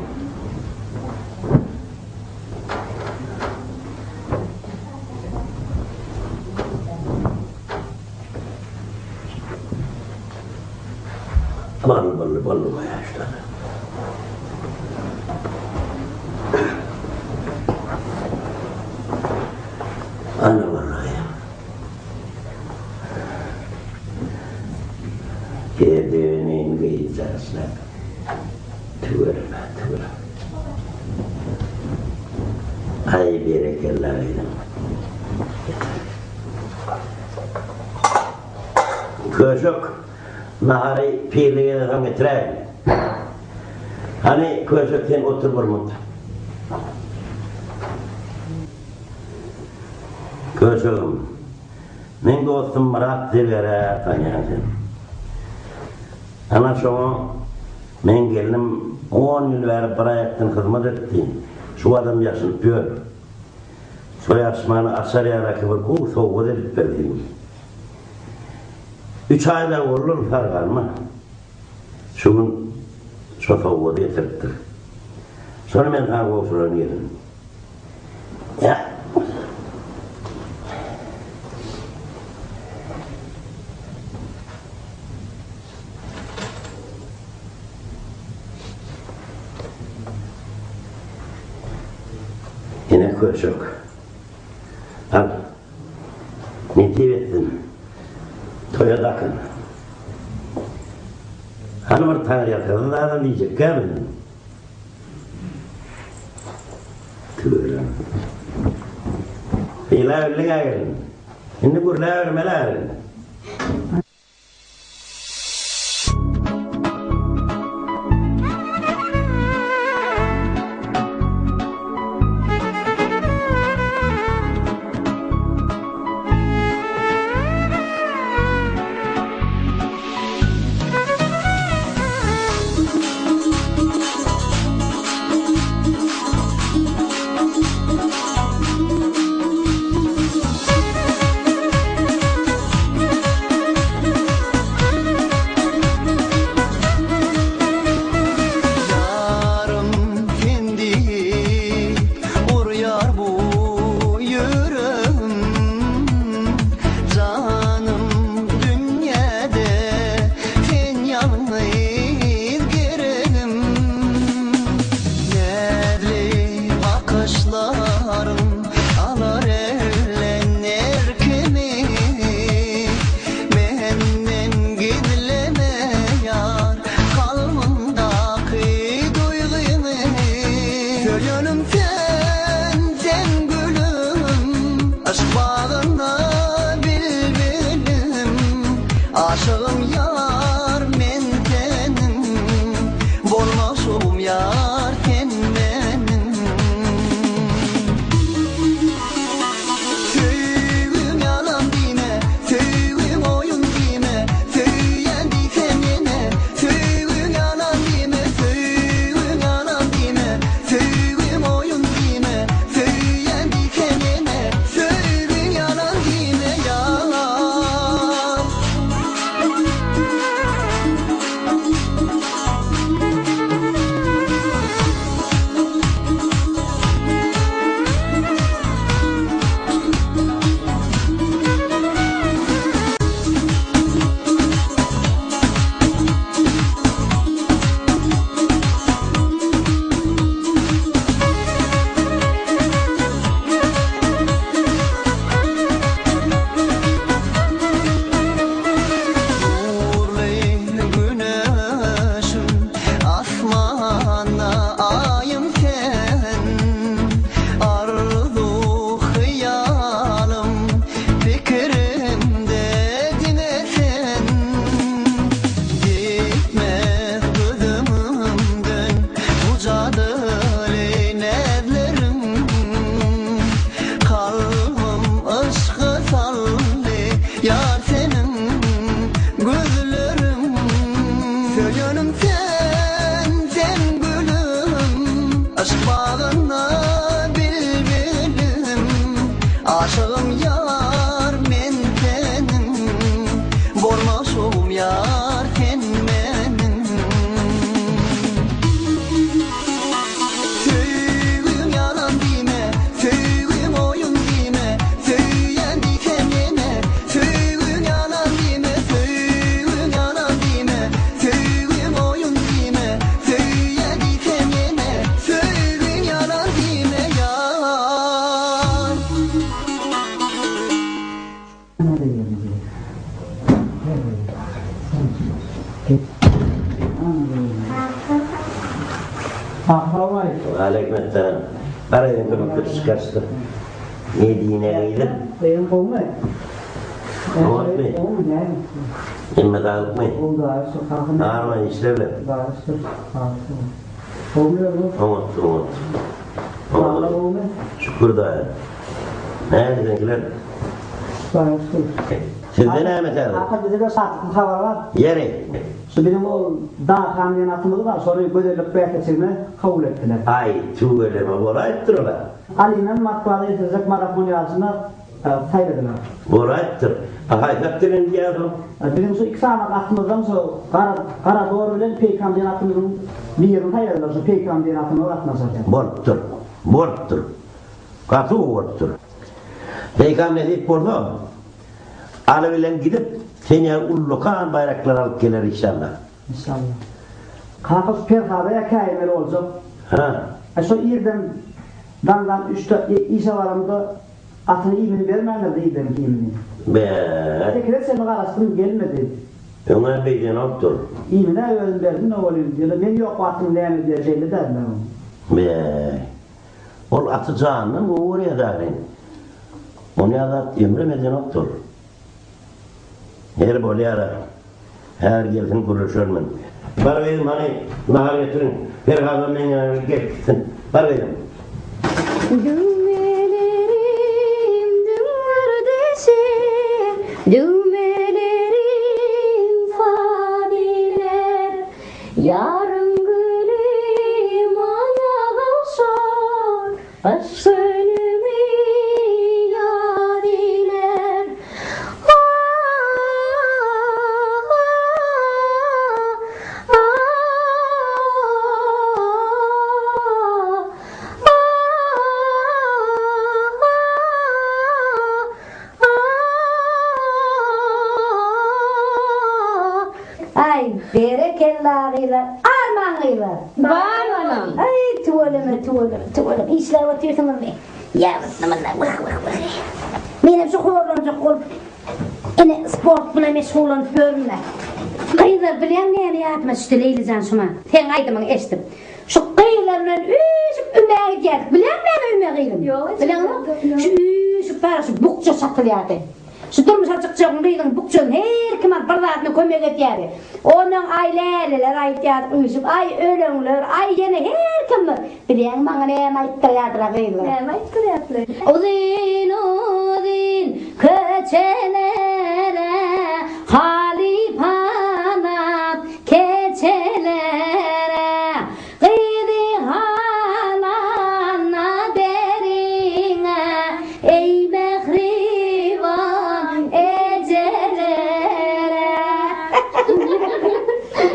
Ballı bayağı işte. Ana vallahi. Kedinin gıyızasına. Tüvürme. Ay berekellahıyla. Köşük. Nahari pirliğe de getirelim. Hani köşekten otur vurmadı. Köşeğim, men dostum Murat Devere tanıyansın. Ana şunu, men geldim 10 yıl verip bırayaktın hizmet ettim. Şu adam yaşını pör. Soy asmanı Asariya'daki bir kuğu soğuğu edip verdim. 3 ayda olur fark alma. Şunun soğuğu getirttir. Sonra ben hangi oturan yedim. Ya. Yine köşük. Al. Ne diyevettin? Toya takın. Hani bir tanrı yatırdı da adam diyecek, gel mi? Tüyürüm. İlaverli gelin. Şimdi bu lavermelerin. Aleykümselam. Arayın kırmızı çıkarsın. Ne diyene giydin? Benim kovma. Olmaz mı? İmme dağılık mı? Ağırmayın işlerle. Umut. Şükür da. Neredekiler? Sizde ne mesela? Hatta bize de sattık hava var. Yeri. Şu benim o dağ kamyonatımız var. Sonra göderlik bekletirme kabul ettiler. Ay tüveleme bora ettir ola. Ali'yle matbaada yetecek marafon yazısına sayladılar. Bora ettir. Aha kaptırın diyelim. Bizim şu 2 saat aklımızdan sonra kara doğru bilen peygamberin aklımızın bir yerini sayladılar. Şu peygamberin aklımızı atma zaten. Borttur. Katı borttur. Peygamber deyip burada. Alevilen gidip seni ullukan bayraklar alıp gelir inşallah. İnşallah. Kalkıp perhabaya kâyemeli olacak. Ha. Şu yerden dandan 3-4 işe varımda atını iyimini vermeyenler de iyiden iyimini. Be. Tekrar seni karıştım gelmedi. Ömer Bey'den oktur. İyimine öğün verdim ne oluyor diyor. Ben yok atını neyemi diyeceğini derler onu. Be. Ol atacağının o oraya darin. O ne adat emremeden oktur. Her böyle ara. Her gelsin kuruşurman. Var verim hani nahar getirin. Her kadın ben yanına gelsin. Var verim. Düğmelerim dünlerdesin, düğmelerim faniler. Yarın gülüm ayağa sor, aşk ölümü yad iler. Ay berekellahıyla, armağıyla. Var anam. Ay tuvaleme. İşler batıyorsunuz be. Yavrularımla vah. Benim şu horlamcı kol. Yine sport bile meşgulanıp görünme. Kıyılar bilen neyini yapmaz işte Leylican şuma. Sen aydımın eştim. Şu kıyılarla ümeğe giderdik. Bilen mi ümeğe kıydım? Yok. Bilen mi? Şu para şu bukça satılıyordu. Şu durmuş açıkçağın kıyıdın bukçağın her kiman bardaatını kömek ediyordu. Onun aileler ayıtıyordu uyuşup. Ay ölenler, ay yine her kimler. Bilen bana neyini ayıttırıyordular kıyıdılar. Neyini ayıttırıyordular? Uzin köçelere halip anam keçelere gıydi halana derine ey mehriban ecelere.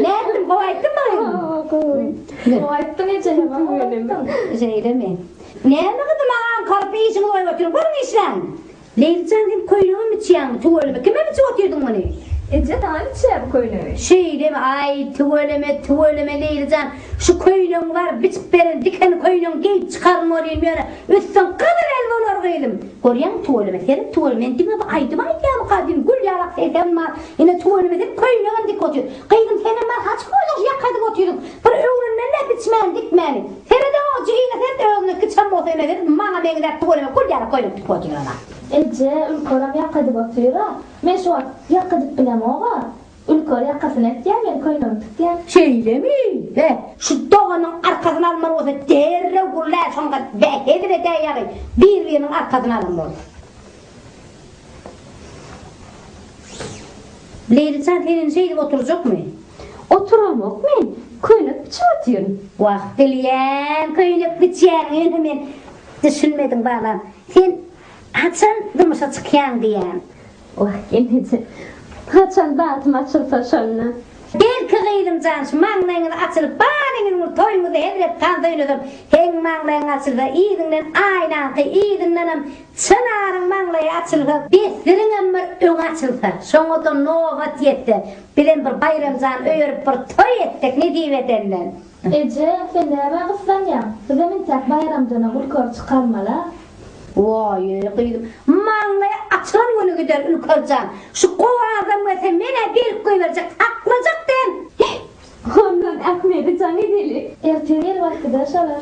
Ne dedim kovaydın mı? Kovaydın ecelere. Şeyde mi? Ne kadar ağam karpı işini koy götürün, varın işlen. Leylican dedim koyluğu mu çiyan, tuvalime, kime mi çiğotuyordun bunu? Ece daha mı çiğer koyluğu? Şey deme, ay tuvalime Leylican, şu koyluğun var, biçip veren diken koyluğun geyip çıkarın olayım böyle, üstten kadar elva olur kıydım. Koruyan tuvalime, senin tuvalime, dime bak, aydım aydım kadim, gül yarak seyden var, yine tuvalime dedim koyluğun dik otuyor. Kıydım senin var, kaç koyluğun yakadık otuyordun, bir öğrenme ne biçmen dikmeni. Seni de o cihine, sen de öğrenme kıçam olsa öyle dedim, bana ben gider tuvalime, gül yarak koyluğun dik otuyor ona. Ece ülkoram yakadık otuyor ha. Men şu an yakadık bilem oğa. Ülkor yakasını et ya, ben koyunum tut ya. Şeyle mi? Şu doğanın arkasını alman olsa derre gurlar sonra behedire değeri birbirinin arkasını alman olsa. Leylican senin şeyde oturacak mı? Oturamak mı? Koyunup biçim otuyorum. Vah dileyen koyunup biçen hemen düşünmedim bana. Sen açan durmuşa çıkayan diyen. Vah gelmedi. Haçan dağıtım açılsa şöyle. Belki kıydım cansı, mağlayın açılıp, bağlayın toymuzu edilip kandıyınızım. Hen mağlayın açılıp, iyidinlen aynan ki iyidinlenim, çınarın mağlayı açılıp, bestirin ömür ön açılıp. Sonra novat yetti. Bilen bir bayramcan öğürüp bir toy ettik, ne diyeyim edenler. Ece, fenderime kıslanacağım. Kızemin tek bayramcana ülkor çıkarmalı. Vay kıydım. Mağlaya açılan yolu gider ülkercan. Şu kova adam öte mene bir koy verecek, aklacak den. Sen edeli. Erteğe vakti de şalar.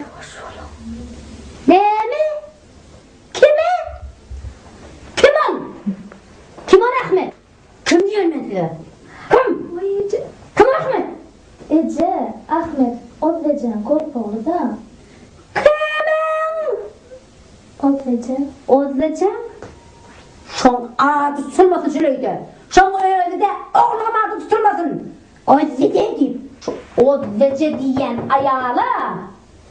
Ne mi? Kime? Kim on? Kim on Ahmet? Kim diyor mesela? Kim? Kim Ahmet? Ece, Ahmet, Ozlecan korkmalı da. Kimin? Ozlecan. Ozlecan? Şon adı tutulmasın şöyleydi. Şon öyle de oğlum adı tutulmasın. Ozlece deyip. Ozlece diyen ayağla.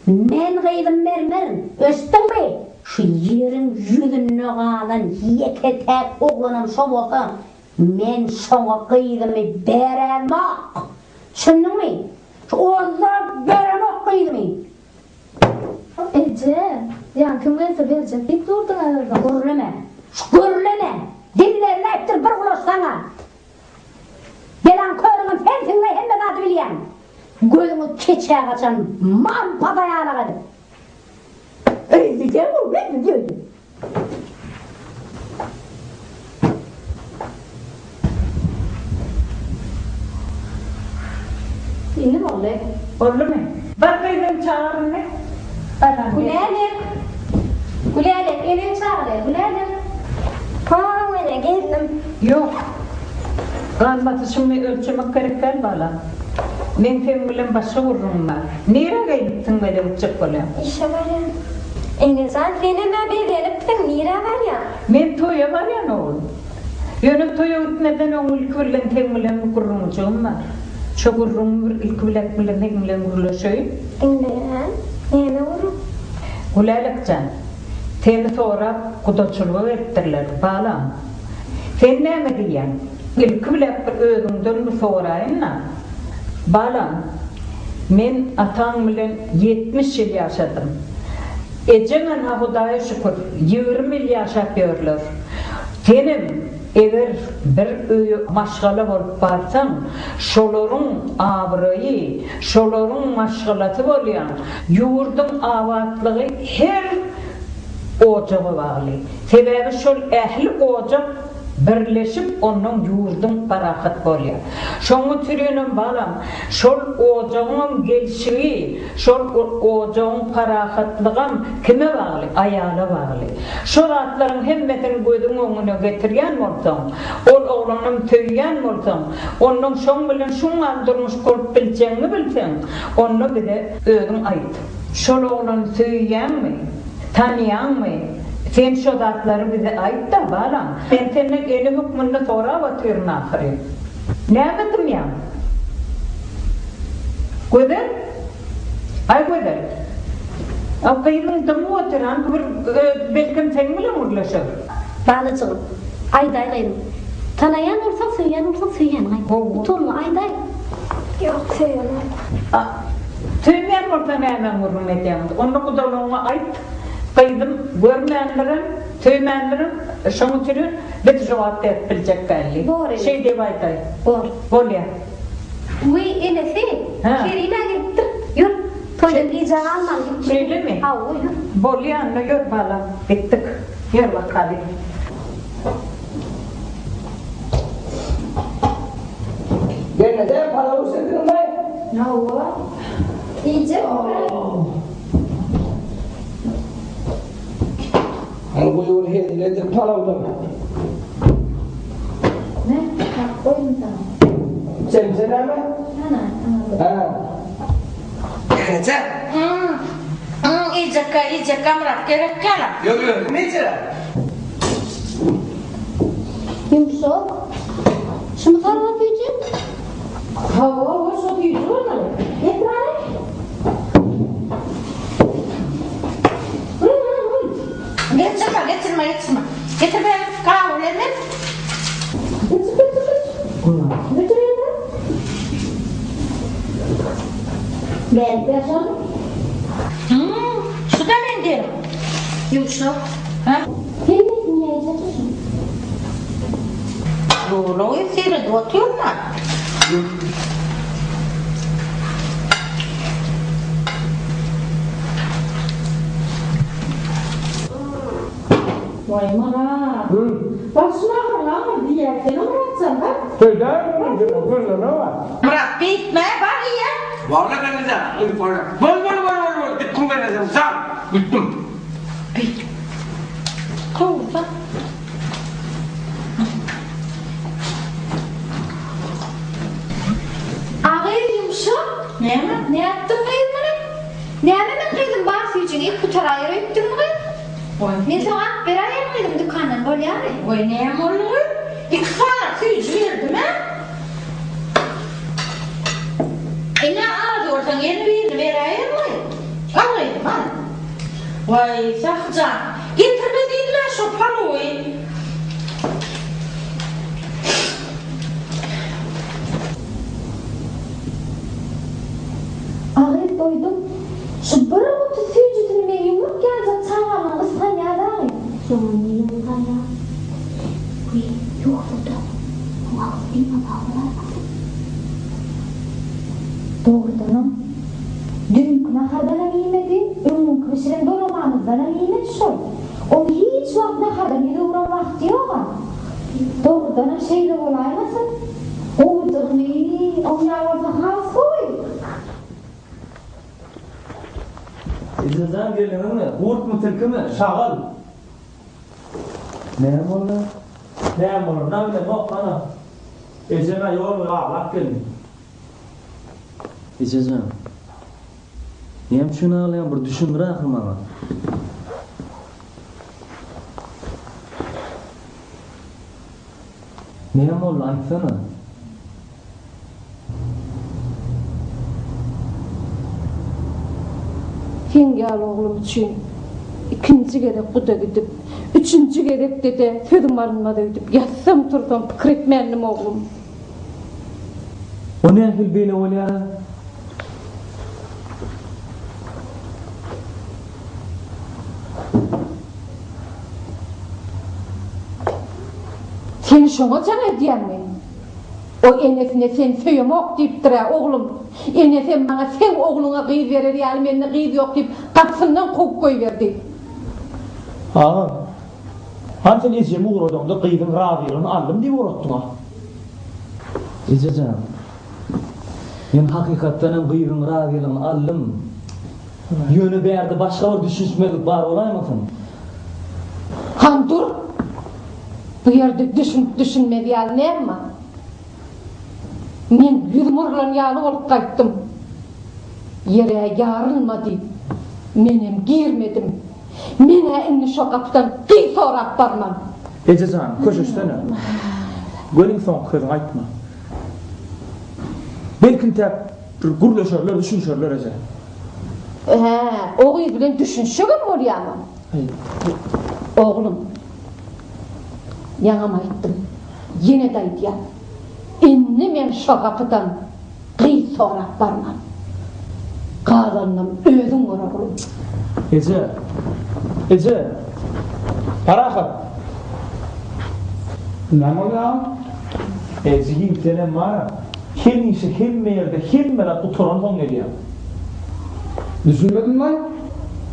Men gıydım mermerim. Östün bey. Şu yerin yüzünü kalan yeketek oğlanım şom olsa. Men şona gıydımı beremak. Şunun mi? Şu oğlanlar beremak gıydımı. Ece, yani kim gelse verecek deyip durdun ağırda. Gürleme. Gürleme. Dillerini heptir bir kulaş sana. Gelen körünün fensinle hemen adı bileyen. Gözümü keçeye kaçan mampada yağına kadar. Öyle diyeceğim o, ne diyeceğim? İndi mi oldu? Oldu mu? Bak benim çağırın ne? Gülelim. Gülelim, elini çağırıyor, gülelim. Tamam, öyle geldim. Yok. Kalmatışımı ölçmek gerekler bala. Men femmilen başa vururum var. Nere gittin böyle uçak böyle? İşe var ya. İngilizan trenime bir veriptin, nere var ya? Men toya var ya ne oldu? Yönü toya gitmeden o ilk bilen femmilen kurumcuğum var. Çok kurum ilk bilen femmilen kuruluşuyum. İngilizan, nene vurup? Ulaylıkcan. Teni sonra kudaçılığı ettirler bala. Sen ne mi diyen? İlk bilen özünden mi sorayın na? Balam, men atam bilen 70 yıl yaşadım. Ecemen ha Hudaya şükür 20 yıl yaşapıyorlar. Tenim eğer bir öy maşgala bolup barsan, şoların abrayı, şoların maşgalatı bolyan, yurdun avatlığı her ocağı bağlı. Sebebi şol ehli ocak birleşip onun yurdun parahat bolya. Şoňa türenem balam, şol ocağın gelşigi, şol ocağın parahatlygam kime bagly? Ayala bagly. Şol atlaryň hemmetini gözüň öňüne getirgen bolsaň, ol oglanyň töýgen bolsaň, onuň şoň bilen şuň andyrmyş bolup biljeňini bilseň, onu bile özüň aýt. Şol oglany töýgenmi? Tanıyanmy? Sen şu zatları bize ait da balam. Ben seninle eli hükmünde sonra batıyorum ahire. Ne yaptım ya? Güzel? Ay güzel. Akayırın da mı oturan? Belki sen bile mutlaşır. Bağlıcığım, ayday gayrim. Tanıyan olsak söyleyen gayrim. Torlu ayday. Yok, söylemem. Söyleyen olsa hemen vururum edeyim. Onu kudalığına ait. Kıydım, görmeyenlerin, tüymeyenlerin, şunu türün, bir cevap verip bilecek belli. Doğru. Şey diye baytay. Doğru. Bol ya. Uy, enesi, kerine gittir. Yürü, toydan iyice alman gittir. Öyle mi? Ha, uy, yürü. Bol ya, anne yürü bala. Bittik. Yürü bakalım. Gene de para uçırdın mı? Ne oldu? İyice Hani bu yolu hediyedir palavda mı? ne? Bak, oyun sana. Sen mi? Ha. Gece? İyice kamrak gerek kana. Yok, ne içeri? Yumuşak. Şimdi karnına büyüyeceğim. Hava çok iyi durma. Getir hadi. Getirme. Getir ben kahvelerimi. Getir yeter. Gel, yaşalım. Şu da mendil. Yumuşak. Ha? Gelmesin ya, yiyeceksin. Yolu seyret otuyor mu? Vay mana. Başına lan diye seni uğraşsan bak. Söyler mi? Gözüne var. Murat bitme bak ya. Vallahi ben de sana. Bol. Gittim ben de sana. Gittim. Peki. Kovulsa. Ağır yumuşak. Ne mi? Ne yaptın kıyımını? Ne hemen kıydım bahsi için ilk bu tarayı öptün mü? Ben sana bir ay yapmadım dükkandan bol yani. Oy ne mi oluyor? 2 saat süt verdim ha? Ne ağzı olsan yeni birini vereyim mi? Alayım ha? Vay sakcan. Getirmediler şu paloyu. Ağır doydum. Şu bir mutu sücütünü ben yumruk gelecek çağırma ıskan yağdağım. Sonra neyim kan ya? Uy, yok burada. O ağzı değil mi bağlılar? Doğrudanım. Dünkü nahardan yemedi, ümün kışırın dolabağımızdan yemedi şoy. O hiç vakit nahardan yedi uğran vakti yok ha. Doğrudanım şeyle olaymasın. O dırmıyı, o yağlarsa has koy. İzlesen gelin mi? Kurt mu tilki mi? Şağal. Ne olur? Ne olur? Ne bile bak bana. Eceme yol ağlak gelin. İzlesen. Niyem şunu ağlayan bir düşün bırakın bana. Niyem olur antsana. Fengel oğlum için ikinci gerek bu da gidip, üçüncü gerek de sözüm arınma da gidip, yatsam tursam fikir etmeyelim oğlum. O ne akıl böyle olayar? Sen şuna sana diyen mi? O enesine sen söyüm ok deyip dira oğlum. Enesen bana sen oğluna kıyı verir yani benimle kıyı yok deyip kapsından kok koy verdi. Ha. Han sen izcemi uğradığımda kıydın raviyerini aldım diye uğrattın ha. İzlesen. Ben hakikaten kıydın raviyerini aldım. Yönü berdi başka bir düşünsmelik var olaymasın? Han dur. Bu yerde düşünmedi yani ne mi? Men yürmürlen yağlı olup kayttım. Yere yarılmadı. Menem girmedim. Mene inni şu kapıdan kıy sorak barmam. Ecezan, köşüştene. Gölün son kızın aytma. Belkin tep gurlaşarlar, düşünşarlar ece. Oğul bilen düşünşügüm ol yani. Oğlum. Yanam ayttım. Yine daydı ya. İnni men şu kapıdan kıy sorak barmam. Kalanım özüm oğlum. Ece. Parahat. Ne oluyor? Ece'yi senem var. Kim işi, kim yerde, kim merak oturan son geliyor. Düşünmedin lan?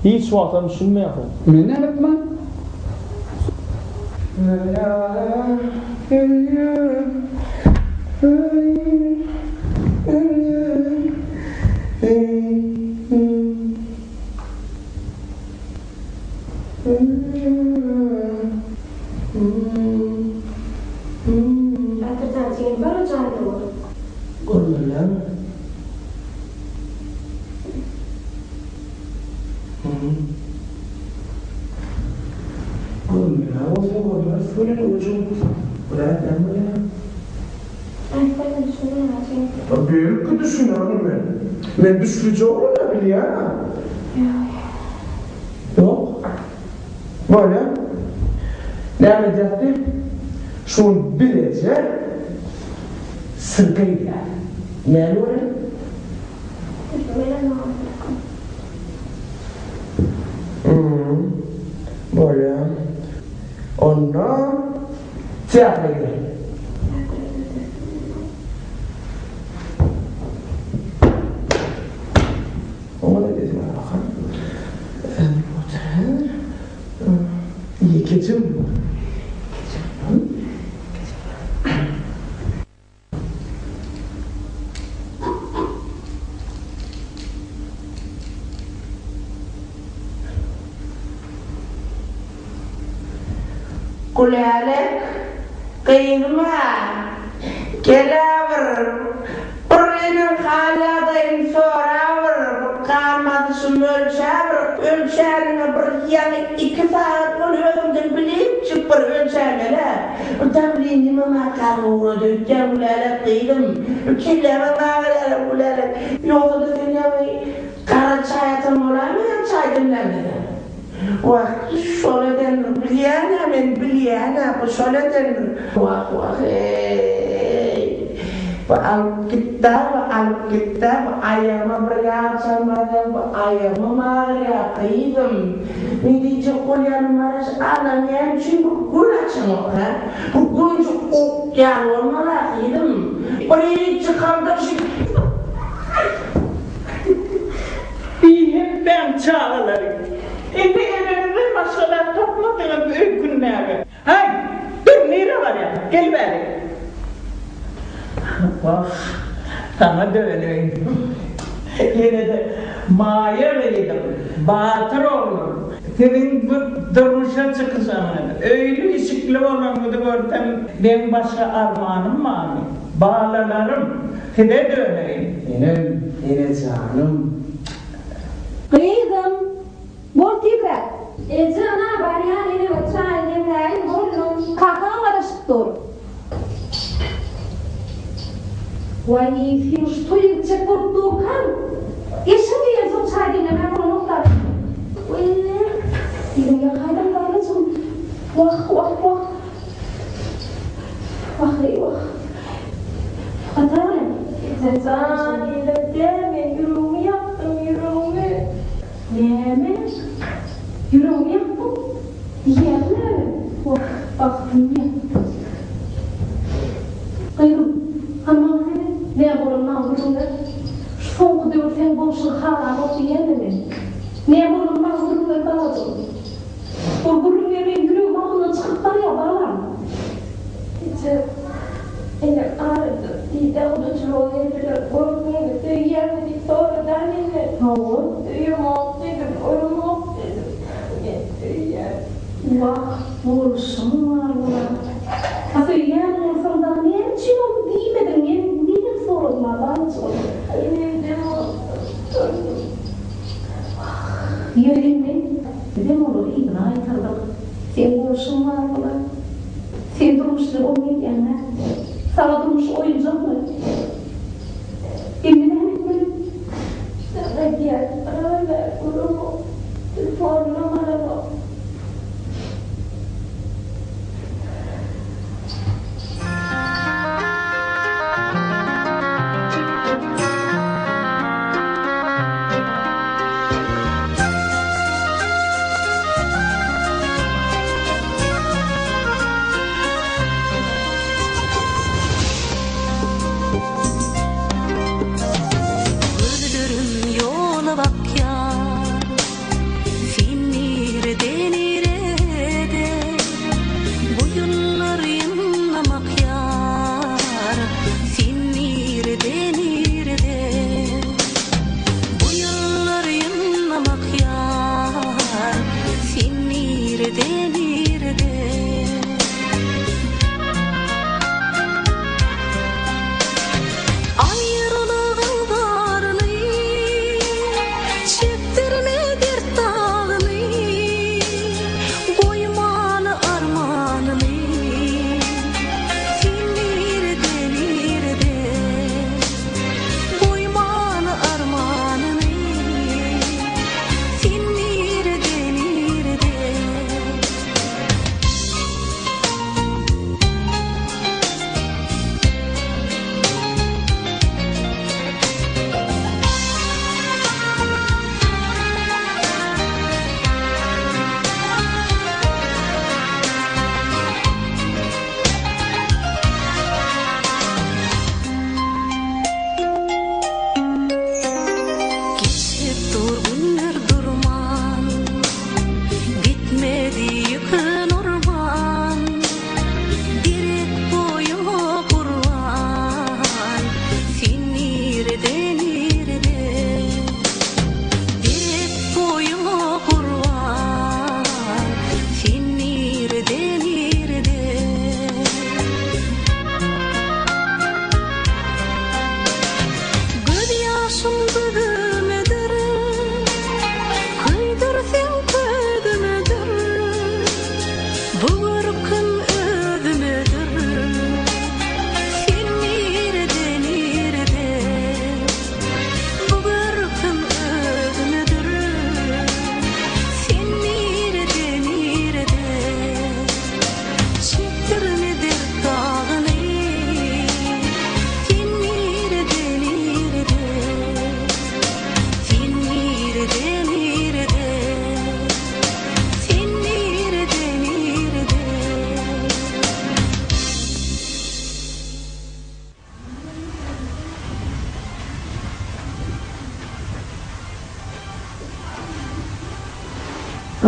Hiç vaatan düşünmüyor. Ne demek lan? Hatırdan senin var o canlı olur. Görmüyorlar. Görmüyorlar. O zaman görmüyorlar. Söyle de ucum. Bırak ben böyle. Ay ben de düşünüyorum seni. Büyük bir düşünüyorum ben. Ben düşünücü olabilir ya. Yok. Böyle. Ne yapacaktı? Şunu bilecek. Sırkıyla. Ne olur? Böyle. Ondan tiyatroya gidelim. Ona da dedim bakalım. Efendim otel. İyi keçim. Kulelek, kıyma, gelavır, burayının haladayım soravır, kalmadısın ölçerine bir yani 2 saat onu özümden bilip çık bir ölçermeler. Tabii nime makar uğradı, kulelek kıydım, kirleme mağalara kulelek. Yoksa da sen yani kara çayatım olar mı ya çay dinlemeden? Wah, şöyle denir, biliyana men biliyana, bu şöyle denir. Wah, alıp gitti, ayağıma bırak sanmadan, ayağıma mağaraya kıydım. Ne diyecek kolyanım arası, anam yani çünkü gül açın o, ha? Bu gülcü ok yani olmalar kıydım. Oraya çıkandır şimdi. Bilhim ben çağlarım. Indi ellerinde masalar topladılar büyük günlerde. Hay, dur nere var ya, gel bari. Bak, sana da öyleydim. Yine de mayalıydım, batır oğlum. Senin bu durmuşa çıkacağını, öyle ışıklı olan bu gördüm, ben başka armağanım var mı? Bağlarlarım, size de öyleyim. Yine canım. Kıydım. Bol tibret. Cana baryan yine uçan yemlerin bolun kakao karışık doğru. Vay firuş tuyun çekor durkan. Eşin yazıp çay dinleme bunu noktar. Yine yakaydım karıcığım. Vah. Vah eyvah. Hatanım. Sen ile deme yürüme yaptım yürüme. Neme? Yürüme yaptım. Yerler. Vah baktım ya. Kıyım. Hanım senin ne bulunmaz durumda? Soğuk diyorsan boşluk hala boşu yerine. Ne bulunmaz durumda kalacağım. Burgurun yemeğin yürüyüm ağına çıkıp var ya bağlam. İçer. Eğer ağrıdı, dide uducu olabilir, korkmayı duyuyemedik sonradan yine. Duyumam dedim, uyumam dedim. Vah, vuruşum var buna. Söyleyen olsamdan niye için onu diymedim, niye sorulmadan çok. Yedim Yürüyün mi? Dedim olur, İbrahim tanıdık. Sen vuruşum var buna. Sen durmuşsun olmayıp yerine. Sana durmuş oyuncak mı? Eline etmedim. Sana gel, öyle kurumu. Telefon numaramı.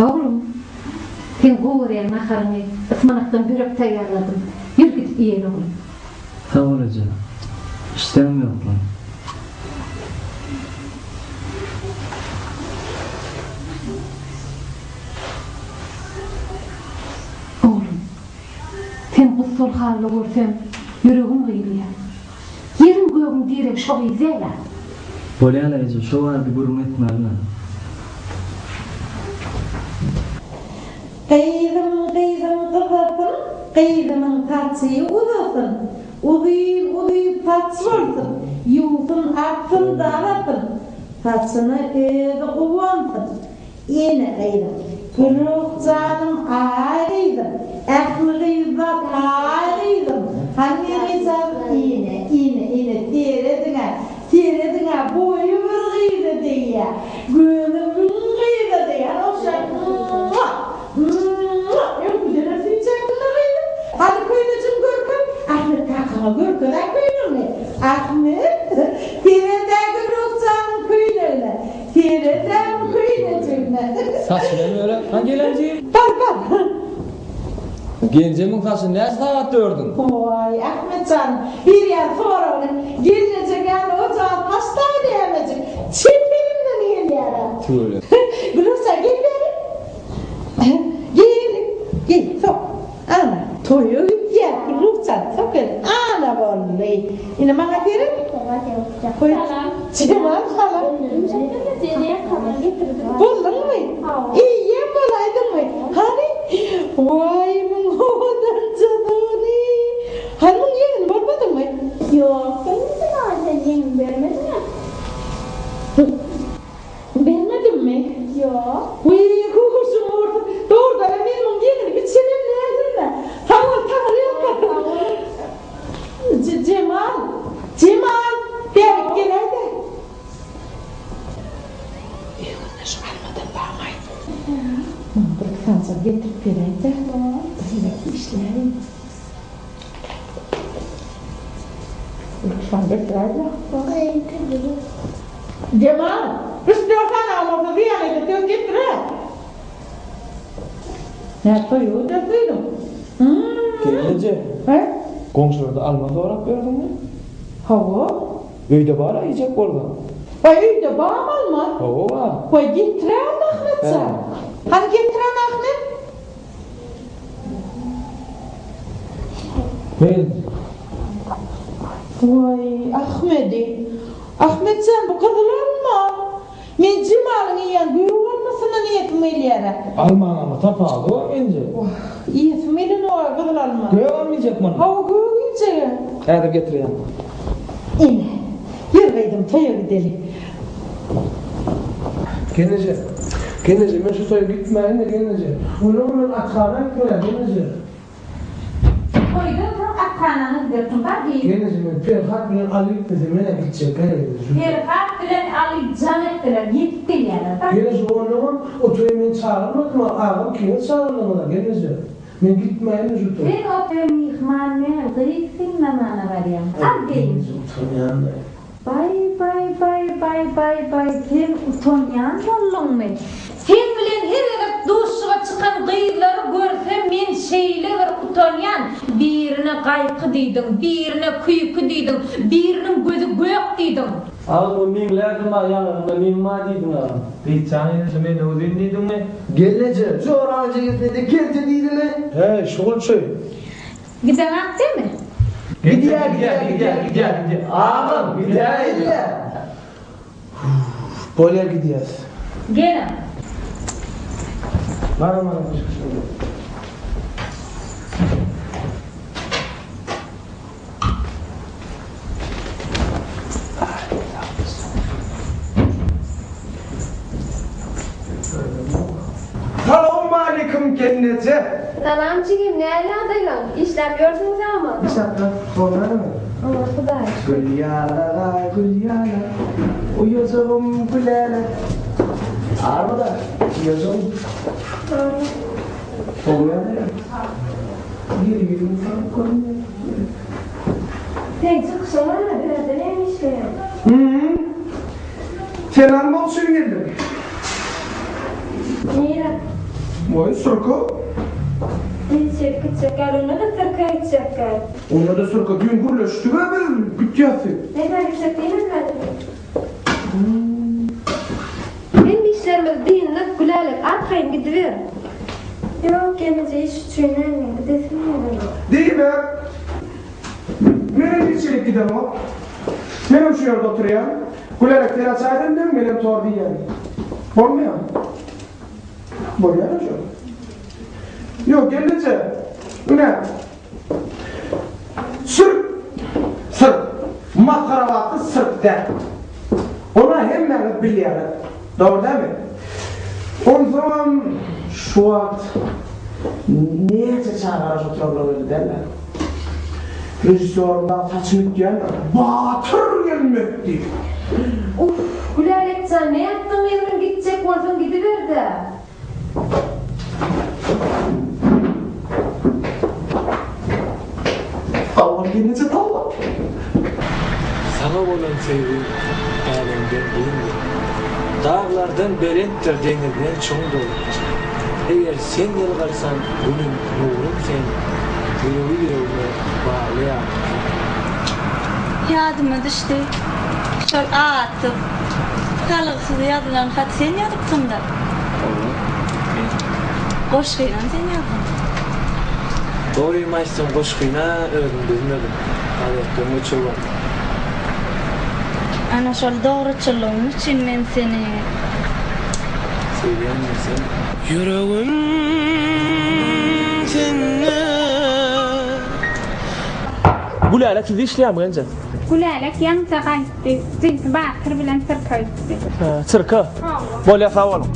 Oğlum, sen koğurayan naharını ısmanaktan börek tayarladım. Yürü gidip yiyin oğlum. Sağ ol Ece. İşlerim yok lan. Oğlum, sen bu sol halde görsem yüreğim kıyılıyor. Yerim göğüm direk şoğu izleyle. Polyana Ece, şu var bir burum etme lan. Kıydım kızasın, kıydım tatsıyı uzasın. Uzayıp tatsı olsun, yuğsun aksın dağılasın. Tatsını öyle kuvansın, yine kıydım. Gülük canım ağrıydım, ekmeğizat ağrıydım. Hani kızar yine tiredine boyu bir kıydı diye. Gönlüm kıydı diye, o şey yok bir tane sıçaklarıydı. Hadi koynacım Görkem. Ahmet kakama Görkem koynur ne? Ahmet, tiredine roksanın koynuyla. Tiredine koynacığına. Saçına öyle. Hangi eğlenceyim? Bak. Gencemin saçını ne saat ördün? Vay Ahmet canım. Bir yer sonra onu gelinecek yani ocağın hastaydı yemecek. Çipilimden iyi yere. Tüyle. Gülürsen gel beri. Gel, sok. Ana, toyu ya, gülürsen sok el. Ana vallahi. Yine bana verin. Koy. Cemal hala. Buldun mu? İyi yapalaydın mı? Hani? Vay odan canını. Hani bunun yerini bulmadın mı? Yok, kendisi zaten yemin vermedi mi? Vermedin mi? Yok. Uy, kuşum orada. Doğru da ben benim yerini bir çenemle yazdım da. Tamam, yapma. Cemal. Demek gel hadi. Evine şu almadan bağmayın. Bıraksansa getirip vereyim de. Zilek işlerim. Lütfen getireyim de. Cemal, istiyorsan almasın diye ne diyorsun getir ha. Ne koyuyor da koydum. Gelince. He? Komşularda alma olarak verdin mi? Hava. Öyde bana yiyecek orada. Vay öyde bağım mı? Hava var. Vay getiren Ahmet sen. Hani getiren Ahmet? Ben. Vay Ahmet'i. Ahmet sen bu kadar alma. Men Cemal'ın yiyen büyük olmasına niyetim eyleyere. Alman ama tapağı o bence. İyi, melin o kadar alma. Göğe almayacak mı? Hava göğe yiyecek. Hadi getireyim. İne. Yürüydim, toya gidelim. Gelince ben şu toya gitmeyin de gelince. Onun atkağına gitmeyin gelince. Koydum, akkananı giderdim, bak iyi. Gelince ben perhat bilen Ali gitmedim, bana gidecek. Perhat bilen Ali can ettiler, gittiler. Gelince onun o toya beni çağırmadım ama ağam kime çağırmadılar gelince. Ben gitmeyin şu toya. Ben o toya mihmanne, gıyıksın namana varayım. Al gelin. Bay, sen utanyan oldun mu? Sen bilen her yere duşuğa çıkan gıyıkları görsem men şeyler utanyan. Birine kaykı deydin, birine kuyku deydin, birinin gözü gök deydin. Al bu mimlerdim ayağımda mimma deydin ha. Deytçanıydı sen o deydin mi? Gelince şu oranca gitmedi, kelte deydin mi? He, şoğul şey. Giden ak değil mi? Gidiyor. Ağam, gidiyor. Böyle gidiyoruz. Gene. Bana. Selamun aleyküm kendinize. Tamamcığım, ne aladayım? İşlemiyorsunuz ama. İşlemler sonra mı? Ama Kuday. Gül yala, uyuzum gülele. Arada, uyuzum. Oluyor ne? Giri insan konuyor. Sen çıkışın var mı? Biraz da neymiş be? Selam olsun geldim. Niye? Moy sırka. İçecek, onu da sırka içecek. Onu da sırka düğün gürleşti ve bütçesi. Ne kadar içecek değil mi? Ben bir işlerimiz dinle, gülerlik, arkayın gidiver. Yok, gelmece iş düşünemeyin, gidesin mi? Değil mi? Nereye içerik gidelim o? Benim şu yerde oturuyor. Gülerek teras aydın değil mi? Benim tordu yani. Olmuyor. Buraya mı şu? Yok, gelince. Ne? Sırk. Makara vakti sırk der. Ona hemen biliyorlar. Doğru değil mi? O zaman şu an niyece çağırır oturuyorlar öyle derler. Rejisörümden saçını diyen batır gelmek diyor. Gülerlik sen ne yaptın yarın gidecek oradan gidiverdi. Allah gelince tavla. Sana olan sevgi alemden değildir. Dağlardan belenttir denirden çoğun doğur. Eğer sen yılgarsan bunun nurun sen yüreğime bağlayan. Yadıma düştü. Şol atıp kalıksız yazılan hat sen yazıptın da. Koşkuyla sen yazdın. Doğruymaysın koşkuyla öldüm bilmedim. Ayaklarımı çoğum. Ana şol doğru çoluğun için ben seni sevyen misin? Yüreğim seninle. Gülerlik sizi işleyen mi önce? Gülerlik yan takaydı. Çünkü bakır bilen sırkaydı. Sırka? Böyle sağ olun.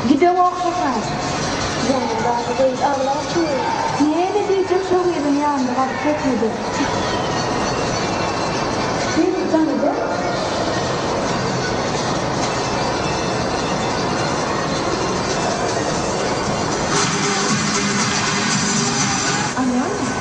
Gidelim okşasan. Yanında değil Allah'ım. Niye ne diyecek çok yedim yanında hadi etmedi. Ne tanıdı? Anlıyor musun?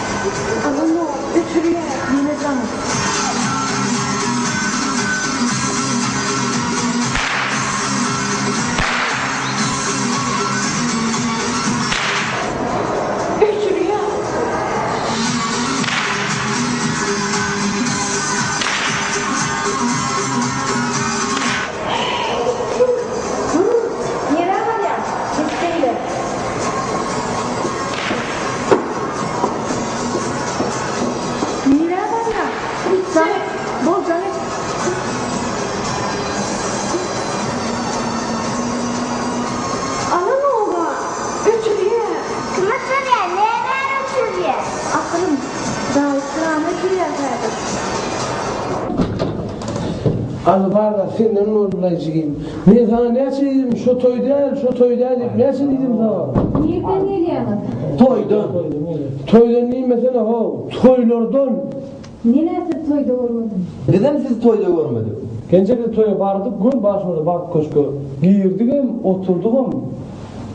Az barda senden uğurlayacağım. Ben sana ne dedim? Şu toy değil, ne dedim sana? Nereden geliyorsun? Toydan değil mesela toylardan. Neresi toyda olmadın? Neden siz toyda görmedik? Gence bir toya vardık, gün başımıza bak koşku. Giyirdik hem, oturduk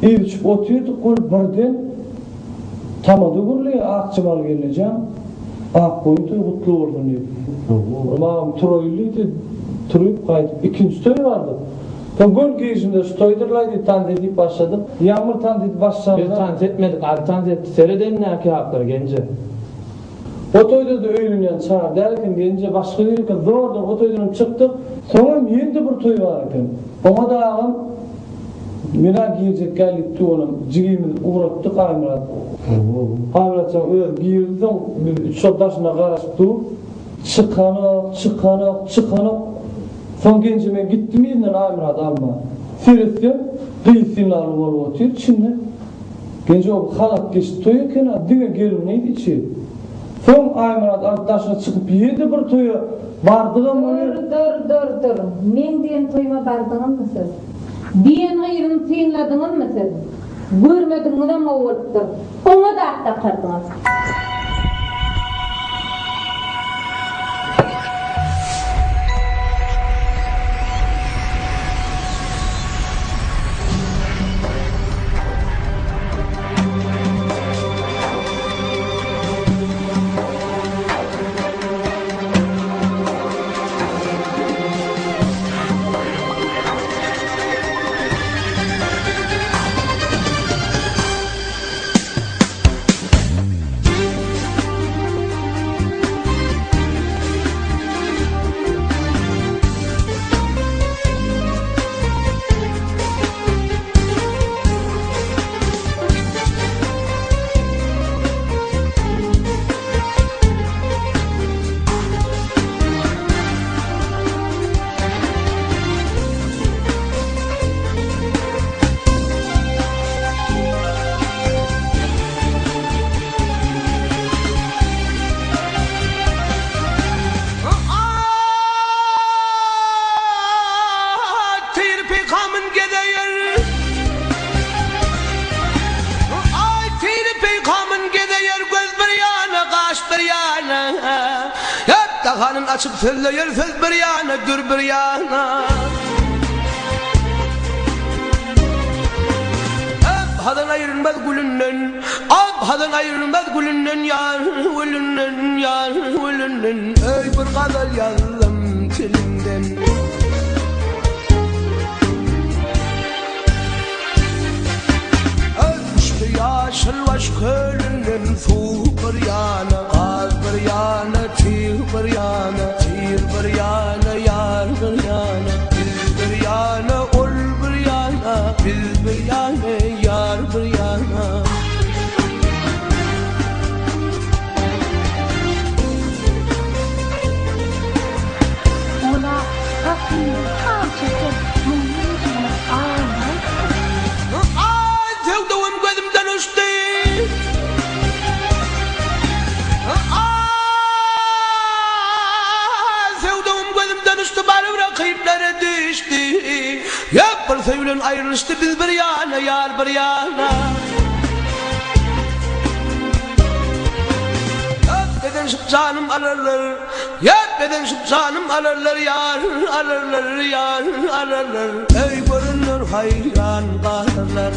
hem. İçip oturduk, birden tamadı gurluya, akçımal geleceğim. Ak koydu, kutlu oldu diyor. Ama troyluydu, turuyup kaydıp. İkinci toy vardı. Tam gün giyişimde şu toydurlaydı, tanz edip başladım. Yağmur tanz edip başladı. Biz tanz etmedik, abi tanz etti. Sereden ne ki hakları gence? O toyda da öğlünden çağır derken gence başka yürürken zordan o toydan çıktık. Sonra yeni bir toy varken. Ona da ağam Mira giyecek geldi onun cigimiz uğrattık Amirat. Amirat'ın öyle giyirdim, 3 yaşına karıştı. Çıkanık. Son gencime gittim yeniden Amirat alma. Siresi kıyısını alıp oturuyor içinde. Gence o halak geçti toyu kenar, diye gelin neydi içi. Son Amirat arkadaşına çıkıp yedi bir toyu vardığım onu... Dur. Men diyen toyuma bardığın mı siz? Diyen hayırını seyinladığın mı siz? Görmediğini de mi oğurttur? Ona da akta kardınız. Hanım açıp söyleyer söz bir yana dur bir yana. Abhadan ayrılmaz gülünden, abhadan ayrılmaz gülünden yar ölünden. Ey bir kadar yazdım tilinden. Ölmüştü yaşıl aşk ölünden soğuk bir yana, kaz bir yana. Bir yana, yar bir yana, biz bir yana, ol bir yana, biz bir yana, yar bir yana. Ona kapıyı tam çekip mumluğunu ağırlar. Ay, sevduğum gözümden uçtu. Kayıplara düştü. Yapar sevgilen ayrılıştı biz bir yana, yar bir yana. Yap deden şu canım alırlar, yap deden şu canım alırlar, yar alırlar. Ey görünür hayran kalırlar.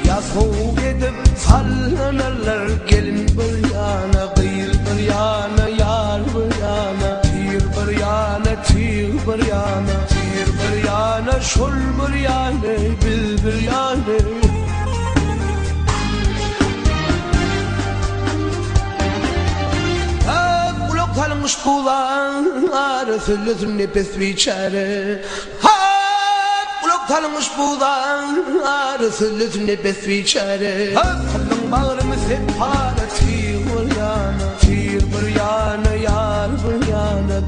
Ya soğuk edip sallanırlar, gelin bir yana. Tir bir yana, şol bir yana, biz bir yana. Hep ulak talmış buğlar, sözlüsün nefes biçare. Hep ulak talmış buğlar, sözlüsün nefes biçare. Hep kalın bağrımı separa, tir bir yana, yar bir yana.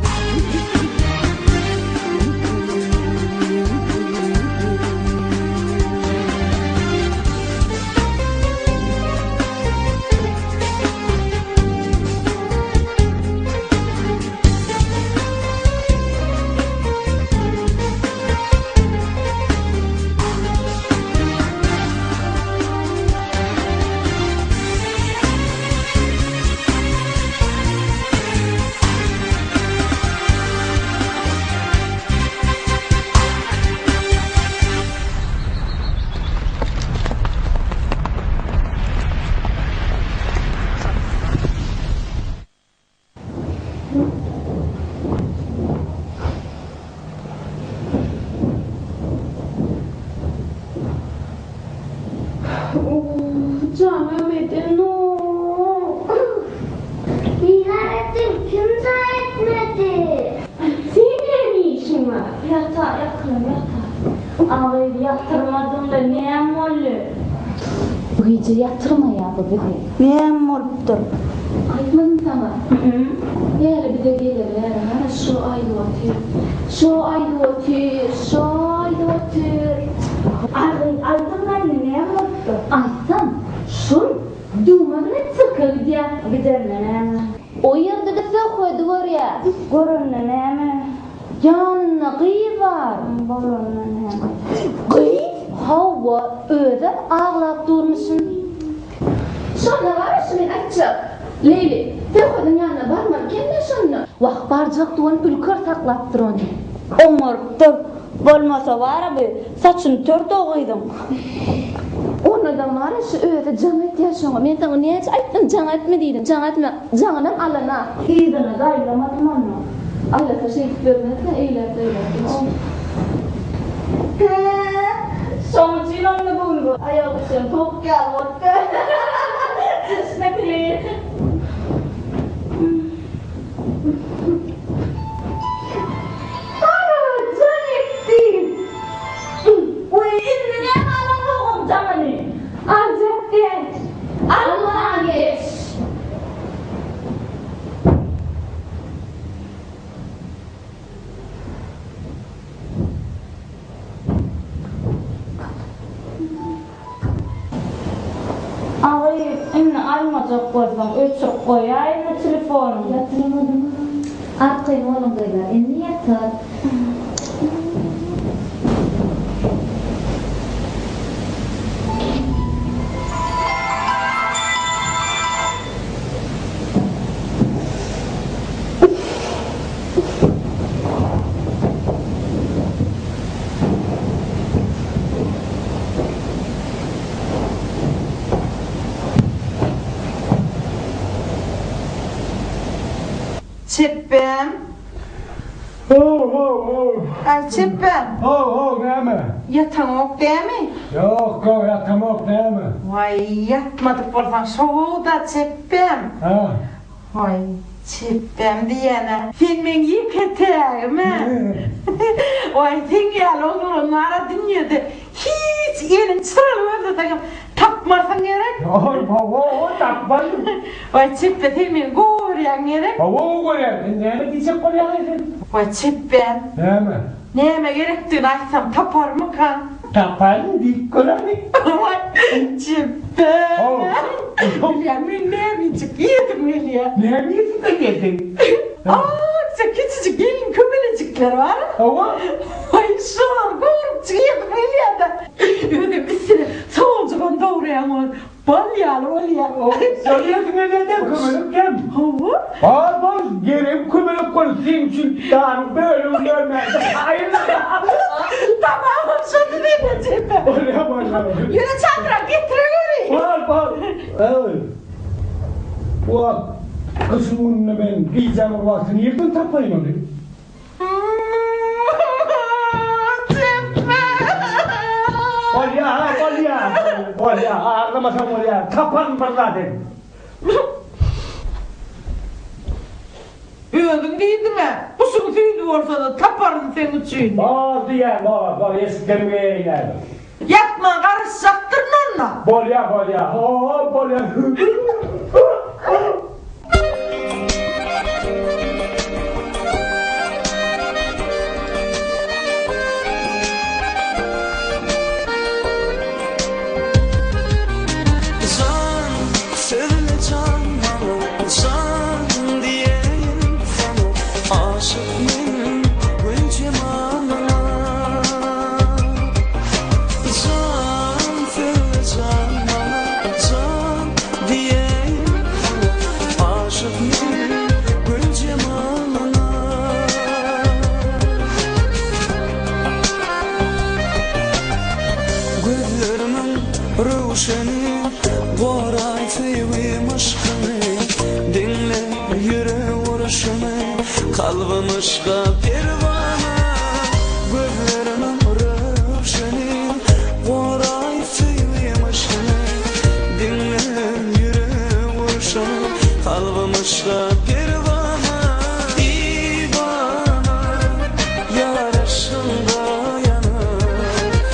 Ağayı yatırmadım da neyem oldu? Bu gece yatırma ya bu bebe. Neyem olupdur? Aytmadım sana. Yere bir de gelir. Şu aydı otur. Şu aydı otur. Şu aydı otur. Aytın ben de neyem olupdur? Aytın. Şun. Dumanı tıkı diye. Gidermen ama. O yerde de sen koydu oraya. Görünün ama. Yanına kıyı var. Görünün ama. Kıyı? Hava öyle ağlap durmuşsun. Şuna var ya şunu açacak. Leyli, sen koydun yanına barmam kendine şunu. Vah barcak duvan ülker saklaptır onu. Omurupdur. Bolmasa var abi. Saçını tört oğuydum. Ona da var ya şu öyle can et yaşama. Ben sana niye hiç ayttım can etme dedim. Can etme. Canım alana. İyidine gayrılamadım onu. Allah taşı ilk vermezse eğlerse. Sonuç inanlı buldu. Ayağı dışarı top geldi. Sesine bile. Can ettim. Uy, inni ne alalım canını. Azap genç. Allah geç. Ağayı inni almayacak koysam ölçüp koyayım mı telefonu? Yatıramadım. Arkayım oğlum böyle. Inni yatır. Çippem. Ay çippem. Neyme? Yatan ok değil mi? Yok, yatam yok neyme? Vay yatmadık buradan soğuda çippem. Ha. Vay çippem diyene. Filmin yıkatayım ha. Vay sen gel oğlum ara dünyada. Hiç elin çırılmadı da tapmarsan gerek. Baba tapmadım. Vay çippe filmin görüyen gerek. Baba görüyen. Neyme diyecek koruyan? Vay çippem. Neyme? Neyme gerektiğini açsam tapar mı kan? Tapar dik korani. Vay çippem. Ya ben nemicik yedim öyle ya. Nemicik de yedin. Sen küçücük gelin kömelecikler var. Ay şuan gorupçuk yedim öyle ya da. Öyle bir sene soğucuğun doğrayan o balyalı balya. Söylüyorsun öyle de kömelik gel. Var gerim kömelik konusu senin için daha böyle görmez. Hayır. Tamam şimdi ne diyeceğim ben? Oraya bakalım. Yürü çakra getiriyor. Var. Evet. Bu kısmını ben diyeceğim vaktini yerden tapayım onu. Olya, ağırlamasam olya, tapan var zaten. Öldün değildi mi? Bu sunu tüydü ortada, taparım senin için. Oldu ya, bol, eskirmeye ilerdim. Yapma, karışacaktır onunla. Bolya, bolya. Ruşeni Boray sevim aşkını Dinle yürü vuruşunu Kalbim aşka pervana Gözlerimin ruşeni Boray sevim aşkını Dinle yürü vuruşunu Kalbim aşka pervana İbana Yaraşında yanar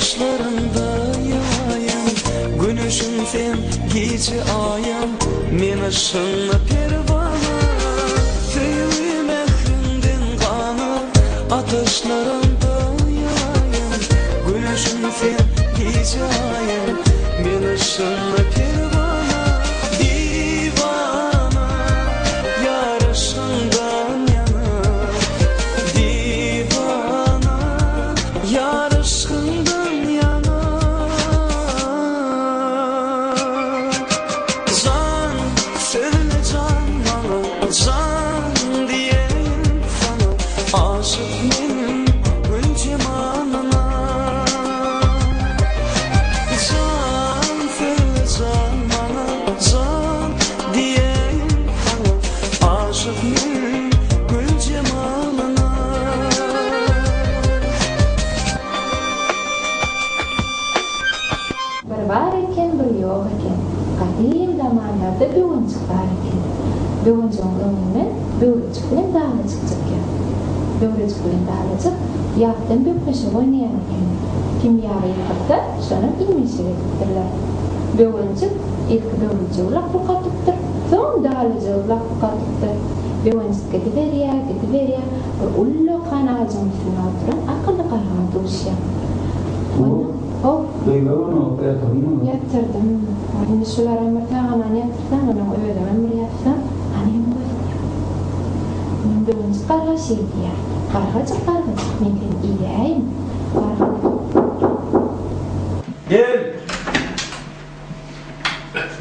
Bakışlarında yayım, güneşim sen gece ayım. Men ışığına pervana, tüyüm ehrinden kanır. Ateşlarında yayım, güneşim sen gece ayım. Men ışığına pervana, divana, yarışından yanır. Divana, yarışından yanar. Can, seninle can bana, can diyeyim sana. Aşık benim gül cemalına. Can, seninle can bana, can diyeyim sana. Aşık benim gül cemalına. Bir var eken, bir yok eken. Kadim zamanlarda böğüncük var eken. Böğüncüğün ömründen böğürecik bilen dağlıcık çıkıyor. Böğürecik bilen dağlıcık yaptan böğüreşe oynayan eken. Kimyaga yıkıpta şonu ilmeşire gittirler. Böğüncük ilk böğürecik ulak-bukatıptır. Son dağlıcık ulak-bukatıptır. Böğüncük gidiver ya. Bir ullu kan ağacın üstüne oturan akıllı kargan duşya. Yatırdım. Şimdi şular ömürtağınan yatırsam, onu öyle ömür yatsam, annem koyuyor. Bugün karga şey diye. Kargacık. Men iyiyim. Gel.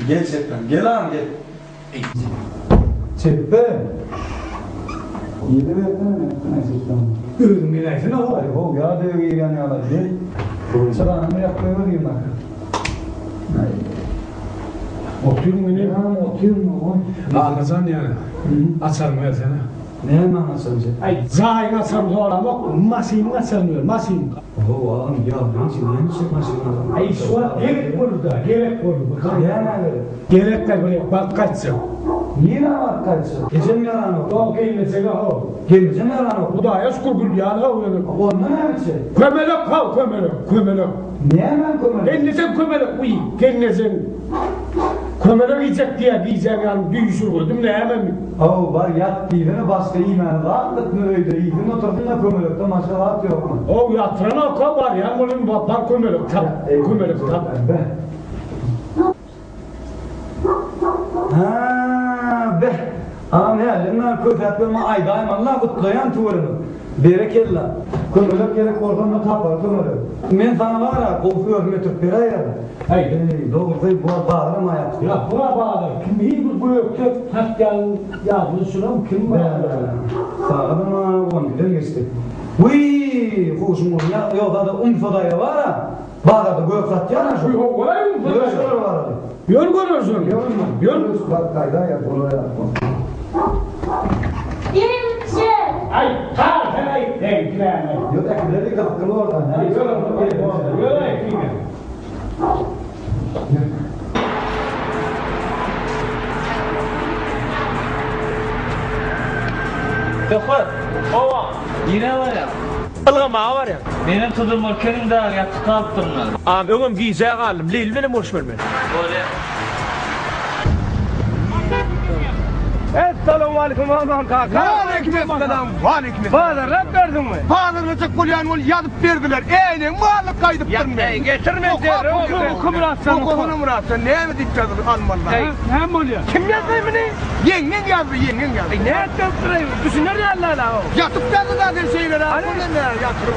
Gel Çeppen. Gel ağam gel. Çeppen. Yedi verdin mi? Gözüm gidersin ama. O ya da öyle yani ala. Gel. Sıranımı yapmaya varayım bak. Oturuyorum öyle. Oturuyorum. Ağlasan yani. Açarım ben sana. Ne hemen açarım sen? Ay zahin açarım sonra bak. Masayım açarmıyor. Masayım. Oo ağam ya. Nasıl çıkmasın? Ay şu an gerek burada. Gerekler böyle bak kaçacağım. Niye var kaçacağım? Gecem yalan o. O gelmese o. Gelmese yalan o. Bu da yaş kurgul yalan o. Ondan ne biçim? Kömelek kal kömelek. Niye hemen kömelek? Kendisen kömelek uy. Kendisen kömelek yiyecek diye diyeceğim yani düğüşür koydum ne hemen. Oo var yat diyene başka yemen. Rahatlık mı öyle? İyiden oturdun da kömelekte başka rahat yok mu? O yatırana o var ya. Bunun var kömelek. Kömelek tabi. Ha be. Ağam helimler köfetlerime aydayım Allah kutlayan tuğrunu. Berekella. Kömelek gerek oradan tapar kömelek. Men sana var ya kofuyor metruk bire ya. Hayır. Doğru bu bağırma yaptı. Ya buna bağlı. Kim iyi bu gökte hakkan yazmışsın kim var? Sağdan on gidelim geçti. Uy, hoşum ya yolda da fadaya var ha. Bağda gökte yana şu. Yok var mı? Var. Görüyorsun. Görüyorsun. Bak kayda ya buraya. Ay, ay, ekmeğine. Yok ekmeği kapkılı oradan. Yok ekmeğine. Doktor, ova, yine var ya. Algama var ya. Benim tutum ülkenin de yatıp kalıp durmalı. Abi ögüm giyeceğe kaldım. Leyl benim hoş vermem. Öyle. Esselamu aleyküm aman kaka. Aleyküm selam. Aleyküm. Bazen rap verdin mi? Bazen açık kulyan ol yazıp verdiler. Eynen muhallık kaydıp durmuyor. Getirmez der. Bu kokunu Murat'ın ne mi dikkat almalılar? Ne oluyor? Kim yazdı mı ne? Yengen yazdı. Ne ettim sırayı? Düşünür ya Allah. Yatıp yazdı zaten şeyler abi. Bu ne yatırır?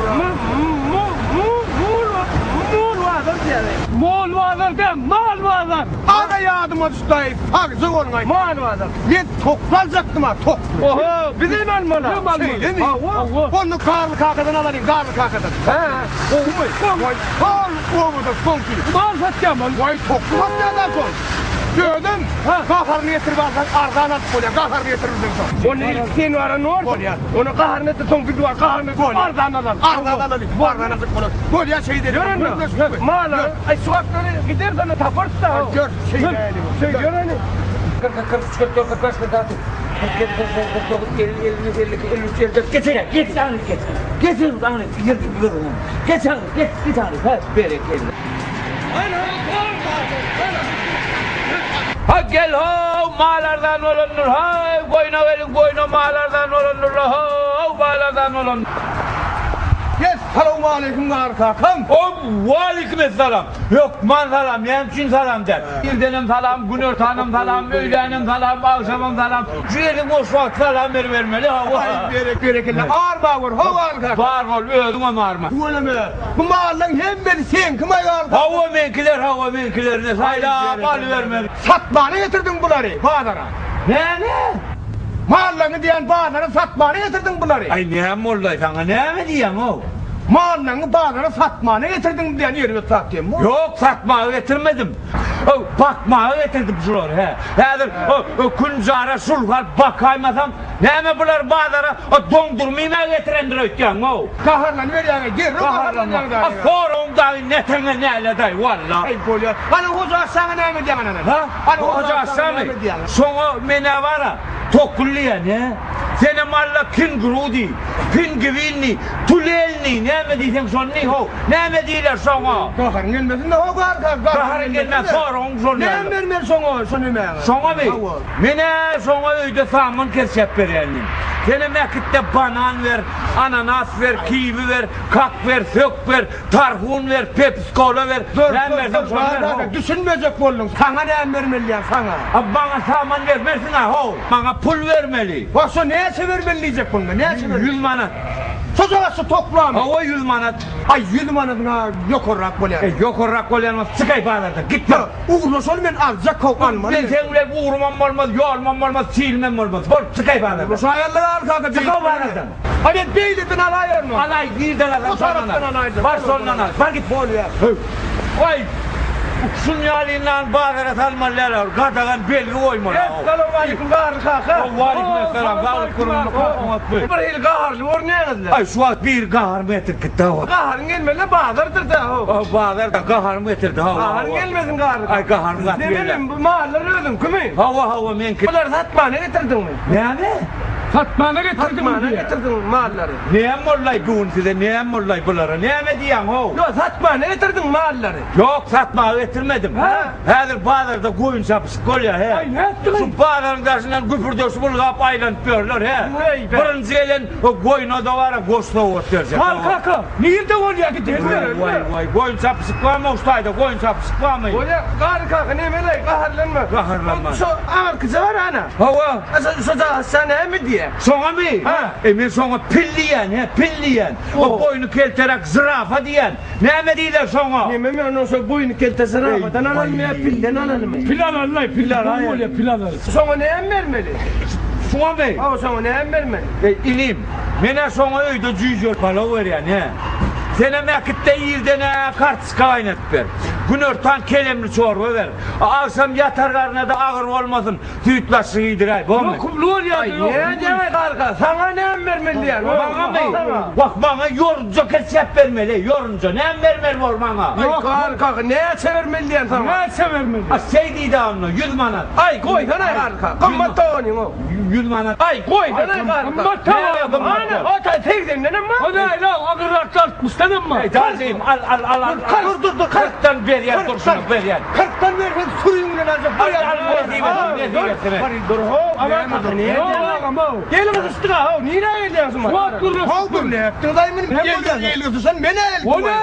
Mol vardır de mal vardır. Ana yardıma düştayım. Haksı olmayın. Mal vardır. Ben toplayacaktım ha tok. Oho bizim almalı. Ne mal mı? Değil mi? Onu karlı kakadan alayım. Karlı kakadan. He. O mu? Karlı da son kilo. Mal satacağım ben. Vay toklu satacağım son. Gördün? Kaharını getirip alsan arzağına atıp koyacağım. Kaharını getirirdim son. Onun ilkin var ne olur? Onu kaharını da son bir duvar kaharını koy. Arzağına alalım. Arzağına alalım. Arzağına atıp koyacağım. Gol ya şey derim. Görün mü? Mağla. Ay sokakları gidersen de tapırsın. Gör şey derim. Şey gör hani. 43, 44, 45, 46. Ha gel ho mağalardan olunur ha boyuna verin boyuna mağalardan olunur ha mağalardan olunur. Yes, selamun aleyküm karkakam. Aleyküm selam. Yok man salam, yemçin salam der. İrdenim salam, günür tanım salam, öğlenim salam, akşamım salam. Şu yerin boş vakti salam vermeli ha. Ay berekelle. Ağırma vur, hava arkak. Bağır ol, öldüm ama ağırma. Öyle mi? Bu mahallen hem beni sen kime karkak? Hava menkiler ne sayla mal vermeli. Satmağını getirdin bunları bağlara. Ne? Mahalleni diyen bağlara satmağını getirdin bunları. Ay ne mollay sana ne mi diyeyim o? Mahalleni bağlara satmağını getirdin diyen yerime satayım mı? Yok satmağı getirmedim. Bakmağı getirdim şuraları he. Hedir kuncara sulgar bakaymasam ne mi bunlar bağlara dondurmayı getirendir ötken o. Kaharlan ver yani gir. Kaharlan ya. Forumda netene neyle day valla. Ay bolya. Hani hoca sana ne mi diyen ana? Ha? Hani Hoca sana mı? Sonra mene vara. Tokulliya ne? Sene malla pingurudi, pingvinni, tulelni ne mi diysen son ne ho? Ne mi diyorlar sonra? Kaharın gelmesin de o karkak. Kaharın gelmez sorun sonra. Ne vermer sonra sonu me? Sonra mı? Mene sonra öyle saman kesip verelim. Sene mekitte banan ver, ananas ver, kivi ver, kak ver, sök ver, tarhun ver, pepsi kola ver. Ne versen sonra. Düşünmeyecek oldun. Sana ne vermeliyen sana? Bana saman vermersin ha ho. Bana pul vermeli. Baksa neye vermeli diyecek bunu? Neye vermeli? 100 manat. Sözü toplam. O 100 manat. Ay 100 manatına yok olarak böyle. Yok olarak böyle ama sıkay bağlarda. Gitme. Uğurlu sol ben alacak kovman. Ben seninle uğurmam olmaz, yormam olmaz, silmem olmaz. Bol sıkay bağlarda. Bu sayarları arka sıkay bağlarda. Hadi beydin alayır mı? Alay girden alay. Var sonuna alay. Var git bol ya. Vay. Şunyalinden bağıra salmalılar, gadagan belgi oymalı. Selamun aleyküm gâhır kâka. Aleyküm selam, gâhır kurulunu kalkmak bey. Bir il gâhırlı var ne yazdı? Ay şu an bir gâhır metre gitti hava. Gâhırın gelmeli bağırdır da o. Bağır da gâhır metre hava. Gâhır gelmesin gâhır. Ay gâhır metre. Ne bileyim bu mahalleleri öldüm kimi? Hava menki. Bunlar satmağını getirdin mi? Ne? Satmağını getirdin mahalleleri. Ne mollay bugün size, ne mollay bunlara, ne mi diyen o? Yok satmağını getirdin mahalleleri. Yok satmağı getirmedim. Hedir bağlarda koyun sapısı kol ya he. Ay ne ettin? Şu bağların karşısından güpürdüyorsun bunu kapı aylanıpıyorlar he. Birinci gelen o koyuna da var ya goşla oturuyor. Kaka, nerede oraya gidiyorsun? Vay koyun sapısı koyma ustaydı, koyun sapısı koymayın. Oya gari kaka ne melek kahırlanma. Kahırlanma. Şu ağır kızı var ana. Hava. Şu hastaneye mi diye? Sonra mı? Emin sonra pilliyen he pilliyen. O boynu kelterek zırafa diyen. Ne mi diyorlar sonra? Ne mi onun sonra boynu kelterek zırafadan alalım ya pilden alalım. Pillan Allah pillan hayır. Pillan Allah. Sonra ne vermeli? Sonra mı? O sonra ne vermeli? İlim. Mene sonra öyle cücür pala var ya ne? Sene mekitte yirde ne kartıs kaynat ver. Günörtan kelemli çorba ver. Akşam yatar karnına da ağır olmasın. Sütlaşı iyidir bu mu? Yok kumluğur ya. Ne demek arka? Sana ne vermeli yani? Bana mı? Bak bana yorunca kesip vermeli. Yorunca ne vermeli var bana? Yok arka neye çevirmeli yani sana? Neye çevirmeli? Şey deydi anla 100 manat. Ay koy sana arka. Kamma tavani o. 100 manat. Ay koy sana arka. Kamma tavani. Ana o ta teyzem ne mi? O ne lan agırlar tartmıştanım mı? Tazim al. Dur. 40'tan ver ya dur şunu ver ya. 40'tan ver ben soruyum ne lazım. Ne diyorsun? Dur ho. Ama ne diyorsun? Gel kız üstüne ho. Niye geliyorsun? Dur ne yaptın dayımın? Geliyorsun sen beni el. O ne?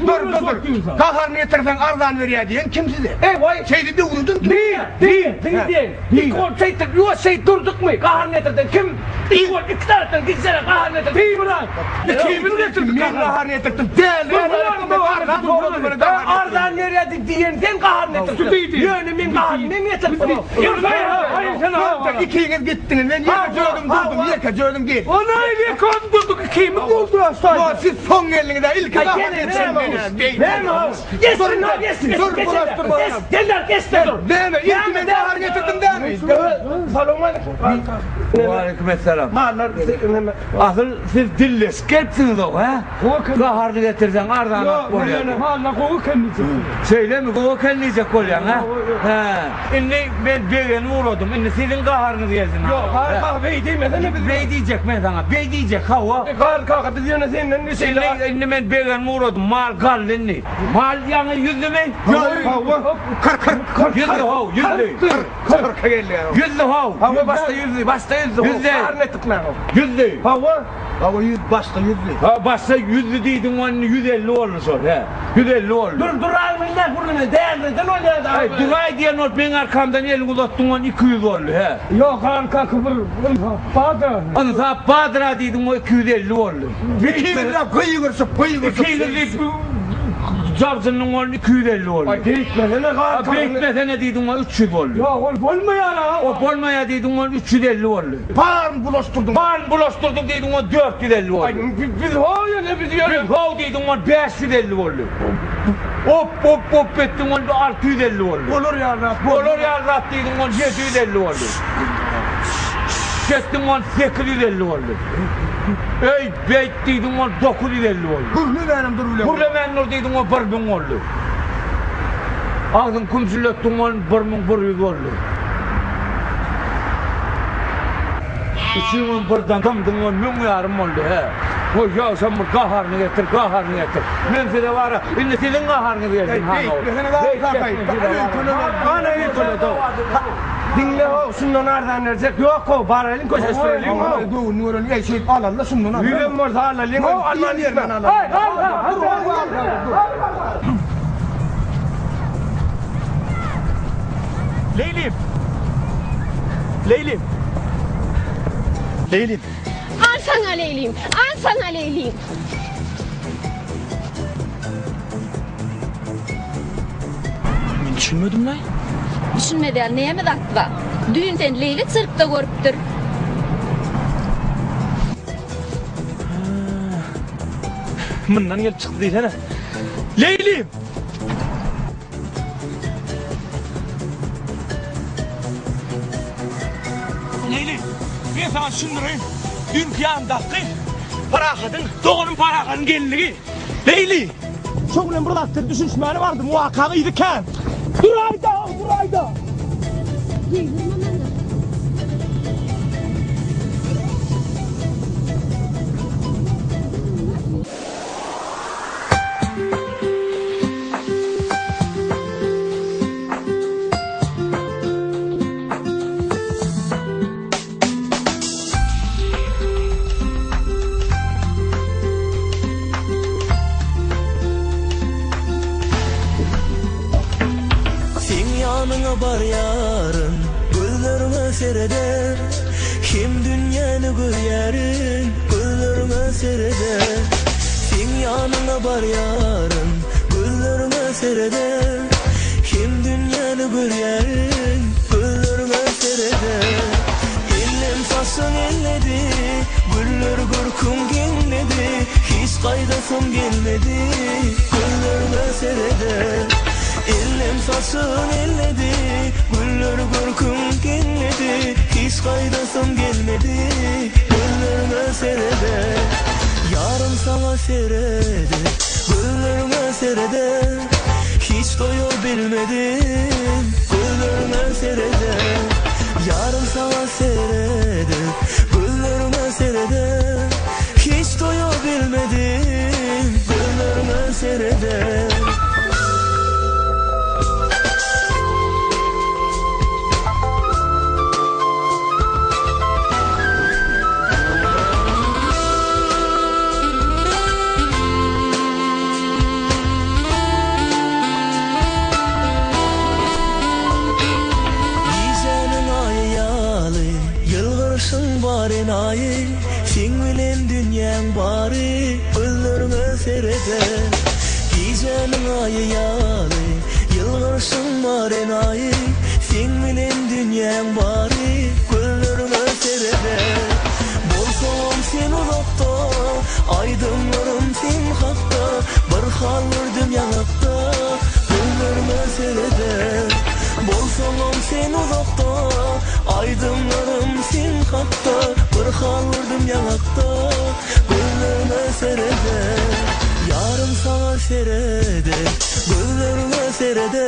Dur. Kahar ne taraftan ardan veriyor diyen kim size? Vay şeydi de unutun. Değil. Şey durduk mu? Kahar ne taraftan kim? İki taraftan gitsene kahar ne taraftan. Değil mi lan? Kimin getirdik kahar ne taraftan? Değil. Ardan nereye diyenden kahar ne taraftan? Yönü min kahar ne getirdik? Hayır sen İkiniz gittiniz. Ben yeka gördüm gel. Ona öyle kondurduk. Kimi buldu hastane? Siz son geldiğinde ilk kahar ne taraftan? Ne mi? Yesin. Dur. Geller. Dur. Ne mi? İlk kahar getirdim değil mi? Salonma. Aleykümselam. Mallar Asıl siz dilles gelpsiniz o ha? Gaharını getirsen ardan yok oluyor. mallar koku kendisi. Söyle mi? Koku kendince kolyan ha? Şimdi ben beğeni uğradım. Şimdi sizin gaharınız gelsin. Yok kahar bey değmeden ne biz? Bey diyecek ben sana. Bey diyecek hava. Kahar biz yana seninle ne şeyler. Şimdi ben beğeni uğradım. Mal gallenli. Mal yanı yüzlü mü? Yüzlü hav. Yüzlü hav. Hava basta yüzlü. Yüzlü. Yüzlü. Hava yüz basta yüzlü. Ha basta yüzlü deydin onun 150 olur sonra. He. 150 olur. Dur almayın burada değerli oluyor da. Ay duray diyen ot ben arkamdan elini uzattın on 200 olur he. Yok arka kıvır. Bahadır. Onu sana Bahadır deydin o 250 olur. Koyuyorsun. Cabzının on 250 olur. Ay değişmesene kahar. Bekmesene deydin o 300 olur. Ya olmuyor ya. O olmaya deydin o 350 olur. Bağın bulaştırdın Deydin o 450 olur. Ay biz hoya ne biz yiyoruz? Bir hav deydin o 550 olur. Hop ettin o 650 olur. Olur ya Rab. Olur ya Rab deydin o 750 olur. Kettin o 850 olur. Ey beyt deydin o 950 olur. Hürlü benim dur bile. Hürlü benim deydin o 1000 olur. Ağzın kumsülettin o 1100 olur. Üçümün birden tamdın o 1000 yarım oldu he. O ya sen bu gaharını getir. Men size var ya, şimdi sizin gaharını versin ha ne olur. Dinle o şundan nereden verecek? Yok o barelin köşesi söyleyeyim. Bu nurun ya şey alalım şundan. Yüzüm var alalım. O Allah'ın yerden alalım. Leylim. Al sana Leylim. Ben düşünmedim lan. Düşünmedi ya, neye mi daktılar? Düğün sen Leyli sırpta görüptür. Bundan gelip çıktı desene. Leylim. Leylim. Ben sana şundurayım. Dün kıyamdakkı parakadın, doğunun parakadın gelinliği. Leyli. Çok önemli burada düşünmeni vardı. Muhakkak idiken. Dur ayda. Var yarın gözlerime seyreder. Kim dünyanı görüyerin gözlerime seyreder. Sen yanına var yarın gözlerime seyreder. Kim dünyanı görüyerin gözlerime seyreder. Ellem fasın elledi, güller gürkün gelmedi. Hiç kaydasım gelmedi, gözlerime seyreder. Ellem fasın elledi, güller gürkün gelmedi. Hiç kaydasım gelmedi, güllerime seyreder. Yarın sana seyreder, güllerime seyreder. Hiç doyur bilmedim, güllerime seyreder. Yarın sana seyreder, güllerime seyreder. Hiç doyur bilmedim, güllerime seyreder. Enayi, sen bilen dünyan bari, gözlerime seyreder. Gecenin ayı yalı, yılgırsın var enayi, sen bilen dünyan bari, gözlerime seyreder. Bolsam sen uzakta, aydınlarım sen hakta, bir hal gördüm yanakta, gözlerime seyreder. Bolsam sen uzakta, aydınlarım sen hakta. kalırdım yanakta güllerine serede. Yarım sana serede, güllerine serede.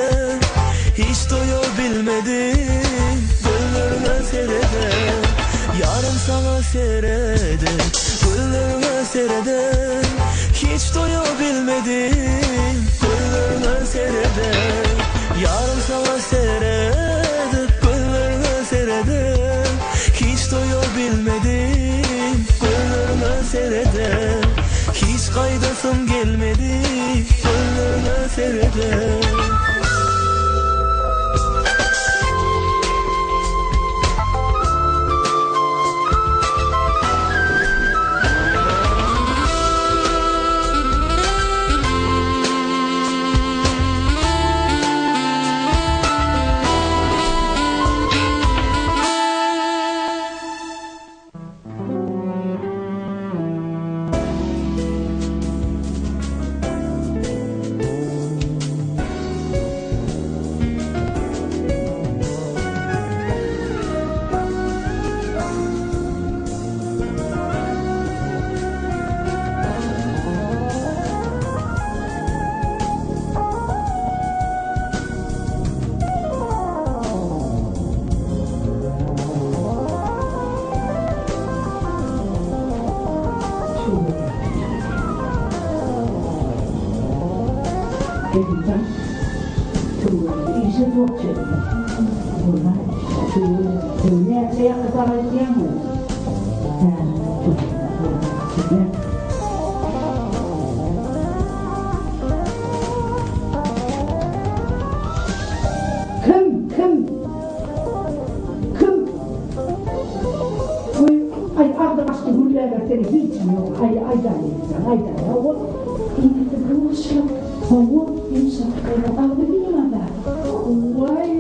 Hiç doyabilmedim güllerine serede. Yarım sana serede, güllerine serede. Hiç doyabilmedim güllerine serede. Yarım sana serede, güllerine serede. Hiç doyabilmedim güllerine serede. Hiç kaydasım gelmedi güllerine serede. Elinden tuğları işe dokçu. Bunlar tuğları nereye kadar edemez. Ay arda başka güllerle seni hiç yok. Ay ya. O yine de kıvırışım. Soğuk, yumuşak, ağırlıyım da. Vay,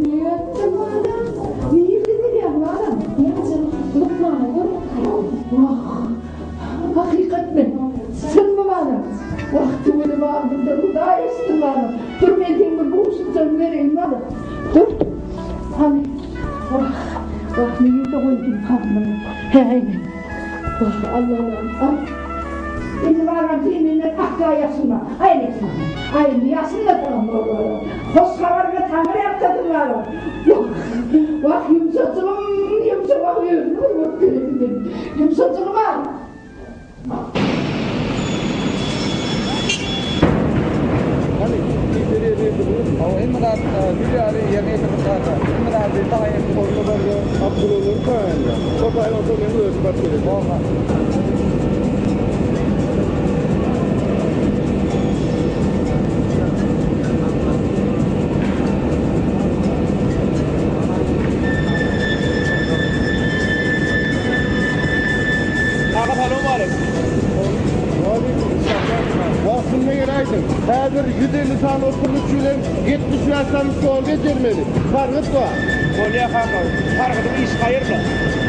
ne yaptım adam? Ne yedin ya bu adam? Ne yapacağım? Lokmana görüp vah, hakikat mi? Sen mi bana? Vakti böyle vardım da bu da estim bana. Dur ben seni bu uçtan vereyim bana. Dur. Hani, vah, ne yedin koydum kalbime. Hey, vah, Allah'ım. Bizim aracıyla akla yaşına, aynı yaşına tamamlar. Hoş kavarga tamir yaptırdılar. Bak yumuşak bakıyor. Yumuşacığım var. Hani içeriye verdiğimiz ama emrah Hülya'yı yerine tutarsa emrah'ı tayin korkuları Abdülolur koyunca sopayla oturduğunu ölçü bakıyoruz. Olmaz. Vaktinde gelaydın. Her bir 150 tane oturmuşçuyla 70 yaştan sol geçirmeli. Kargıt var. Kolye kanka, kargıtın iş hayırlı.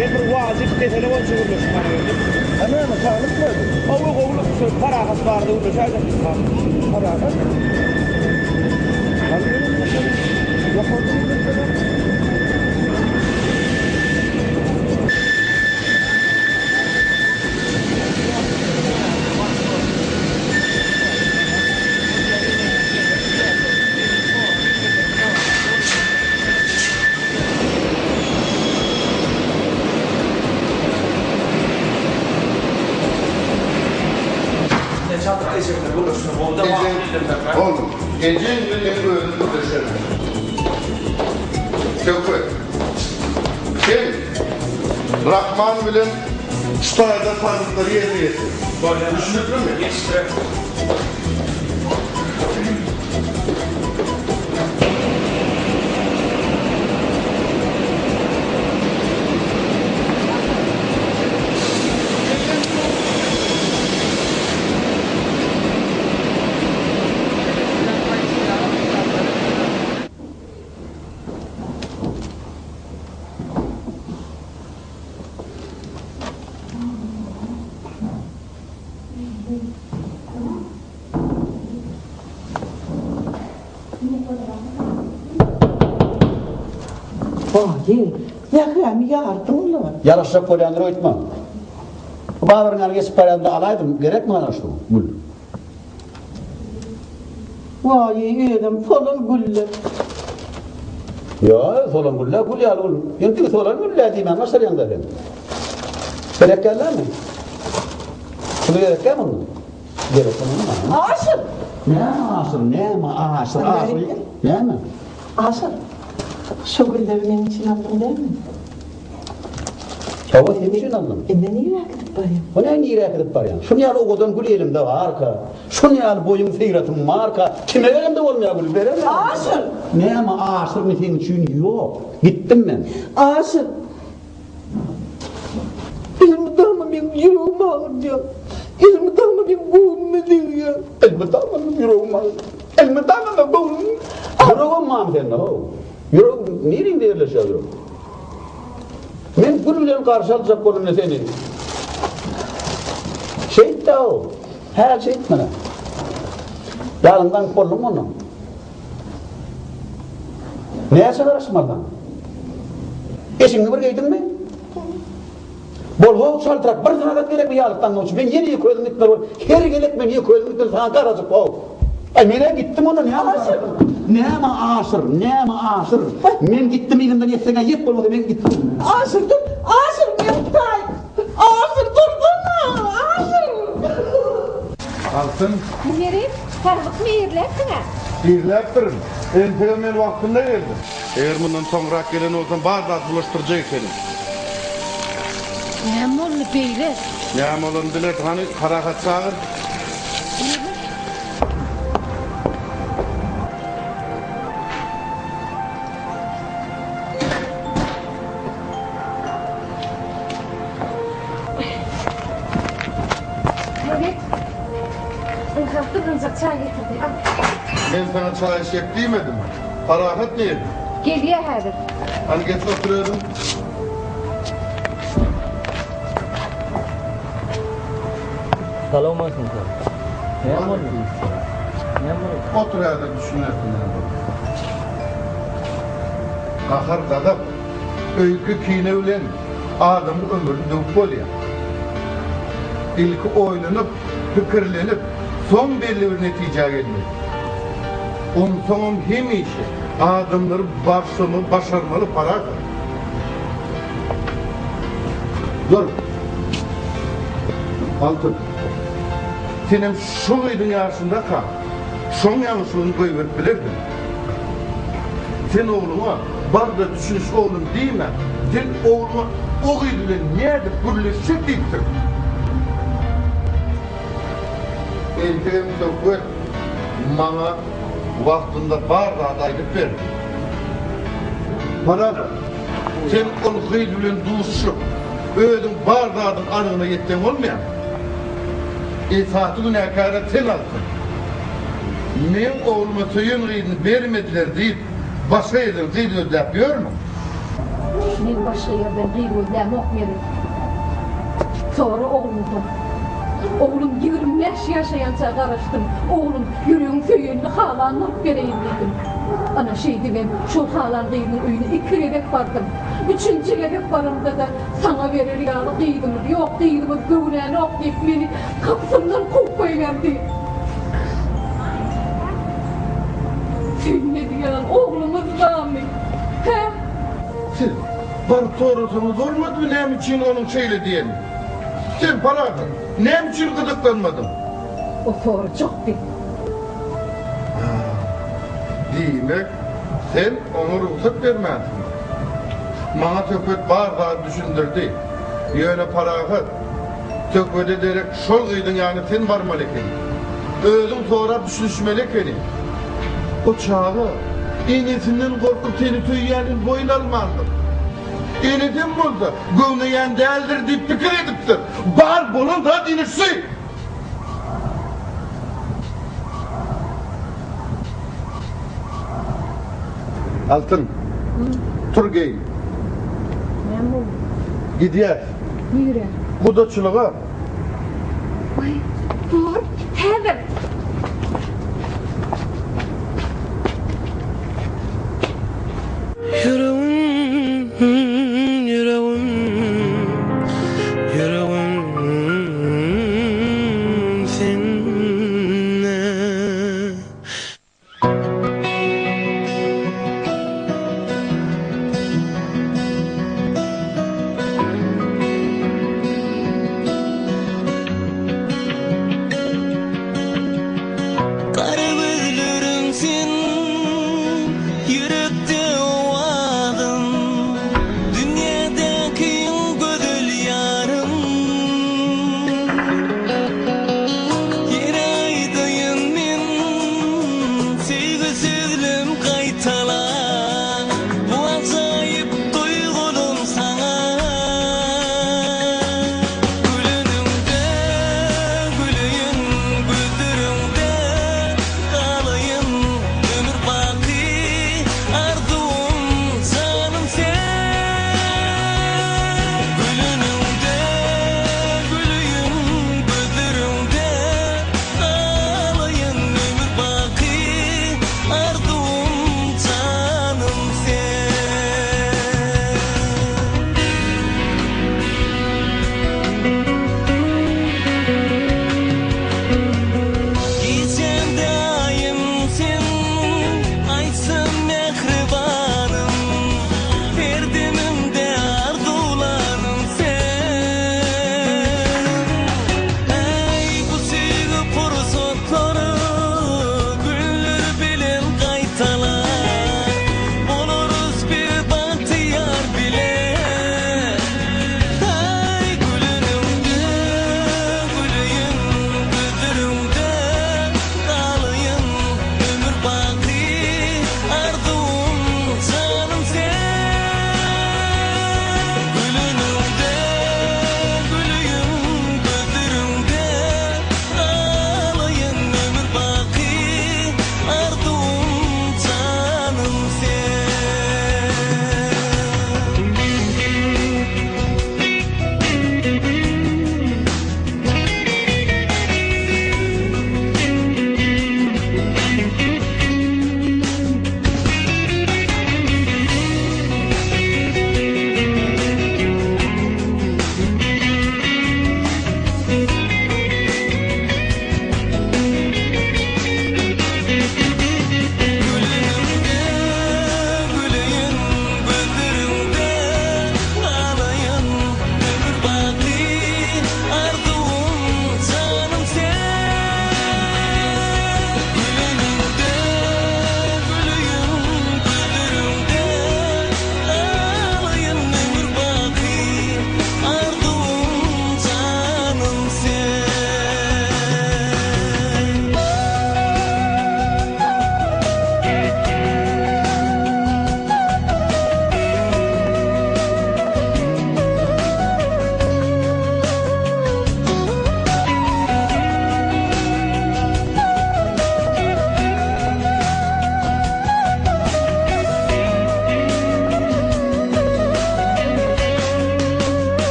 Ben bir vazif de telefon çığırmış bana öyle. Hemen mi? Kargıt mı? Oğluk parakas vardı, uğraşaydı. Parakas? Kalbinin mi? Yapmadığını mesela. Oğlum, gece gündemi böyle desene. Köpek. Kim? Rahman bilen ustayda tanıkları yerine getir. Düşündün mü? Yetiştirelim. Gel, Yakıya yardım ulan. Yarışacak kolyanları oytma. Bağırın geçip paranı alaydım. Gerek mi anlaştım? Gül. Vay edem falan güller. Ya solan gülle gül ya oğlum. Yenti solan gülle diyeyim ama nasıl yanında ben? Gerek geldi mi? Şunu gerek geldi mi? Gerek geldi mi? Aşır. Ne aşır? Ne mi? Aşır. Şu gülleri benim için aldın değil mi? Çabuk senin için aldım. Ne niye rakıp barayım? O ne niye rakıp barayım? Şunu yal o kadar gül elimde var arka. Şunu yal boyun seyratım marka. Kime elimde olmuyor gül veremem. Aşır. Ne ama aşır mı senin için yok. Gittim ben. Aşır. Elimi dağma benim yüreğimi alır diyor. Elimi dağma benim boğulma diyor. Elimi dağma benim yüreğimi alır. Elimi dağma benim boğulma. Yüreğim mağam senin o. Yüreğim nereye yerleşiyor yüreğim? Men gülülen karşı alacak kolumla seni. Şehit de o. Her şehit bana. Yarından kollum onu. Neye çağırışmadan? Eşini bir giydin mi? Bol hoğuk şaltırak bir zanadat gerek mi yalıktan olsun? Ben yeni yıkıyordum gittiler. Her gelek ben yıkıyordum gittiler. Sana karacık hoğuk. Nereye gittim ona? Ne aşır? Ne ama aşır? Men gittim elimden yetsene yep olmadı ben gittim. Aşır dur. Aşır yaptay. Aşır durdurma. Aşır. Altın. Yerim, tarvık mı yerlersin ha? Birleptirin. Enteremen vaktinde geldi. Eğer bundan sonra gelen olsan bardak bulaştıracak seni. Ne mollu beyler? Ne molun diler hani karakat çağır. Evet. Kalktırınca çay getirdi. Ben sana çay şef demedim mi? Karakat neydi? Geliyor hadi. Hani geç oturuyordun. Salam olsun sen. Ne oldu? Otur ya da düşünüyorsun yani. Kahar kadap, öykü kine ölen adamı ömrünü dövüp oluyor. İlki oynanıp, fikirlenip, son belli bir neticeye gelmedi. Onun sonun hem işi, adamları başarmalı para kazanır. Dur. Altın. Senin şu gıydın yaşında kal. Son yanlışlığını koyup bilirdin. Sen oğluna barda düşünüş oğlum değil mi? Sen oğluna o gıydıyla nerede birleşecek deyiptir. Elbim sökür, bana vaktinde barda adaylık ver. Para da, sen onu gıydıyla duşup, öğüdün bardağın arığına yetten olmayan, saatini hakaret sen aldın. Men oğluma töyün gıydını vermediler deyip, başka yerden gıydını ödep görür mü? Men başka yerden gıydını ödep okmayalım. Sonra oğlumdan. Oğlum 20 yaş yaşayanca karıştım. Oğlum yüreğin köyünü halan not vereyim dedim. Ana şey dedim, şu halan gıydının öyünü 2 redek vardım. 3. redek varımda da sana verir yağlı gıydımı, yok gıydımı, gövleğini oklayıp beni kapısından koyverdi. Sen ne diyorsun, oğlumuz Rami? He? Siz, bana sorusunuz olmadı mı ne için onun şeyle diyelim? Sen para aldın, ne için gıdıklanmadın? O soru çok değil. Demek, sen ona ruhsat vermedin. Bana tökvet bardağı düşündürdü. Yöne parağı, tökvet ederek şol gıydın yani sen varmalı ekeni. Özün sonra düşünüşmeli ekeni. O çağı, iğnesinden korkup seni tüyyenin boyun almandım. İğneden buldu, gövneyen değildir deyip fikir ediptir. Bar bunun da dinişsi. Altın, Turgey. Ne bu? Gidiyor. Yürü. Kudaçılığa. Ay, dur. Heather. Yüreğim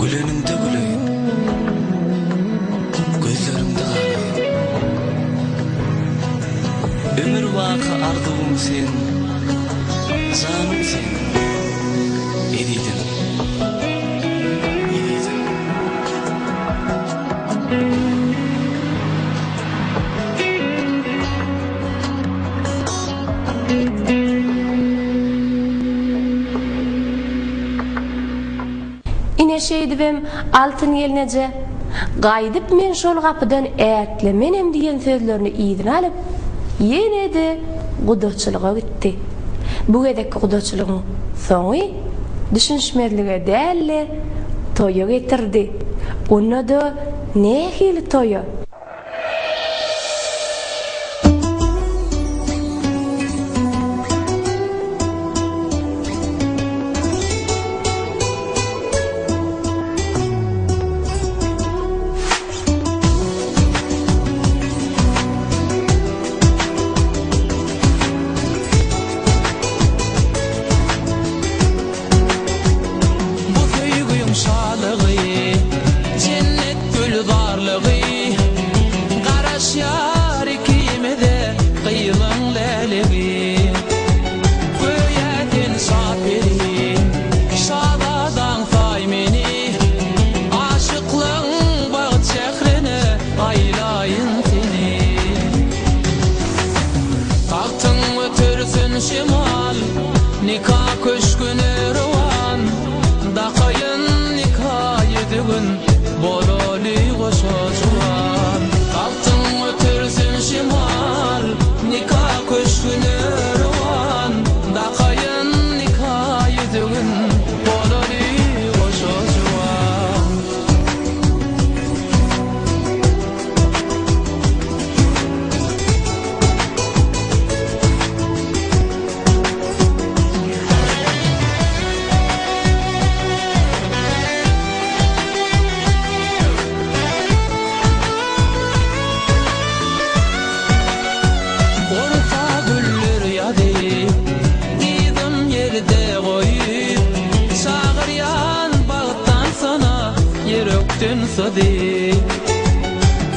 Güleninde güleyin, gözlerimde ağlayın. Ömür vakı ardığım sen, zanım sen, edidin. Şeydibem altın yelinece gaýdyp men şol gapydan ätlemenem diýen sözlerini iýdin alyp ýene de gudaçylyga gitdi. Bu gedek gudaçylygyň soňy düşünşmezlige dälle toýa getirdi. Onda da nähili toýa?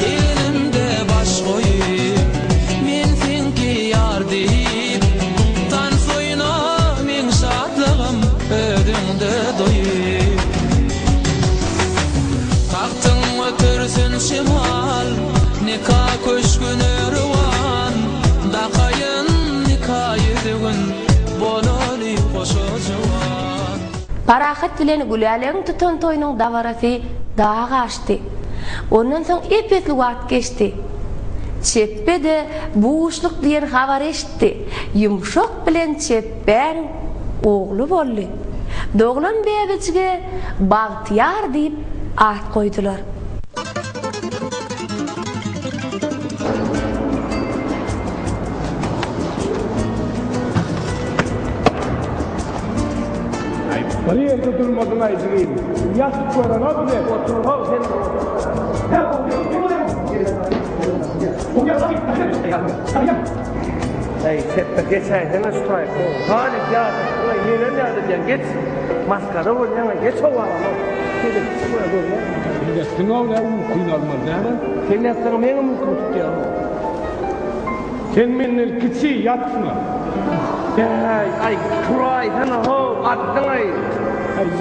Elimde baş koyup men senki yar deyip tan soyuna men şadlığım ödüňde doyup taktyňmy törsün şemal nikah köşküne ruwan daqayın nikah ýüzügün bolaly goşajawan. Parahat bilen gülaleň tutan toýunyň dawarasy dağa gaçdy. Ondan soň epetli wagt geçdi. Çeppe de buuşluk diýen habar eşitdi. Yumşak bilen çeppäň ogly boldy. Doglan bäbiciге Bagtyar diýip at goýdular. Bir yerde durmadın aycığıyım. Yatıp koyran o bile. Otur o sen. Ey seppe geç aydan aşağıya. Talip ya. Yeğlen yardım geç. Maskara ol yana geç o var ama. Gelip çıkmaya dur ya. Milletin oğlu mümkün olmaz yani. Sen yaptığın mene mümkün tutuyor. Sen menil kiçi yatsın. Ay cry sana ho attın ay.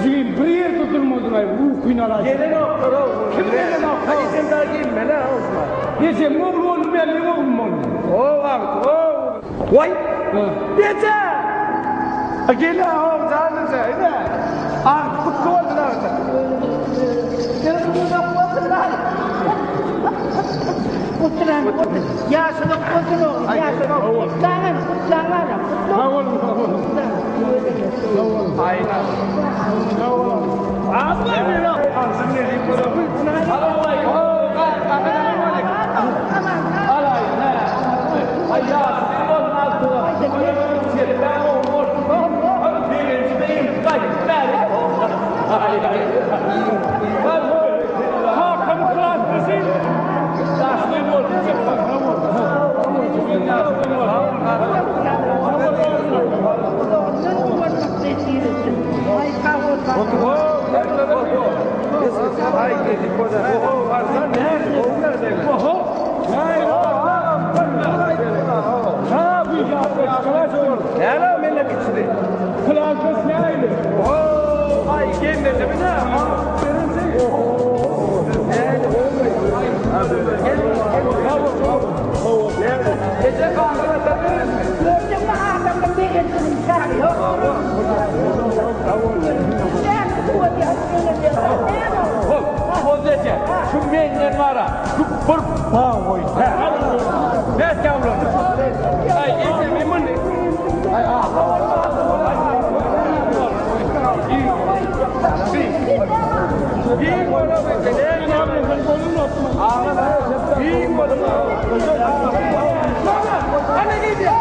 Zil bir yer tutulmadın ay bu kuynalar. Gelen oktor o. Kim gelen oktor? Hadi sen daha gelme la Osman. Gece moğul oğlum benim oğlum oğlum. O vakit o. Vay. Gece. Gel ha o zanlıca öyle. Artık bu oldu da. Gel bunu yapmasın lan. Oturan. Ya şunu oturun. Ya şunu. Kutlanın. Kutlanın. Aynen. Aferin lan. Ağzını nereye koyalım? Alavay. Alay. Hayat. Şu menden var ha. Şu bir bağ koy. Ne yavrum? Ay işte memnun. Ay İyi bana be. Ne yavrum ben konum atma. İyi bana. Hadi git ya.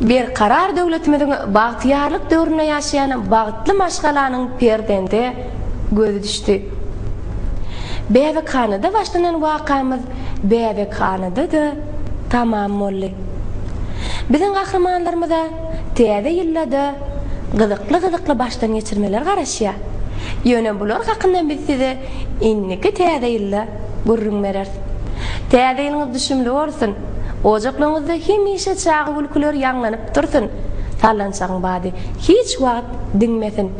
Bir karar döwletimiziň bagtyarlyk döwrüne ýaşaýan bagtly maşgalanyň perdende gözü düşdi. Bäze Kanada başlanan wakamyz Bäze Kanada da tamam boldy. Biziň gahrymanlarymyza täze ýyllada gyzykly başdan geçirmeler garaşýar. Ýöne bular hakynda biz size inniki täze ýylla gurrun berer. Täze ýylyňyz düşümli bolsun. Ojaklaryňyzda hemişe çağı gülküler ýanlanyp dursun. Sallansaň bady hiç wagt dinmesin.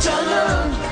canım